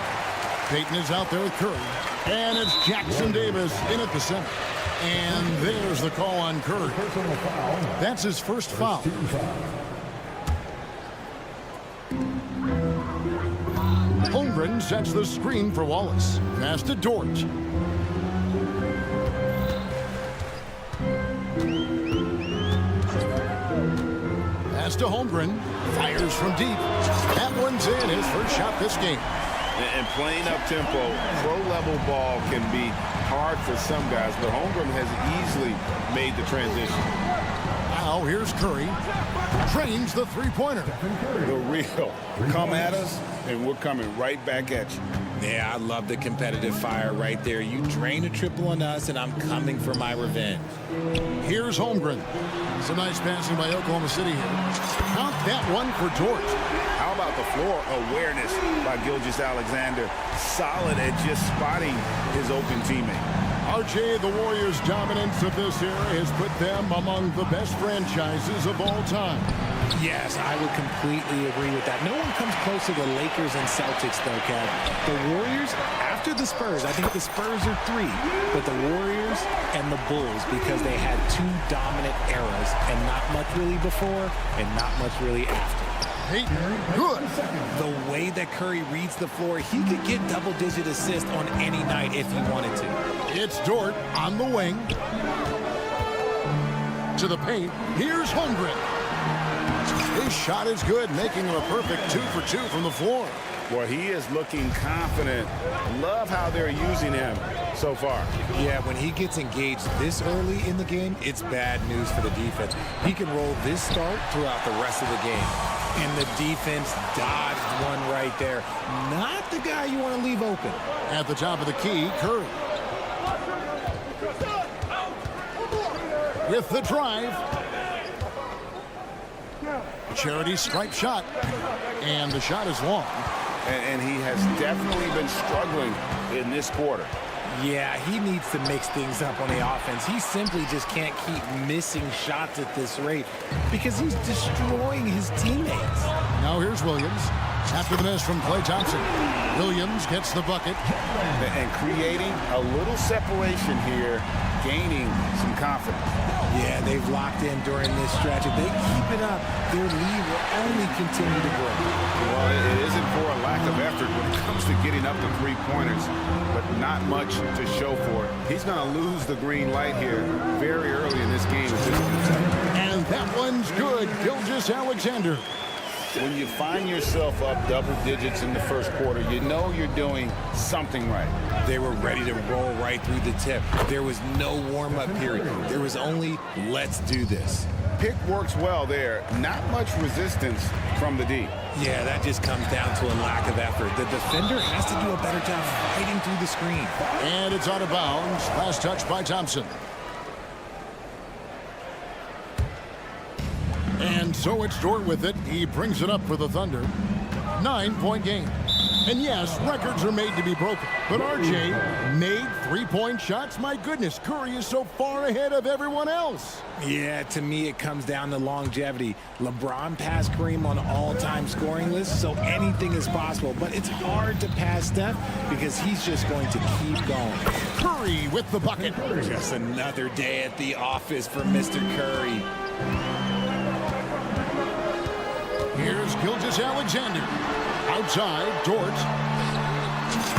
Payton is out there with Curry. And it's Jackson Davis in at the center. And there's the call on Curry. That's his first foul. Holmgren sets the screen for Wallace. Pass to Dort. Pass to Holmgren. Fires from deep. That one's in. His first shot this game. And playing up-tempo, pro-level ball can be hard for some guys, but Holmgren has easily made the transition. Now here's Curry. Drains the three-pointer. The real. Come at us, and we're coming right back at you. Yeah, I love the competitive fire right there. You drain a triple on us, and I'm coming for my revenge. Here's Holmgren. Some nice passing by Oklahoma City here. Count that one for Dort. How about the floor awareness by Gilgeous-Alexander? Solid at just spotting his open teammate. RJ, the Warriors' dominance of this era has put them among the best franchises of all time. Yes, I would completely agree with that. No one comes close to the Lakers and Celtics, though, Kev. The Warriors, after the Spurs, I think the Spurs are 3, but the Warriors and the Bulls, because they had 2 dominant eras, and not much really before and not much really after. Good. The way that Curry reads the floor, he could get double-digit assists on any night if he wanted to. It's Dort on the wing. To the paint. Here's Holmgren. His shot is good, making him a perfect 2 for 2 from the floor. Well, he is looking confident. Love how they're using him so far. Yeah, when he gets engaged this early in the game, it's bad news for the defense. He can roll this start throughout the rest of the game. And the defense dodged one right there. Not the guy you want to leave open. At the top of the key, Curry. With the drive. Charity stripe shot. And the shot is long. And he has definitely been struggling in this quarter. Yeah, he needs to mix things up on the offense. He simply just can't keep missing shots at this rate because he's destroying his teammates. Now here's Williams. After the miss from Klay Thompson. Williams gets the bucket. And creating a little separation here, gaining some confidence. Yeah, they've locked in during this stretch. If they keep it up, their lead will only continue to grow. Well, it isn't for a lack of effort when it comes to getting up the three-pointers, but not much to show for it. He's going to lose the green light here very early in this game. And that one's good. Gilgeous-Alexander. When you find yourself up double digits in the first quarter, you know you're doing something right. They were ready to roll right through the tip. There was no warm-up period. There was only, let's do this. Pick works well there. Not much resistance from the D. Yeah, that just comes down to a lack of effort. The defender has to do a better job fighting through the screen. And it's out of bounds. Last touch by Thompson. And so it's Dort with it. He brings it up for the Thunder. 9-point game. And yes, records are made to be broken. But RJ made three-point shots. My goodness, Curry is so far ahead of everyone else. Yeah, to me it comes down to longevity. LeBron passed Kareem on all-time scoring lists, so anything is possible. But it's hard to pass Steph because he's just going to keep going. Curry with the bucket. Just another day at the office for Mr. Curry. Here's Gilgeous-Alexander. Outside, Dort.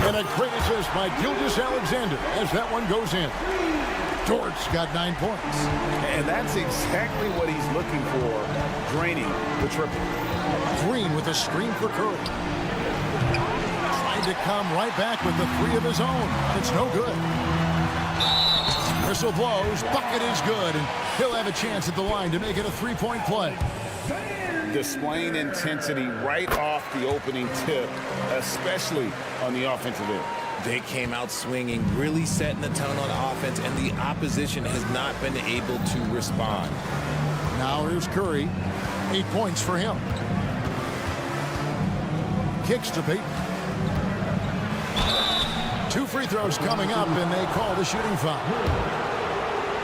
And a great assist by Gilgeous-Alexander as that one goes in. Dort's got 9 points. And that's exactly what he's looking for, draining the triple. Green with a screen for Curry. Trying to come right back with the 3 of his own. It's no good. Whistle blows. Bucket is good. And he'll have a chance at the line to make it a 3-point play. Displaying intensity right off the opening tip, especially on the offensive end. They came out swinging, really setting the tone on offense, and the opposition has not been able to respond. Now here's Curry. 8 points for him. kicks to Payton. 2 free throws coming up, and they call the shooting foul.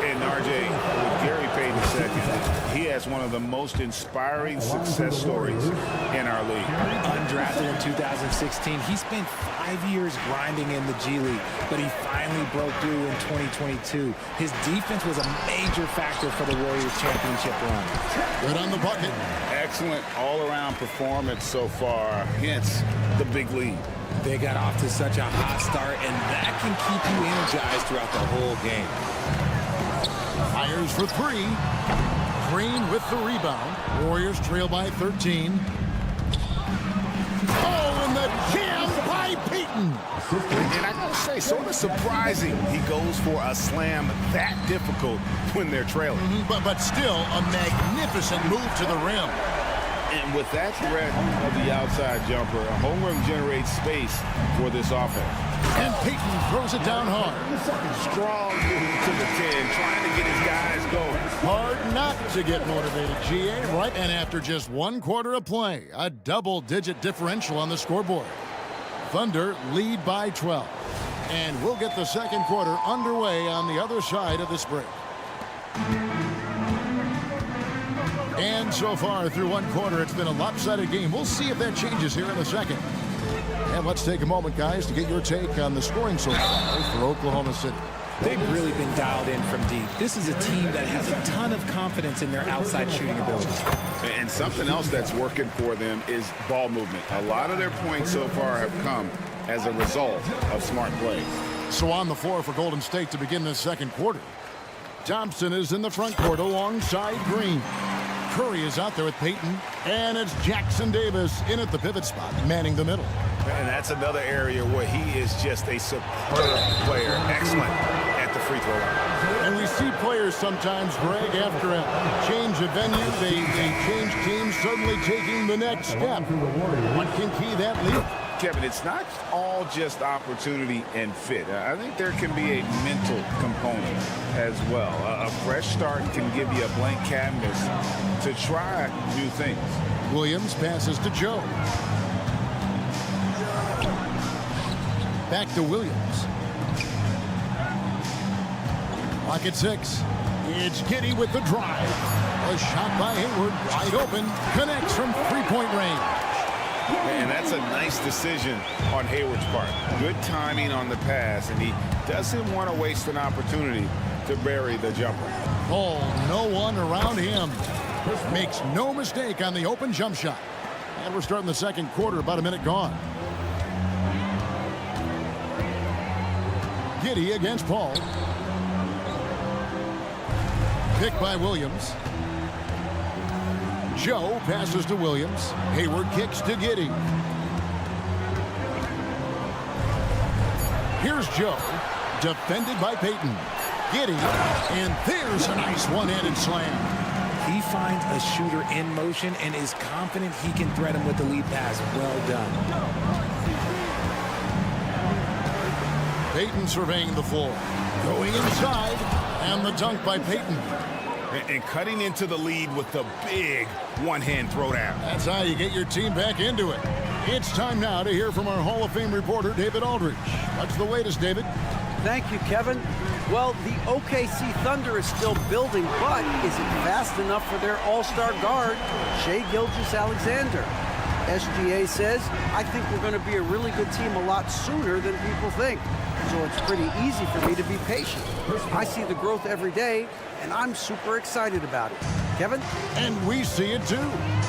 And RJ, with Gary Payton II, he has one of the most inspiring success stories in our league. Undrafted in 2016, he spent 5 years grinding in the G League, but he finally broke through in 2022. His defense was a major factor for the Warriors championship run. Good on the bucket. Excellent all-around performance so far, hence the big lead. They got off to such a hot start, and that can keep you energized throughout the whole game. Fires for 3. Green with the rebound. Warriors trail by 13. Oh, and the jam by Payton. And I gotta say, sort of surprising he goes for a slam that difficult when they're trailing. But still a magnificent move to the rim. And with that threat of the outside jumper, Holmgren generates space for this offense. And Payton throws it down hard. Strong move to the 10, trying to get his guys going. Hard not to get motivated, GA, right? And after just 1 quarter of play, a double-digit differential on the scoreboard. Thunder lead by 12. And we'll get the second quarter underway on the other side of this break. And so far through 1 quarter, it's been a lopsided game. We'll see if that changes here in a second. And let's take a moment, guys, to get your take on the scoring so far for Oklahoma City. They've really been dialed in from deep. This is a team that has a ton of confidence in their outside shooting ability. And something else that's working for them is ball movement. A lot of their points so far have come as a result of smart plays. So on the floor for Golden State to begin this second quarter. Thompson is in the front court alongside Green. Curry is out there with Payton, and it's Jackson Davis in at the pivot spot, manning the middle. And that's another area where he is just a superb player, excellent at the free throw line. And we see players sometimes, Greg, after a change of venue, they change teams, suddenly taking the next step. What can key that lead? Kevin, it's not all just opportunity and fit. I think there can be a mental component as well. A fresh start can give you a blank canvas to try new things. Williams passes to Joe. Back to Williams. Clock at 6. It's Giddey with the drive. A shot by Hayward, wide open, connects from three-point range. And that's a nice decision on Hayward's part. Good timing on the pass, and he doesn't want to waste an opportunity to bury the jumper. Oh, no one around him. Makes no mistake on the open jump shot. And we're starting the second quarter, about a minute gone. Giddey against Paul. Picked by Williams. Joe passes to Williams. Hayward kicks to Giddey. Here's Joe, defended by Payton. Giddey, and there's a nice one-handed slam. He finds a shooter in motion and is confident he can thread him with the lead pass. Well done. Payton surveying the floor. Going inside, and the dunk by Payton. And cutting into the lead with the big one-hand throwdown. That's how you get your team back into it. It's time now to hear from our Hall of Fame reporter, David Aldridge. What's the latest, David? Thank you, Kevin. Well, the OKC Thunder is still building, but is it fast enough for their all-star guard, Shai Gilgeous-Alexander? SGA says, I think we're going to be a really good team a lot sooner than people think. So it's pretty easy for me to be patient. I see the growth every day, and I'm super excited about it. Kevin? And we see it too.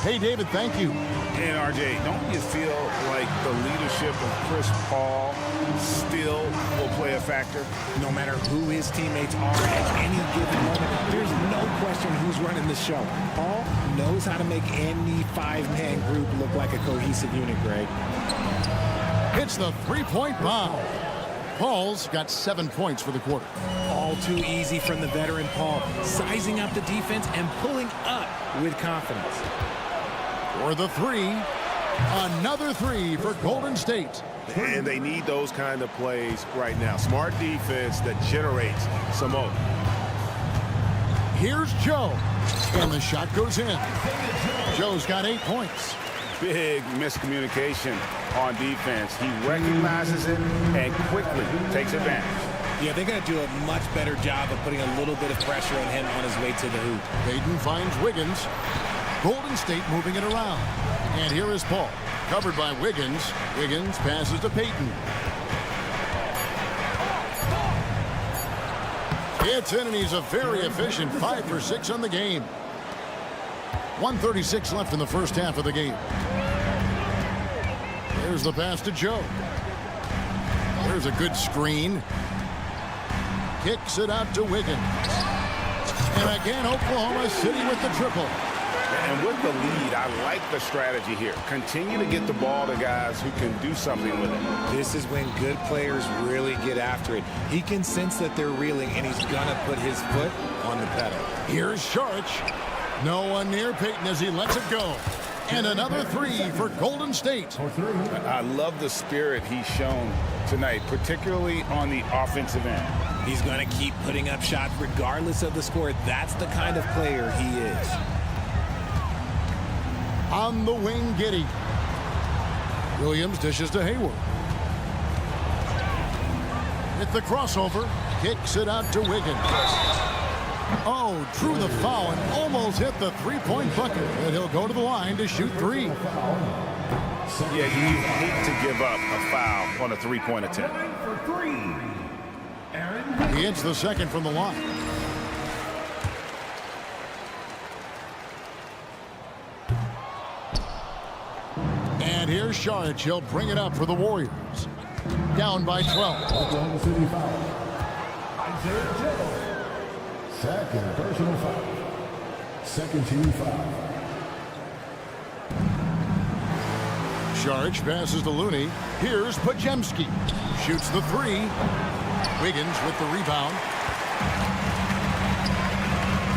Hey, David, thank you. And RJ, don't you feel like the leadership of Chris Paul still will play a factor? No matter who his teammates are at any given moment, there's no question who's running the show. Paul knows how to make any five-man group look like a cohesive unit, Greg. It's the three-point bomb. Paul's got 7 points for the quarter. All too easy from the veteran Paul, sizing up the defense and pulling up with confidence. For the three, another three for Golden State. And they need those kind of plays right now. Smart defense that generates some more. Here's Joe, and the shot goes in. Joe's got 8 points. big miscommunication on defense. He recognizes it and quickly takes advantage. Yeah, they're going to do a much better job of putting a little bit of pressure on him on his way to the hoop. Payton finds Wiggins. Golden State moving it around. And here is Paul. Covered by Wiggins. Wiggins passes to Payton. It's in, and he's a very efficient 5 for 6 on the game. 1:36 left in the first half of the game. There's the pass to Joe. There's a good screen. Kicks it out to Wiggins. And again, Oklahoma City with the triple. And with the lead, I like the strategy here. Continue to get the ball to guys who can do something with it. This is when good players really get after it. He can sense that they're reeling, and he's going to put his foot on the pedal. Here's Sharch. No one near Payton as he lets it go. And another 3 for Golden State. I love the spirit he's shown tonight, particularly on the offensive end. He's going to keep putting up shots regardless of the score. That's the kind of player he is. On the wing, Giddey. Williams dishes to Hayward. At the crossover, kicks it out to Wiggins. Oh, drew the foul and almost hit the three-point bucket. And he'll go to the line to shoot 3. Yeah, you hate to give up a foul on a three-point attempt. He hits the second from the line. And here's Sharch. He'll bring it up for the Warriors. Down by 12. Oklahoma City foul. Isaiah Joe. Second personal foul. Second team foul. Sharch passes to Looney. Here's Pajemski. Shoots the 3. Wiggins with the rebound.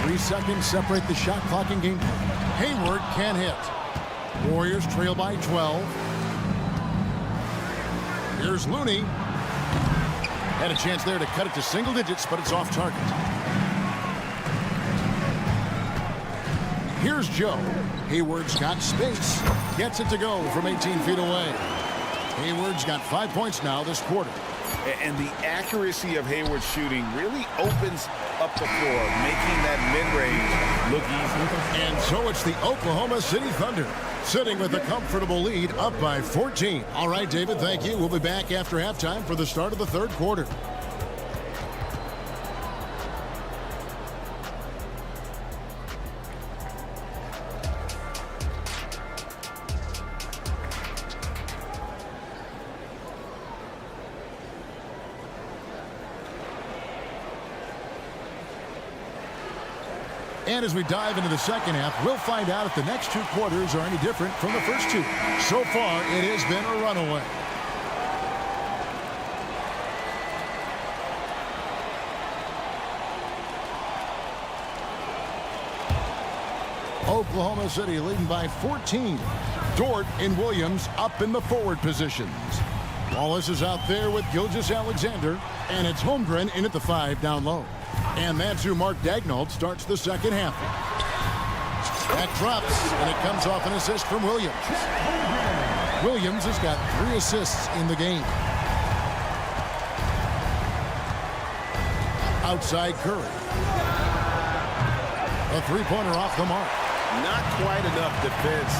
3 seconds separate the shot clock and game play. Hayward can't hit. Warriors trail by 12. Here's Looney. Had a chance there to cut it to single digits, but it's off target. Here's Joe. Hayward's got space. Gets it to go from 18 feet away. Hayward's got 5 points now this quarter. And the accuracy of Hayward's shooting really opens up the floor, making that mid-range look easy. And so it's the Oklahoma City Thunder sitting with a comfortable lead up by 14. All right, David, thank you. We'll be back after halftime for the start of the third quarter. And as we dive into the second half, we'll find out if the next 2 quarters are any different from the first 2. So far, it has been a runaway. Oklahoma City leading by 14. Dort and Williams up in the forward positions. Wallace is out there with Gilgeous-Alexander, and it's Holmgren in at the 5 down low. And that's who Mark Daigneault starts the second half. That drops, and it comes off an assist from Williams. Williams has got 3 assists in the game. Outside Curry. A 3-pointer off the mark. Not quite enough defense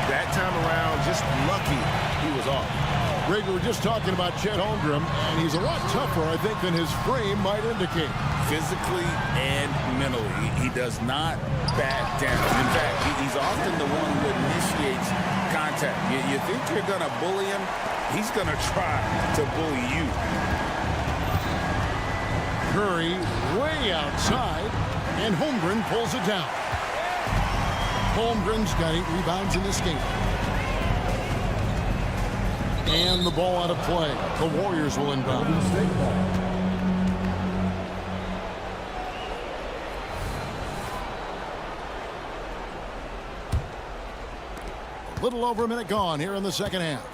that time around. Just lucky he was off. Greg, we were just talking about Chet Holmgren, and he's a lot tougher, I think, than his frame might indicate. Physically and mentally, he does not back down. In fact, he's often the one who initiates contact. You think you're going to bully him, he's going to try to bully you. Curry way outside, and Holmgren pulls it down. Holmgren's got 8 rebounds in this game. And the ball out of play. The Warriors will inbound. A little over a minute gone here in the second half.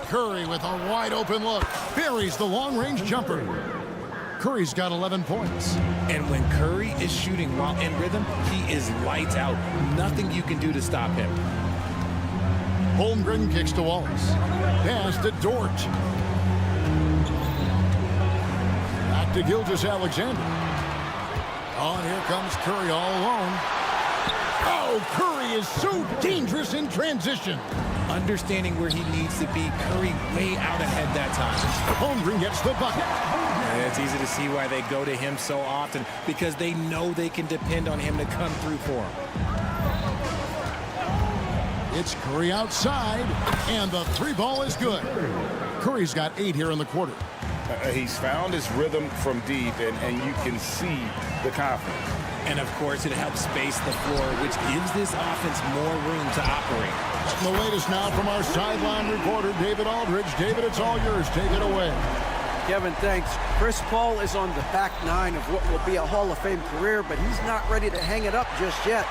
Curry with a wide open look. Buries the long-range jumper. Curry's got 11 points. And when Curry is shooting while in rhythm, he is lights out. Nothing you can do to stop him. Holmgren kicks to Wallace. Pass to Dort. Back to Gilgeous-Alexander. Oh, and here comes Curry all alone. Oh, Curry is so dangerous in transition. Understanding where he needs to be, Curry way out ahead that time. Holmgren gets the bucket. And it's easy to see why they go to him so often, because they know they can depend on him to come through for them. It's Curry outside, and the three ball is good. Curry's got 8 here in the quarter. He's found his rhythm from deep, and you can see the confidence. And of course, it helps space the floor, which gives this offense more room to operate. The latest now from our sideline reporter, David Aldridge. David, it's all yours. Take it away. Kevin, thanks. Chris Paul is on the back nine of what will be a Hall of Fame career, but he's not ready to hang it up just yet.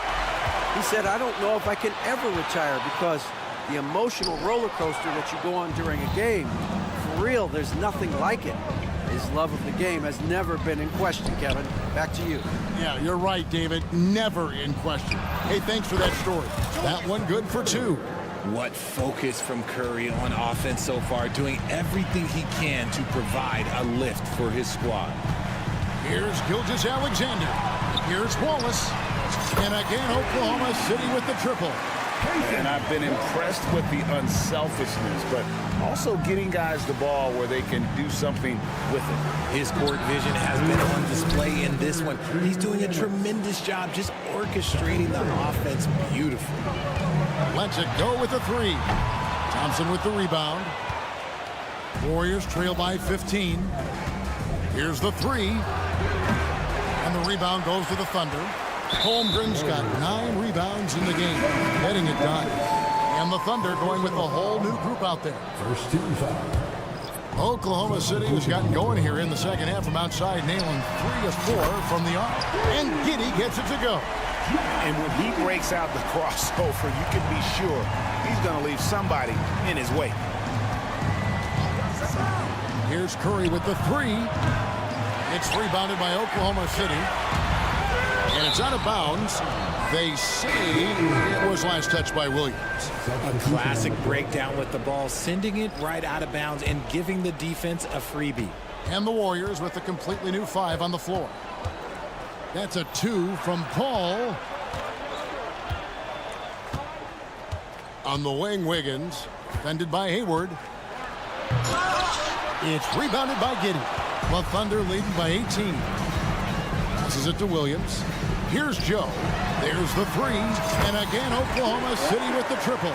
He said, I don't know if I can ever retire because the emotional roller coaster that you go on during a game, for real, there's nothing like it. His love of the game has never been in question, Kevin. Back to you. Yeah, you're right, David. Never in question. Hey, thanks for that story. That one good for 2. What focus from Curry on offense so far, doing everything he can to provide a lift for his squad. Here's Gilgeous-Alexander. Here's Wallace. And again, Oklahoma City with the triple. And I've been impressed with the unselfishness, but also getting guys the ball where they can do something with it. His court vision has been on display in this one. He's doing a tremendous job just orchestrating the offense beautifully. Lets it go with the 3. Thompson with the rebound. Warriors trail by 15. Here's the 3. And the rebound goes to the Thunder. Holmgren's got 9 rebounds in the game, heading it down. And the Thunder going with a whole new group out there. First team foul. Oklahoma City has gotten going here in the second half from outside, nailing 3 of 4 from the arc. And Giddey gets it to go. And when he breaks out the crossover, you can be sure he's going to leave somebody in his way. Here's Curry with the 3. It's rebounded by Oklahoma City. And it's out of bounds. They say it was last touched by Williams. A classic breakdown with the ball, sending it right out of bounds and giving the defense a freebie. And the Warriors with a completely new 5 on the floor. That's a 2 from Paul. On the wing, Wiggins. Defended by Hayward. It's rebounded by Giddey. The Thunder leading by 18. Passes it to Williams. Here's Joe. There's the 3. And again, Oklahoma City with the triple.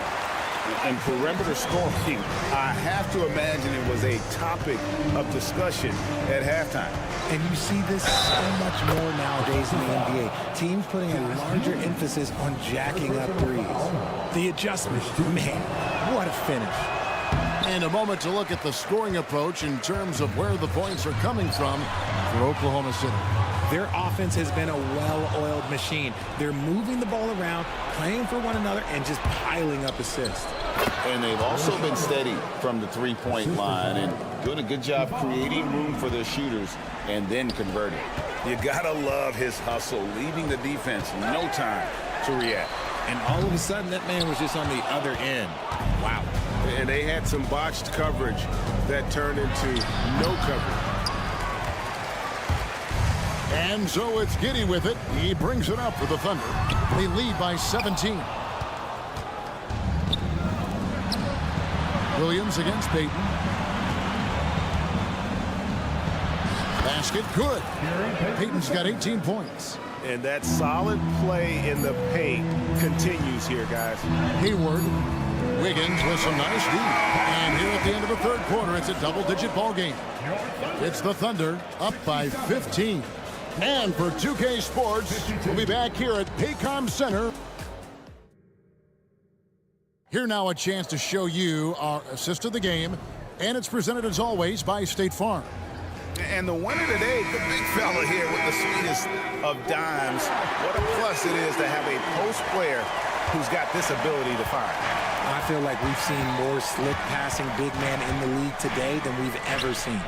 And perimeter scoring, I have to imagine it was a topic of discussion at halftime. And you see this so much more nowadays in the NBA. Teams putting a larger emphasis on jacking up threes. The adjustment, man, what a finish. And a moment to look at the scoring approach in terms of where the points are coming from for Oklahoma City. Their offense has been a well-oiled machine. They're moving the ball around, playing for one another, and just piling up assists. And they've also been steady from the three-point line and doing a good job creating room for their shooters and then converting. You gotta love his hustle, leaving the defense no time to react. And all of a sudden, that man was just on the other end. Wow. And they had some botched coverage that turned into no coverage. And so it's Giddey with it. He brings it up for the Thunder. They lead by 17. Williams against Payton. Basket good. Payton's got 18 points. And that solid play in the paint continues here, guys. Hayward. Wiggins with some nice D. And here at the end of the third quarter, it's a double-digit ball game. It's the Thunder up by 15. And for 2K Sports, we'll be back here at Paycom Center. Here now a chance to show you our assist of the game. And it's presented as always by State Farm. And the winner today, the big fella here with the sweetest of dimes. What a plus it is to have a post player who's got this ability to fire. I feel like we've seen more slick passing big man in the league today than we've ever seen.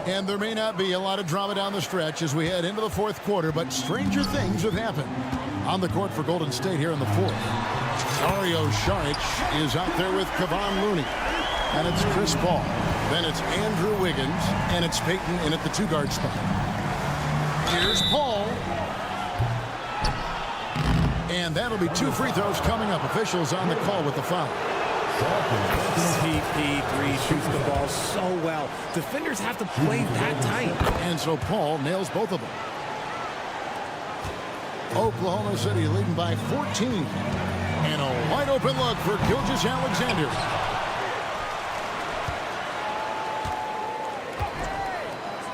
And there may not be a lot of drama down the stretch as we head into the fourth quarter, but stranger things have happened. On the court for Golden State here in the fourth, Dario Saric is out there with Kevon Looney. And it's Chris Paul. Then it's Andrew Wiggins. And it's Peyton in at the 2-guard spot. Here's Paul. And that'll be 2 free throws coming up. Officials on the call with the foul. CP3 shoots the ball so well. Defenders have to play that tight. And so Paul nails both of them. Oklahoma City leading by 14. And a wide open look for Gilgeous-Alexander.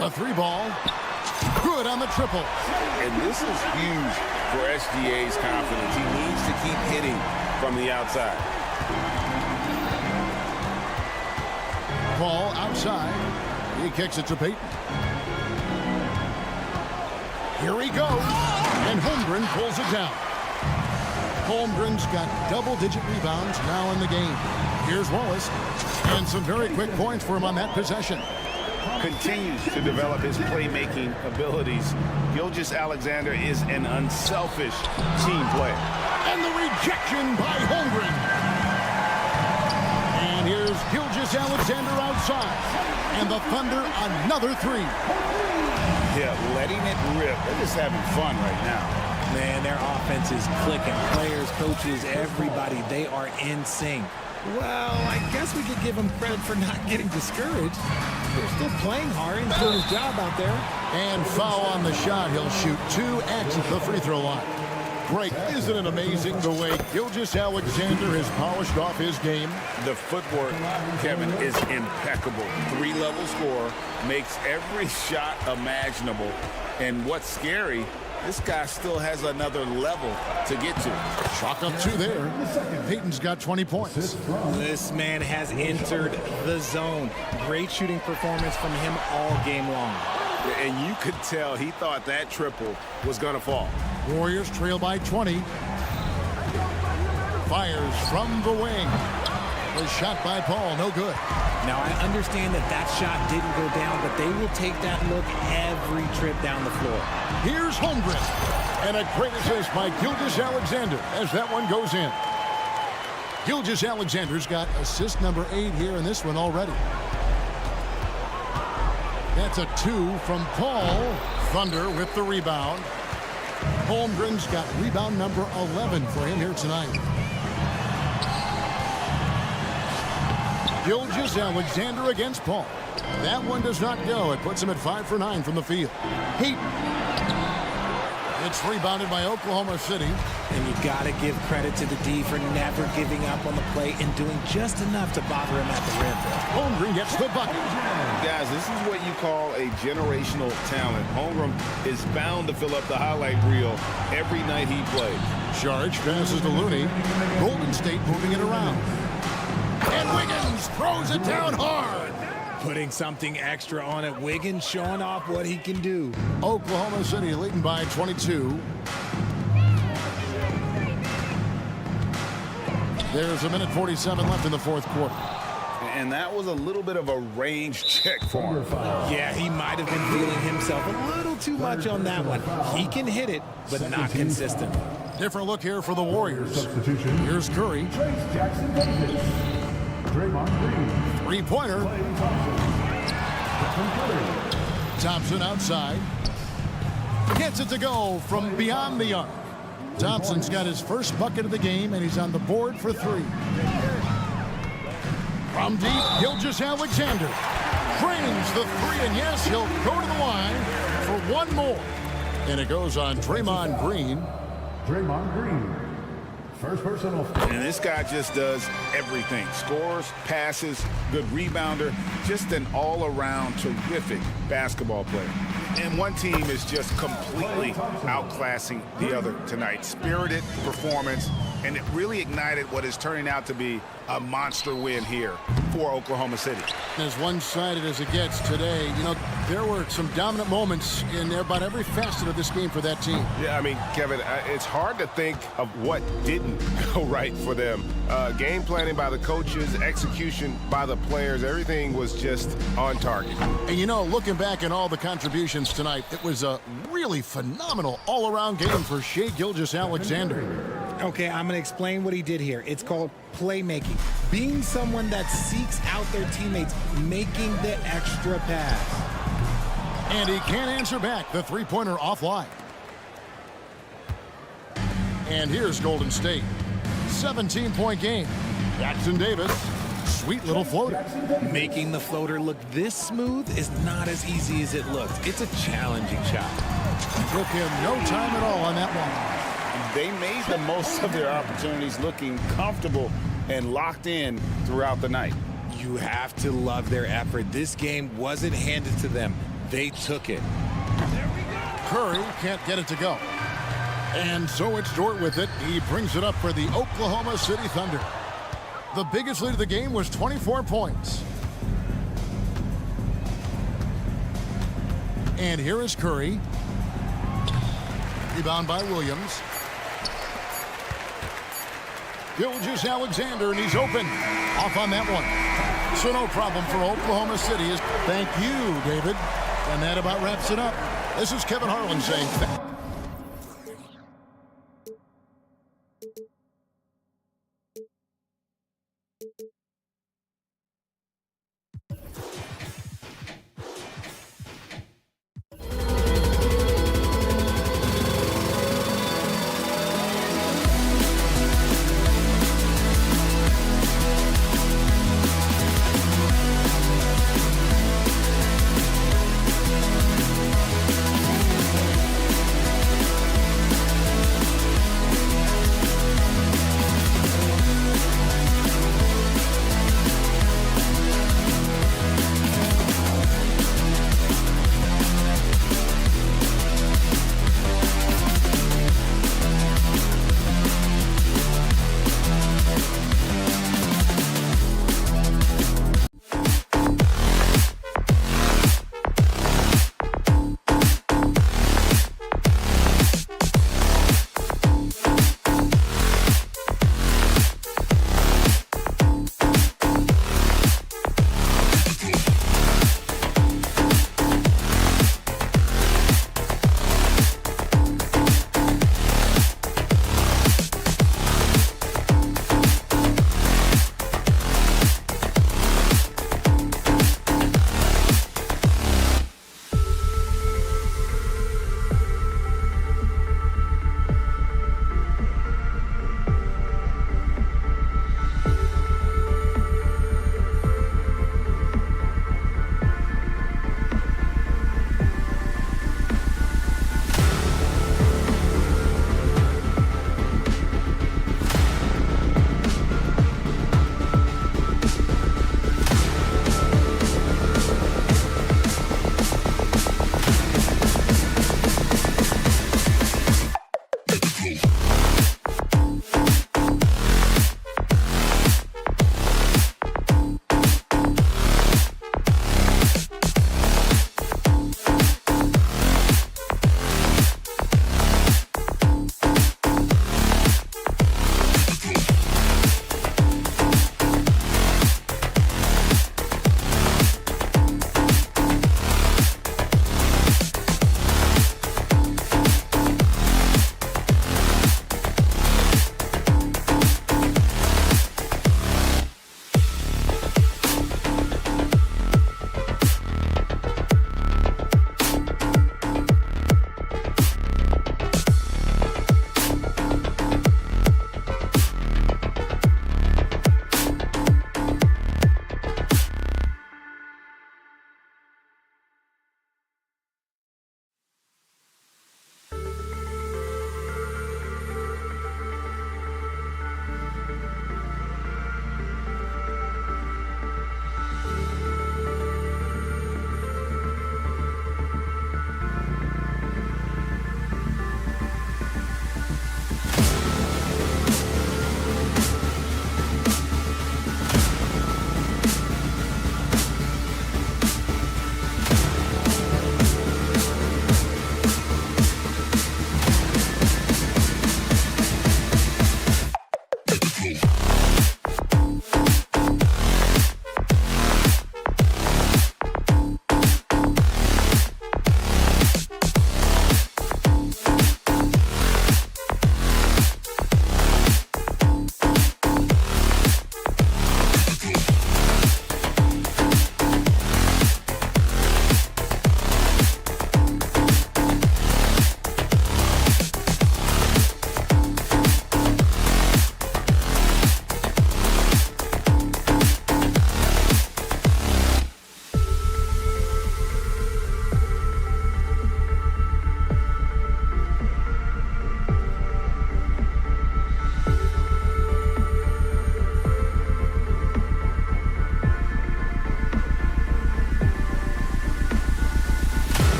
A 3-ball. Good on the triple. And this is huge for SGA's confidence. He needs to keep hitting from the outside. Paul outside. He kicks it to Peyton. Here he goes. And Holmgren pulls it down. Holmgren's got double-digit rebounds now in the game. Here's Wallace. And some very quick points for him on that possession. Continues to develop his playmaking abilities. Gilgeous-Alexander is an unselfish team player. And the rejection by Holmgren. And here's Gilgeous-Alexander outside. And the Thunder another 3. Yeah, letting it rip. They're just having fun right now. Man, their offense is clicking. Players, coaches, everybody, they are in sync. Well, I guess we could give him credit for not getting discouraged. They're still playing hard and doing his job out there. And foul on the shot. He'll shoot 2 at the free throw line. Great. Isn't it amazing the way Gilgeous-Alexander has polished off his game? The footwork, Kevin, is impeccable. 3-level scorer, makes every shot imaginable. And what's scary, this guy still has another level to get to. Chalk up 2 there. Peyton's got 20 points. This man has entered the zone. Great shooting performance from him all game long. And you could tell he thought that triple was going to fall. Warriors trail by 20. Fires from the wing. The shot by Paul, no good. Now, I understand that that shot didn't go down, but they will take that look every trip down the floor. Here's Holmgren. And a great assist by Gilgeous-Alexander as that one goes in. Gilgeous-Alexander's got assist number 8 here in this one already. That's a 2 from Paul. Thunder with the rebound. Holmgren's got rebound number 11 for him here tonight. Gilgeous-Alexander against Paul. That one does not go. It puts him at 5 for 9 from the field. Heat. It's rebounded by Oklahoma City. And you got to give credit to the D for never giving up on the play and doing just enough to bother him at the rim. Holmgren gets the bucket. Guys, this is what you call a generational talent. Holmgren is bound to fill up the highlight reel every night he plays. Saric passes to Looney. Golden State moving it around. And Wiggins throws it down hard. Putting something extra on it. Wiggins showing off what he can do. Oklahoma City leading by 22. There's a minute 47 left in the fourth quarter. And that was a little bit of a range check for him. Yeah, he might have been feeling himself a little too much on that one. He can hit it, but not consistent. Different look here for the Warriors. Here's Curry. Three-pointer. Thompson outside. Gets it to go from beyond the arc. Thompson's got his first bucket of the game, and he's on the board for 3. From deep, Gilgeous-Alexander drains the 3, and yes, he'll go to the line for 1 more. And it goes on Draymond Green. Draymond Green. First personal. And this guy just does everything. Scores, passes, good rebounder. Just an all-around terrific basketball player. And one team is just completely outclassing the other tonight. Spirited performance, and it really ignited what is turning out to be a monster win here for Oklahoma City. As one-sided as it gets today, you know, There were some dominant moments in about every facet of this game for that team. Yeah, I mean, Kevin, it's hard to think of what didn't go right for them. Game planning by the coaches, execution by the players, everything was just on target. And you know, looking back at all the contributions tonight, it was a really phenomenal all-around game for Shai Gilgeous-Alexander. Okay, I'm going to explain what he did here. It's called playmaking. Being someone that seeks out their teammates, making the extra pass. And he can't answer back. The three-pointer offline. And here's Golden State. 17-point game. Jackson Davis. Sweet little floater. Making the floater look this smooth is not as easy as it looks. It's a challenging shot. Took him no time at all on that one. They made the most of their opportunities, looking comfortable and locked in throughout the night. You have to love their effort. This game wasn't handed to them. They took it. Curry can't get it to go. And so it's Dort with it. He brings it up for the Oklahoma City Thunder. The biggest lead of the game was 24 points. And here is Curry. Rebound by Williams. Gilgeous-Alexander, and he's open. Off on that one. So no problem for Oklahoma City. Thank you, David. And that about wraps it up. This is Kevin Harlan saying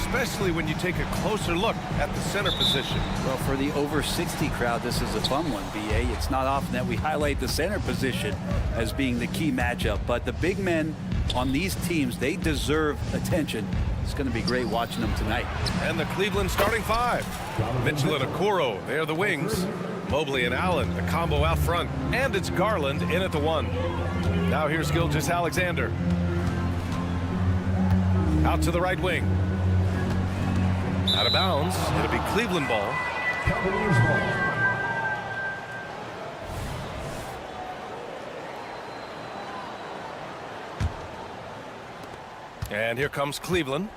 especially when you take a closer look at the center position. Well, for the over 60 crowd, this is a fun one, BA. It's not often that we highlight the center position as being the key matchup, but the big men on these teams, they deserve attention. It's going to be great watching them tonight. And the Cleveland starting five. Mitchell and Okoro, they're the wings. Mobley and Allen, the combo out front. And it's Garland in at the one. Now here's Gilgeous-Alexander. Out to the right wing. Out of bounds. It'll be Cleveland ball. Cavaliers ball. And here comes Cleveland.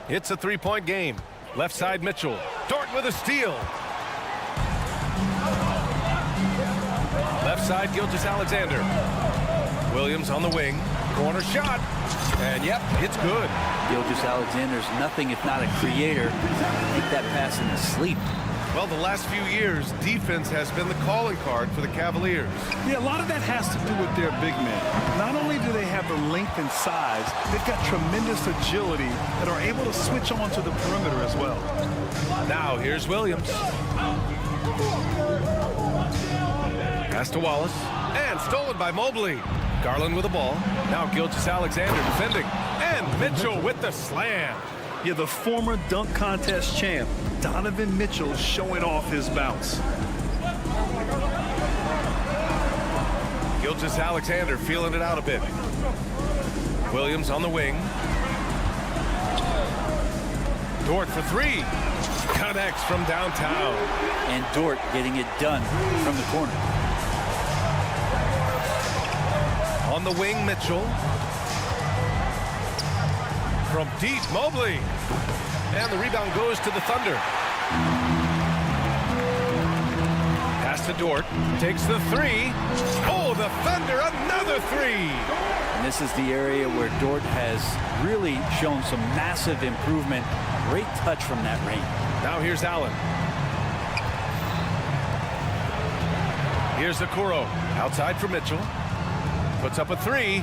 It's a three-point game. Left side Mitchell. Dort with a steal. Left side Gilgeous-Alexander. Williams on the wing. Corner shot. And yep, it's good. Gilgeous-Alexander's nothing if not a creator. Make that pass in his sleep. Well, the last few years, defense has been the calling card for the Cavaliers. Yeah, a lot of that has to do with their big men. Not only do they have the length and size, they've got tremendous agility and are able to switch on to the perimeter as well. Now here's Williams. Pass to Wallace. And stolen by Mobley. Garland with the ball. Now Gilgeous-Alexander defending. And Mitchell with the slam. Yeah, the former dunk contest champ, Donovan Mitchell, showing off his bounce. Gilgeous-Alexander feeling it out a bit. Williams on the wing. Dort for three. Connects from downtown. And Dort getting it done from the corner. On the wing, Mitchell. From deep, Mobley. And the rebound goes to the Thunder. Pass to Dort. Takes the three. Oh, the Thunder, another three. And this is the area where Dort has really shown some massive improvement. Great touch from that range. Now here's Allen. Here's Okoro. Outside for Mitchell. Puts up a three.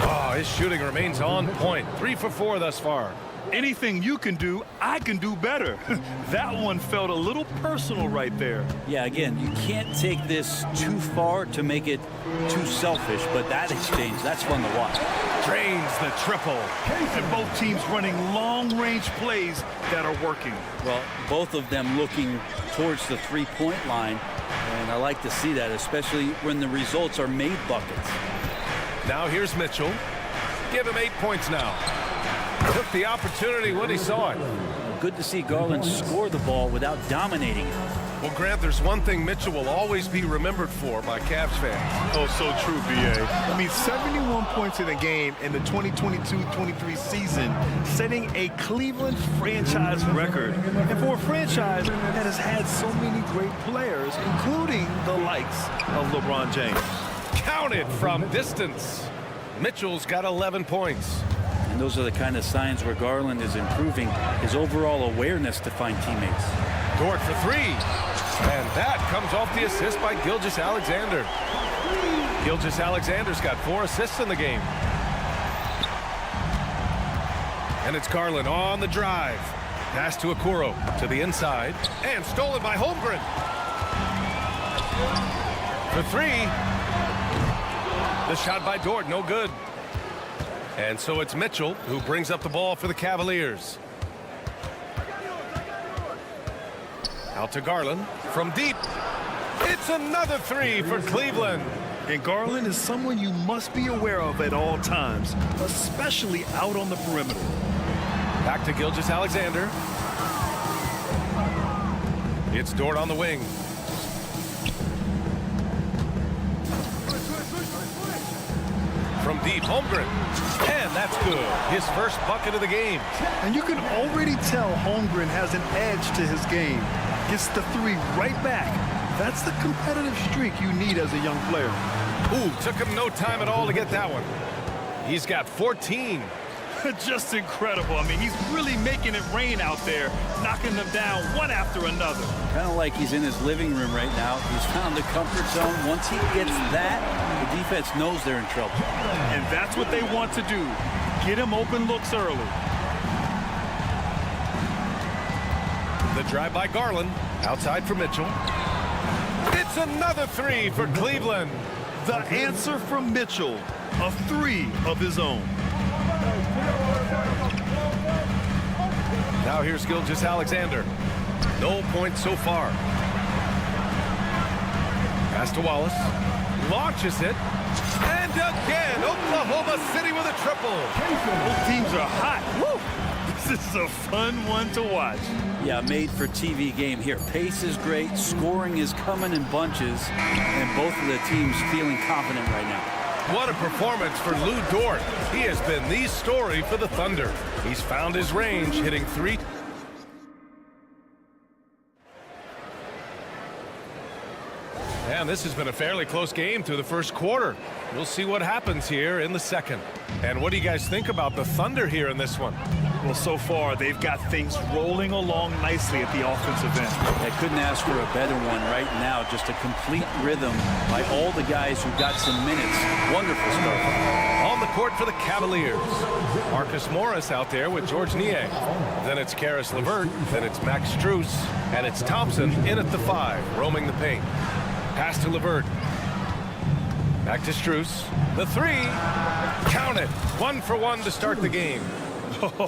Oh, his shooting remains on point. 3 for 4 thus far. Anything you can do, I can do better. That one felt a little personal right there. Yeah, again, you can't take this too far to make it too selfish, but that exchange, that's fun to watch. Drains the triple. And both teams running long-range plays that are working. Well, both of them looking towards the three-point line, and I like to see that, especially when the results are made buckets. Now here's Mitchell. Give him 8 points now. Took the opportunity when he saw it. Good to see Garland score the ball without dominating it. Well, Grant, there's one thing Mitchell will always be remembered for by Cavs fans. Oh, so true, BA. I mean, 71 points in a game in the 2022-23 season, setting a Cleveland franchise record. And for a franchise that has had so many great players, including the likes of LeBron James. Counted from distance. Mitchell's got 11 points. And those are the kind of signs where Garland is improving his overall awareness to find teammates. Dort for three. And that comes off the assist by Gilgeous-Alexander. Gilgeous-Alexander's got 4 assists in the game. And it's Garland on the drive. Pass to Okoro to the inside. And stolen by Holmgren. For three. The shot by Dort, no good. And so it's Mitchell who brings up the ball for the Cavaliers. Out to Garland from deep. It's another three for Cleveland. And Garland is someone you must be aware of at all times, especially out on the perimeter. Back to Gilgeous-Alexander. It's Dort on the wing. From deep, Holmgren. And that's good. His first bucket of the game. And you can already tell Holmgren has an edge to his game. Gets the three right back. That's the competitive streak you need as a young player. Ooh, took him no time at all to get that one. He's got 14. Just incredible. I mean, he's really making it rain out there, knocking them down one after another. Kind of like he's in his living room right now. He's found the comfort zone. Once he gets that, the defense knows they're in trouble. And that's what they want to do. Get him open looks early. The drive by Garland. Outside for Mitchell. It's another three for Cleveland. The answer from Mitchell, a three of his own. Now here's Gilgeous-Alexander. No points so far. Pass to Wallace. Launches it. And again, Oklahoma City with a triple. Both teams are hot. Woo! This is a fun one to watch. Yeah, made for TV game here. Pace is great, scoring is coming in bunches, and both of the teams feeling confident right now. What a performance for Lou Dort. He has been the story for the Thunder. He's found his range, hitting three. And this has been a fairly close game through the first quarter. We'll see what happens here in the second. And what do you guys think about the Thunder here in this one? Well, so far, they've got things rolling along nicely at the offensive end. I couldn't ask for a better one right now. Just a complete rhythm by all the guys who got some minutes. Wonderful start. On the court for the Cavaliers. Marcus Morris out there with George Niang. Then it's Karis LeVert. Then it's Max Strus. And it's Thompson in at the 5, roaming the paint. Pass to LeVert. Back to Strus. The 3. Count it. 1 for 1 to start the game.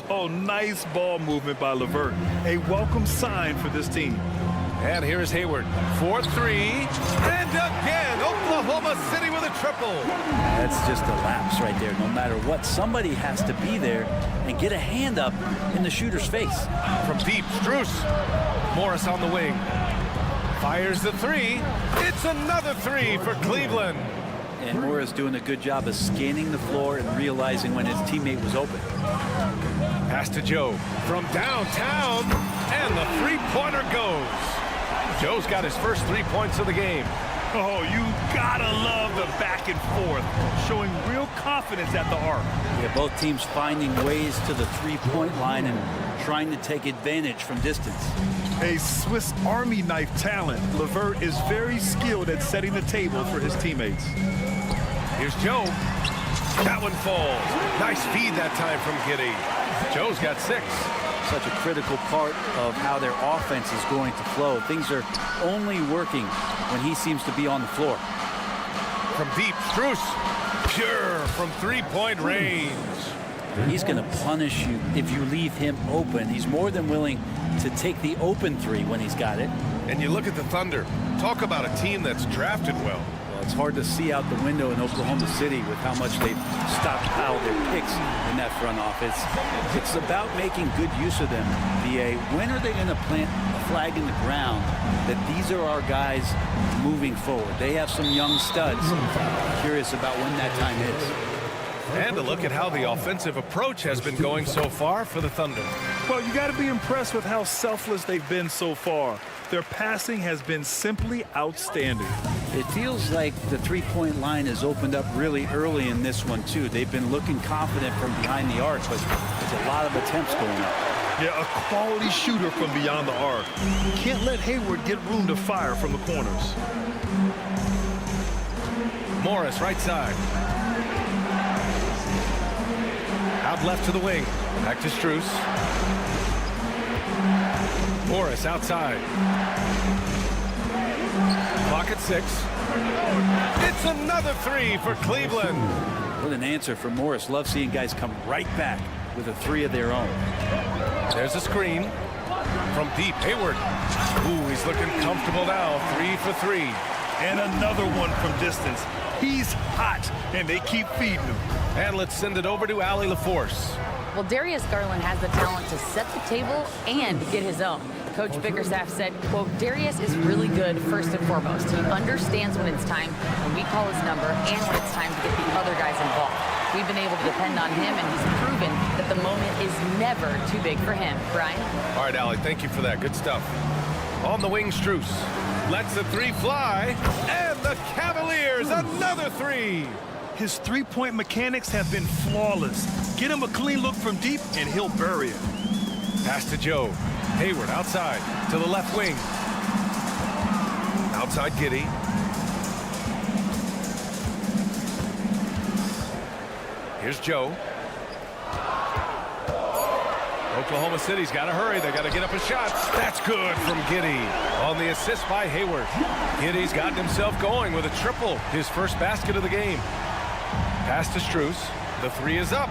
Oh, nice ball movement by LeVert. A welcome sign for this team. And here's Hayward. 4-3. And again, Oklahoma City with a triple. That's just a lapse right there. No matter what, somebody has to be there and get a hand up in the shooter's face. From deep, Strus. Morris on the wing. Fires the 3. It's another 3 for Cleveland. And Morris doing a good job of scanning the floor and realizing when his teammate was open. Pass to Joe from downtown, and the three-pointer goes. Joe's got his first 3 points of the game. Oh, you gotta love the back and forth, showing real confidence at the arc. Yeah, both teams finding ways to the three-point line and trying to take advantage from distance. A Swiss Army knife talent, LeVert is very skilled at setting the table for his teammates. Here's Joe. That one falls. Nice feed that time from Giddey. Joe's got 6. Such a critical part of how their offense is going to flow. Things are only working when he seems to be on the floor. From deep, Strus. Pure from three-point range. He's going to punish you if you leave him open. He's more than willing to take the open 3 when he's got it. And you look at the Thunder. Talk about a team that's drafted well. It's hard to see out the window in Oklahoma City with how much they've stockpiled their picks in that front office. It's about making good use of them. BA, when are they going to plant a flag in the ground that these are our guys moving forward? They have some young studs. Curious about when that time is. And a look at how the offensive approach has been going so far for the Thunder. Well, you got to be impressed with how selfless they've been so far. Their passing has been simply outstanding. It feels like the three-point line has opened up really early in this one, too. They've been looking confident from behind the arc, but there's a lot of attempts going up. Yeah, a quality shooter from beyond the arc. Can't let Hayward get room to fire from the corners. Morris, right side. Out left to the wing. Back to Strus. Morris outside. Clock at 6. It's another 3 for Cleveland. What an answer for Morris. Love seeing guys come right back with a 3 of their own. There's a screen from deep. Hayward. Ooh, he's looking comfortable now. 3 for 3. And another one from distance. He's hot, and they keep feeding him. And let's send it over to Allie LaForce. Well, Darius Garland has the talent to set the table and get his own. Coach Bickerstaff said, quote, Darius is really good first and foremost. He understands when it's time, when we call his number, and when it's time to get the other guys involved. We've been able to depend on him, and he's proven that the moment is never too big for him. Brian? All right, Allie, thank you for that. Good stuff. On the wing, Strus. Lets the 3 fly, and the Cavaliers, another 3. His three-point mechanics have been flawless. Get him a clean look from deep, and he'll bury it. Pass to Joe. Hayward outside to the left wing. Outside Giddey. Here's Joe. Oklahoma City's got to hurry. They got to get up a shot. That's good from Giddey on the assist by Hayward. Giddey's gotten himself going with a triple, his first basket of the game. Pass to Strus. The three is up.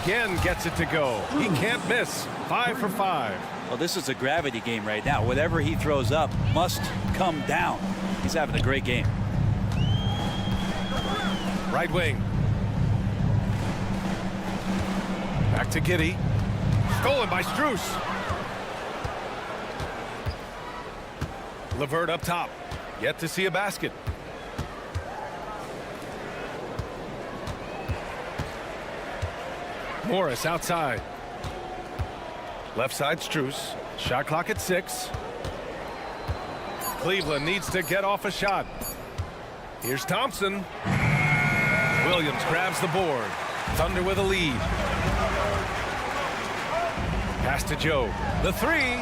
Again gets it to go. He can't miss. 5 for 5. Well, this is a gravity game right now. Whatever he throws up must come down. He's having a great game. Right wing. Back to Giddey. Stolen by Strus. LeVert up top. Yet to see a basket. Morris outside. Left side Strus. Shot clock at 6. Cleveland needs to get off a shot. Here's Thompson. Williams grabs the board. Thunder with a lead. Pass to Joe. The three.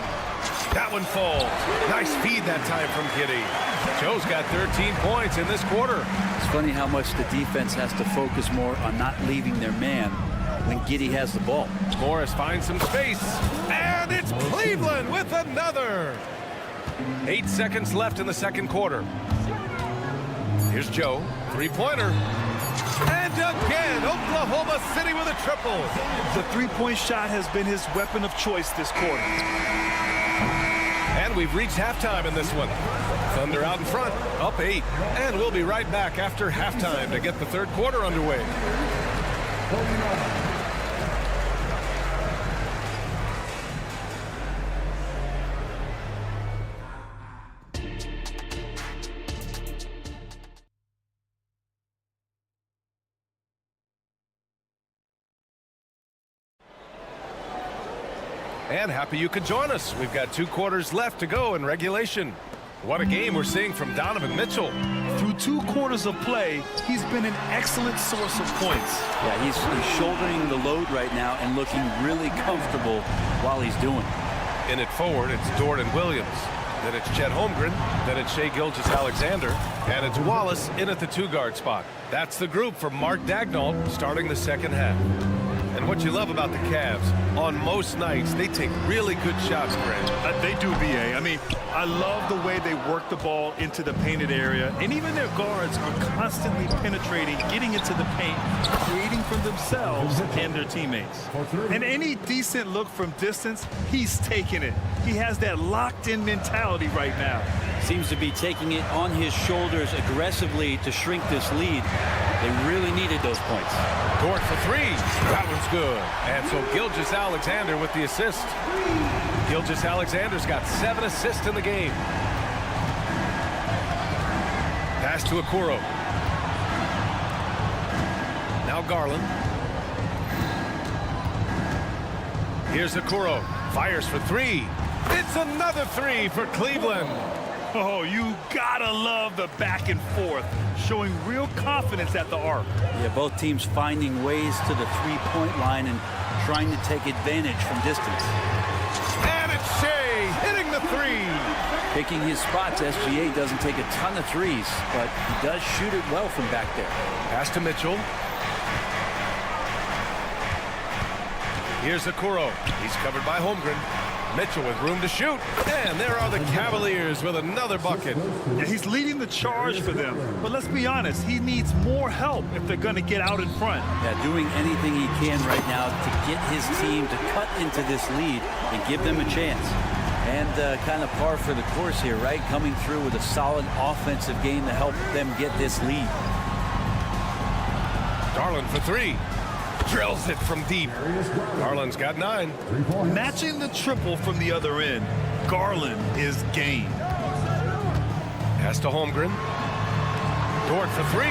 That one falls. Nice feed that time from Giddey. Joe's got 13 points in this quarter. It's funny how much the defense has to focus more on not leaving their man when Giddey has the ball. Morris finds some space. And it's Cleveland with another. 8 seconds left in the second quarter. Here's Joe. Three-pointer. And again, Oklahoma City with a triple. The three-point shot has been his weapon of choice this quarter. And we've reached halftime in this one. Thunder out in front, up 8. And we'll be right back after halftime to get the third quarter underway. And happy you could join us. We've got 2 quarters left to go in regulation. What a game we're seeing from Donovan Mitchell. Through 2 quarters of play, he's been an excellent source of points. Yeah, he's shouldering the load right now and looking really comfortable while he's doing it. In it forward, it's Dort and Williams. Then it's Chet Holmgren. Then it's Shai Gilgeous-Alexander. And it's Wallace in at the 2-guard spot. That's the group for Mark Daigneault starting the second half. And what you love about the Cavs, on most nights, they take really good shots, Grant. They do, B.A. I mean, I love the way they work the ball into the painted area. And even their guards are constantly penetrating, getting into the paint, creating for themselves and their teammates. And any decent look from distance, he's taking it. He has that locked-in mentality right now. Seems to be taking it on his shoulders aggressively to shrink this lead. They really needed those points. Dort for 3. That one's good. And so Gilgeous-Alexander with the assist. Gilgeous-Alexander's got 7 assists in the game. Pass to Okoro. Now Garland. Here's Okoro. Fires for 3. It's another 3 for Cleveland. Oh, you gotta love the back and forth, showing real confidence at the arc. Yeah, both teams finding ways to the three-point line and trying to take advantage from distance. And it's Shai hitting the 3. Picking his spots, SGA doesn't take a ton of threes, but he does shoot it well from back there. Pass to Mitchell. Here's Okoro. He's covered by Holmgren. Mitchell with room to shoot. And there are the Cavaliers with another bucket. Yeah, he's leading the charge for them. But let's be honest, he needs more help if they're going to get out in front. Yeah, doing anything he can right now to get his team to cut into this lead and give them a chance. And kind of par for the course here, right? Coming through with a solid offensive game to help them get this lead. Garland for 3. Drills it from deep. Garland's got 9. Matching the triple from the other end, Garland is game. Pass to Holmgren. Dort for 3.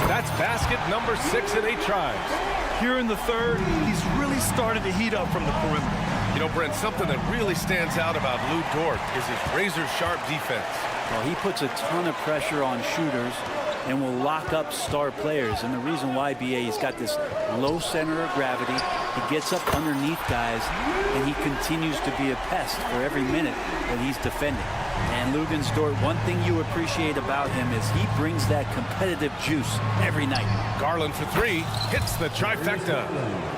That's basket number 6 in 8 tries. Here in the third, he's really started to heat up from the perimeter. You know, Brent, something that really stands out about Lou Dort is his razor-sharp defense. Well, he puts a ton of pressure on shooters and will lock up star players. And the reason why, BA, he's got this low center of gravity. He gets up underneath guys, and he continues to be a pest for every minute that he's defending. And Lugansdort, one thing you appreciate about him is he brings that competitive juice every night. Garland for three, hits the trifecta.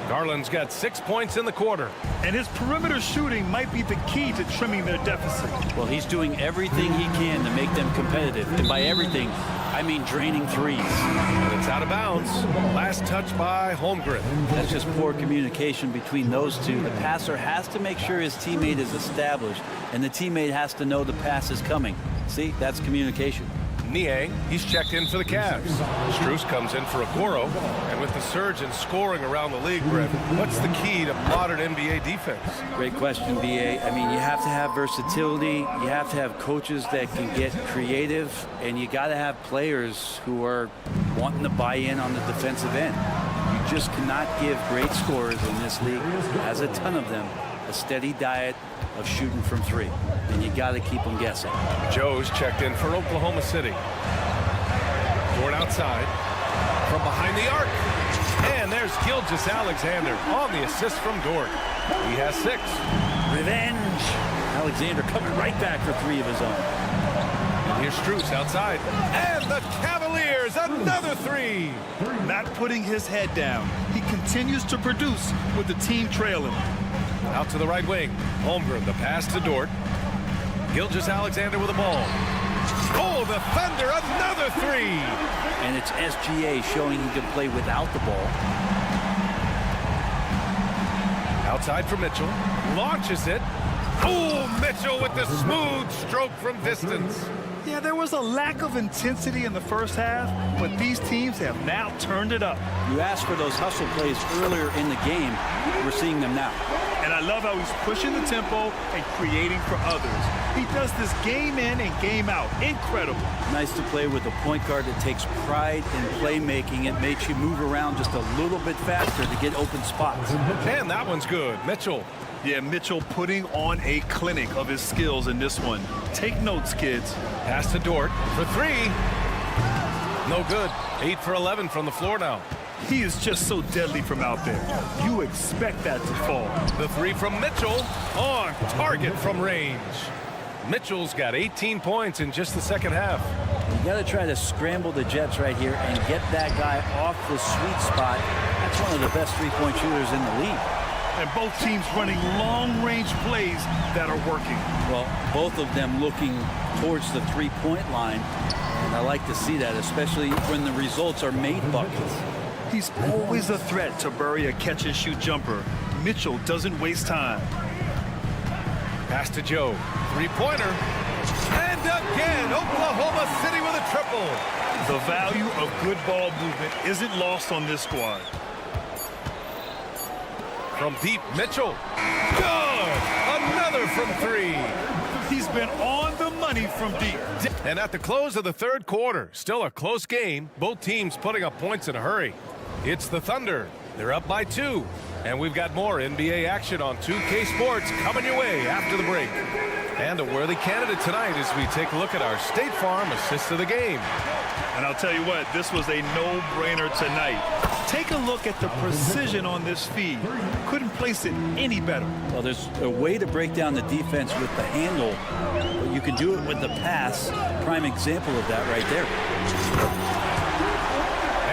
Garland's got 6 points in the quarter. And his perimeter shooting might be the key to trimming their deficit. Well, he's doing everything he can to make them competitive. And by everything, I mean draining threes. And it's out of bounds. Last touch by Holmgren. That's just poor communication between those two. The passer has to make sure his teammate is established, and the teammate has to know the pass is coming. See, that's communication. Niang, he's checked in for the Cavs. Strus comes in for Okoro. And with the surge in scoring around the league, Brett, what's the key to modern NBA defense? Great question, BA. I mean, you have to have versatility. You have to have coaches that can get creative. And you got to have players who are wanting to buy in on the defensive end. You just cannot give great scorers in this league, has a ton of them, a steady diet of shooting from three. And you got to keep them guessing. Joe's checked in for Oklahoma City. Dort outside. From behind the arc. And there's Gilgeous-Alexander on the assist from Dort. He has 6. Revenge. Alexander coming right back for 3 of his own. And here's Strus outside. And the Cavaliers, another 3. Not putting his head down. He continues to produce with the team trailing. Out to the right wing. Holmgren, the pass to Dort. Gilgeous-Alexander with the ball. Oh, the Thunder, another 3. And it's SGA showing he can play without the ball. Outside for Mitchell. Launches it. Oh, Mitchell with the smooth stroke from distance. Yeah, there was a lack of intensity in the first half, but these teams have now turned it up. You asked for those hustle plays earlier in the game. We're seeing them now. And I love how he's pushing the tempo and creating for others. He does this game in and game out. Incredible. Nice to play with a point guard that takes pride in playmaking. It makes you move around just a little bit faster to get open spots. And that one's good. Mitchell. Yeah, Mitchell putting on a clinic of his skills in this one. Take notes, kids. Pass to Dort for 3. No good. 8 for 11 from the floor now. He is just so deadly from out there. You expect that to fall. The 3 from Mitchell on target from range. Mitchell's got 18 points in just the second half. You got to try to scramble the Jets right here and get that guy off the sweet spot. That's one of the best three-point shooters in the league. And both teams running long-range plays that are working. Well, both of them looking towards the three-point line. And I like to see that, especially when the results are made buckets. He's always a threat to bury a catch-and-shoot jumper. Mitchell doesn't waste time. Pass to Joe. Three-pointer. And again, Oklahoma City with a triple. The value of good ball movement isn't lost on this squad. From deep, Mitchell. Good! Another from 3. He's been on the money from deep. And at the close of the third quarter, still a close game. Both teams putting up points in a hurry. It's the Thunder. They're up by 2. And we've got more NBA action on 2K Sports coming your way after the break. And a worthy candidate tonight as we take a look at our State Farm assist of the game. And I'll tell you what, this was a no-brainer tonight. Take a look at the precision on this feed. Couldn't place it any better. Well, there's a way to break down the defense with the handle, but you can do it with the pass. Prime example of that right there.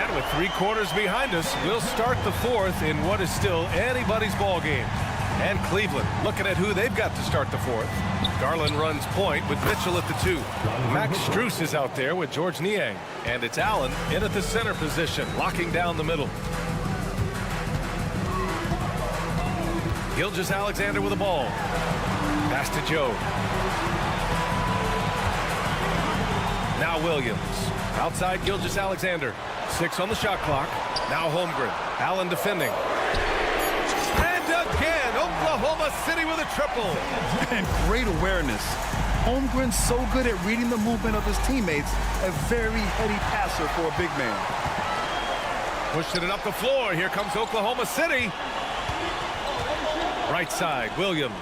And with 3 quarters behind us, we'll start the fourth in what is still anybody's ball game. And Cleveland looking at who they've got to start the fourth. Garland runs point with Mitchell at the 2. Max Strus is out there with George Niang. And it's Allen in at the center position, locking down the middle. Gilgeous-Alexander with the ball. Pass to Joe. Now Williams. Outside Gilgeous-Alexander. 6 on the shot clock. Now Holmgren. Allen defending. Again, Oklahoma City with a triple. And great awareness. Holmgren's so good at reading the movement of his teammates. A very heady passer for a big man. Pushing it up the floor. Here comes Oklahoma City. Right side, Williams.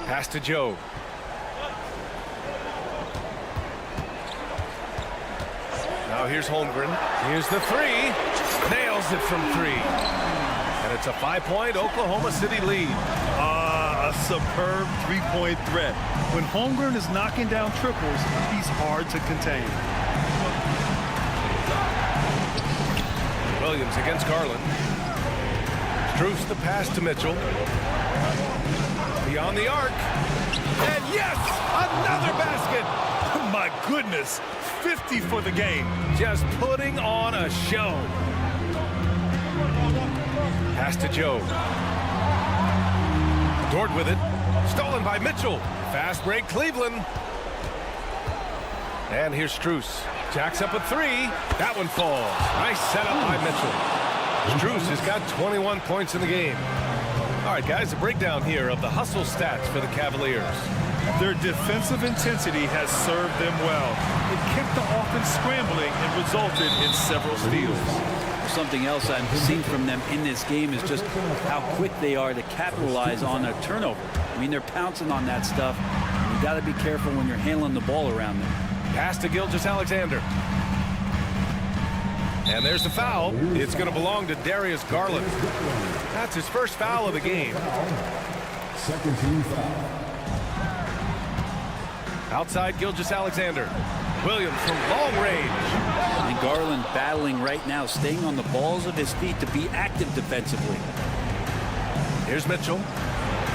Pass to Joe. Now here's Holmgren. Here's the 3. Nails it from 3. And it's a 5-point Oklahoma City lead. A A superb three-point threat. When Holmgren is knocking down triples, he's hard to contain. Williams against Garland. Strus the pass to Mitchell. Beyond the arc. And yes, another basket. My goodness, 50 for the game. Just putting on a show. Pass to Joe. Dort with it. Stolen by Mitchell. Fast break Cleveland. And here's Strus. Jacks up a three. That one falls. Nice setup by Mitchell. Strus has got 21 points in the game. All right, guys, a breakdown here of the hustle stats for the Cavaliers. Their defensive intensity has served them well. It kept the offense scrambling and resulted in several steals. Something else I've seen from them in this game is just how quick they are to capitalize on a turnover. I mean, they're pouncing on that stuff. You got to be careful when you're handling the ball around them. Pass to Gilgeous-Alexander. And there's the foul. It's going to belong to Darius Garland. That's his first foul of the game. Second team foul. Outside Gilgeous-Alexander. Williams from long range. And Garland battling right now, staying on the balls of his feet to be active defensively. Here's Mitchell.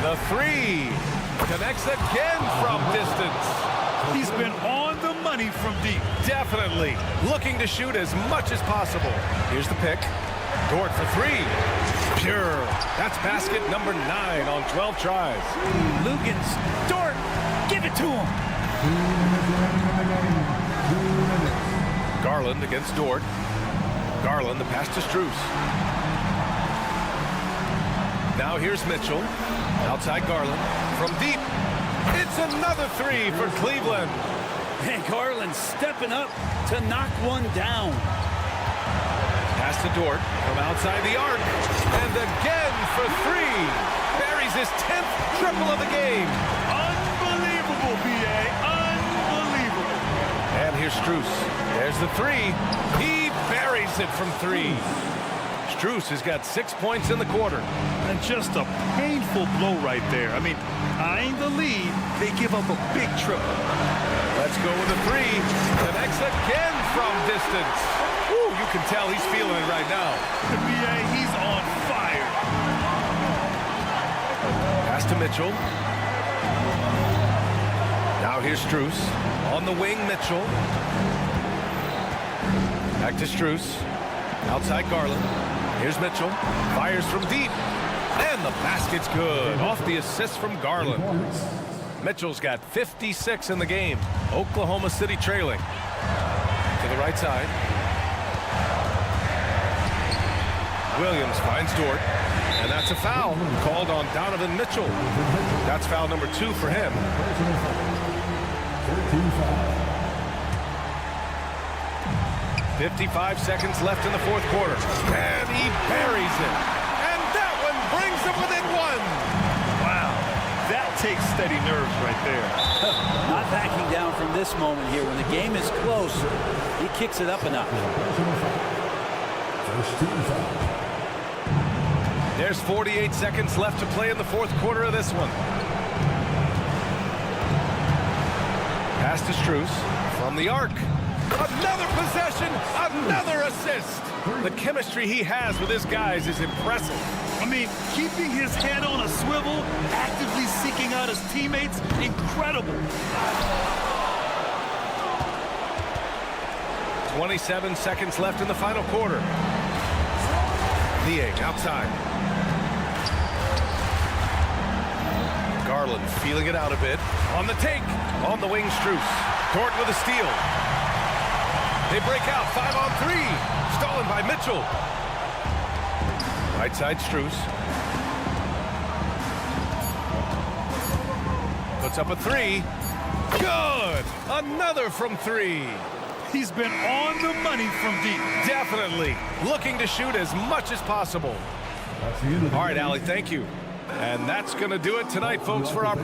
The three. Connects again from distance. He's been on the money from deep. Definitely looking to shoot as much as possible. Here's the pick. Dort for three. Pure. That's basket number 9 on 12 tries. Lugans. Dort. Give it to him. Garland against Dort. Garland, the pass to Strus. Now here's Mitchell. Outside Garland. From deep. It's another three for Cleveland. And Garland stepping up to knock one down. Pass to Dort from outside the arc. And again for three. Buries his 10th triple of the game. Unbelievable, B.A. Unbelievable. And here's Strus. There's the three. He buries it from three. Strus has got 6 points in the quarter. And just a painful blow right there. I mean, eyeing the lead, they give up a big triple. Let's go with a three. Connects again from distance. Woo, you can tell he's feeling it right now. The B.A., he's on fire. Pass to Mitchell. Now here's Strus. On the wing, Mitchell. Back to Strus. Outside Garland. Here's Mitchell. Fires from deep. And the basket's good. Off the assist from Garland. Mitchell's got 56 in the game. Oklahoma City trailing. To the right side. Williams finds Dort. And that's a foul called on Donovan Mitchell. That's foul number 2 for him. 55 seconds left in the fourth quarter. And he buries it. And that one brings them within 1. Wow. That takes steady nerves right there. Not backing down from this moment here. When the game is close, he kicks it up a notch. First team foul. There's 48 seconds left to play in the fourth quarter of this one. Pass to Strus from the arc. Another possession, another assist. The chemistry he has with his guys is impressive. I mean, keeping his head on a swivel, actively seeking out his teammates, incredible. 27 seconds left in the final quarter. Niang outside. Garland feeling it out a bit. On the take. On the wing, Strus. Dort with a steal. They break out 5-on-3. Stolen by Mitchell. Right side, Strus. Puts up a three. Good. Another from 3. He's been on the money from deep. Definitely looking to shoot as much as possible. All right, Allie, thank you. And that's going to do it tonight, folks, for our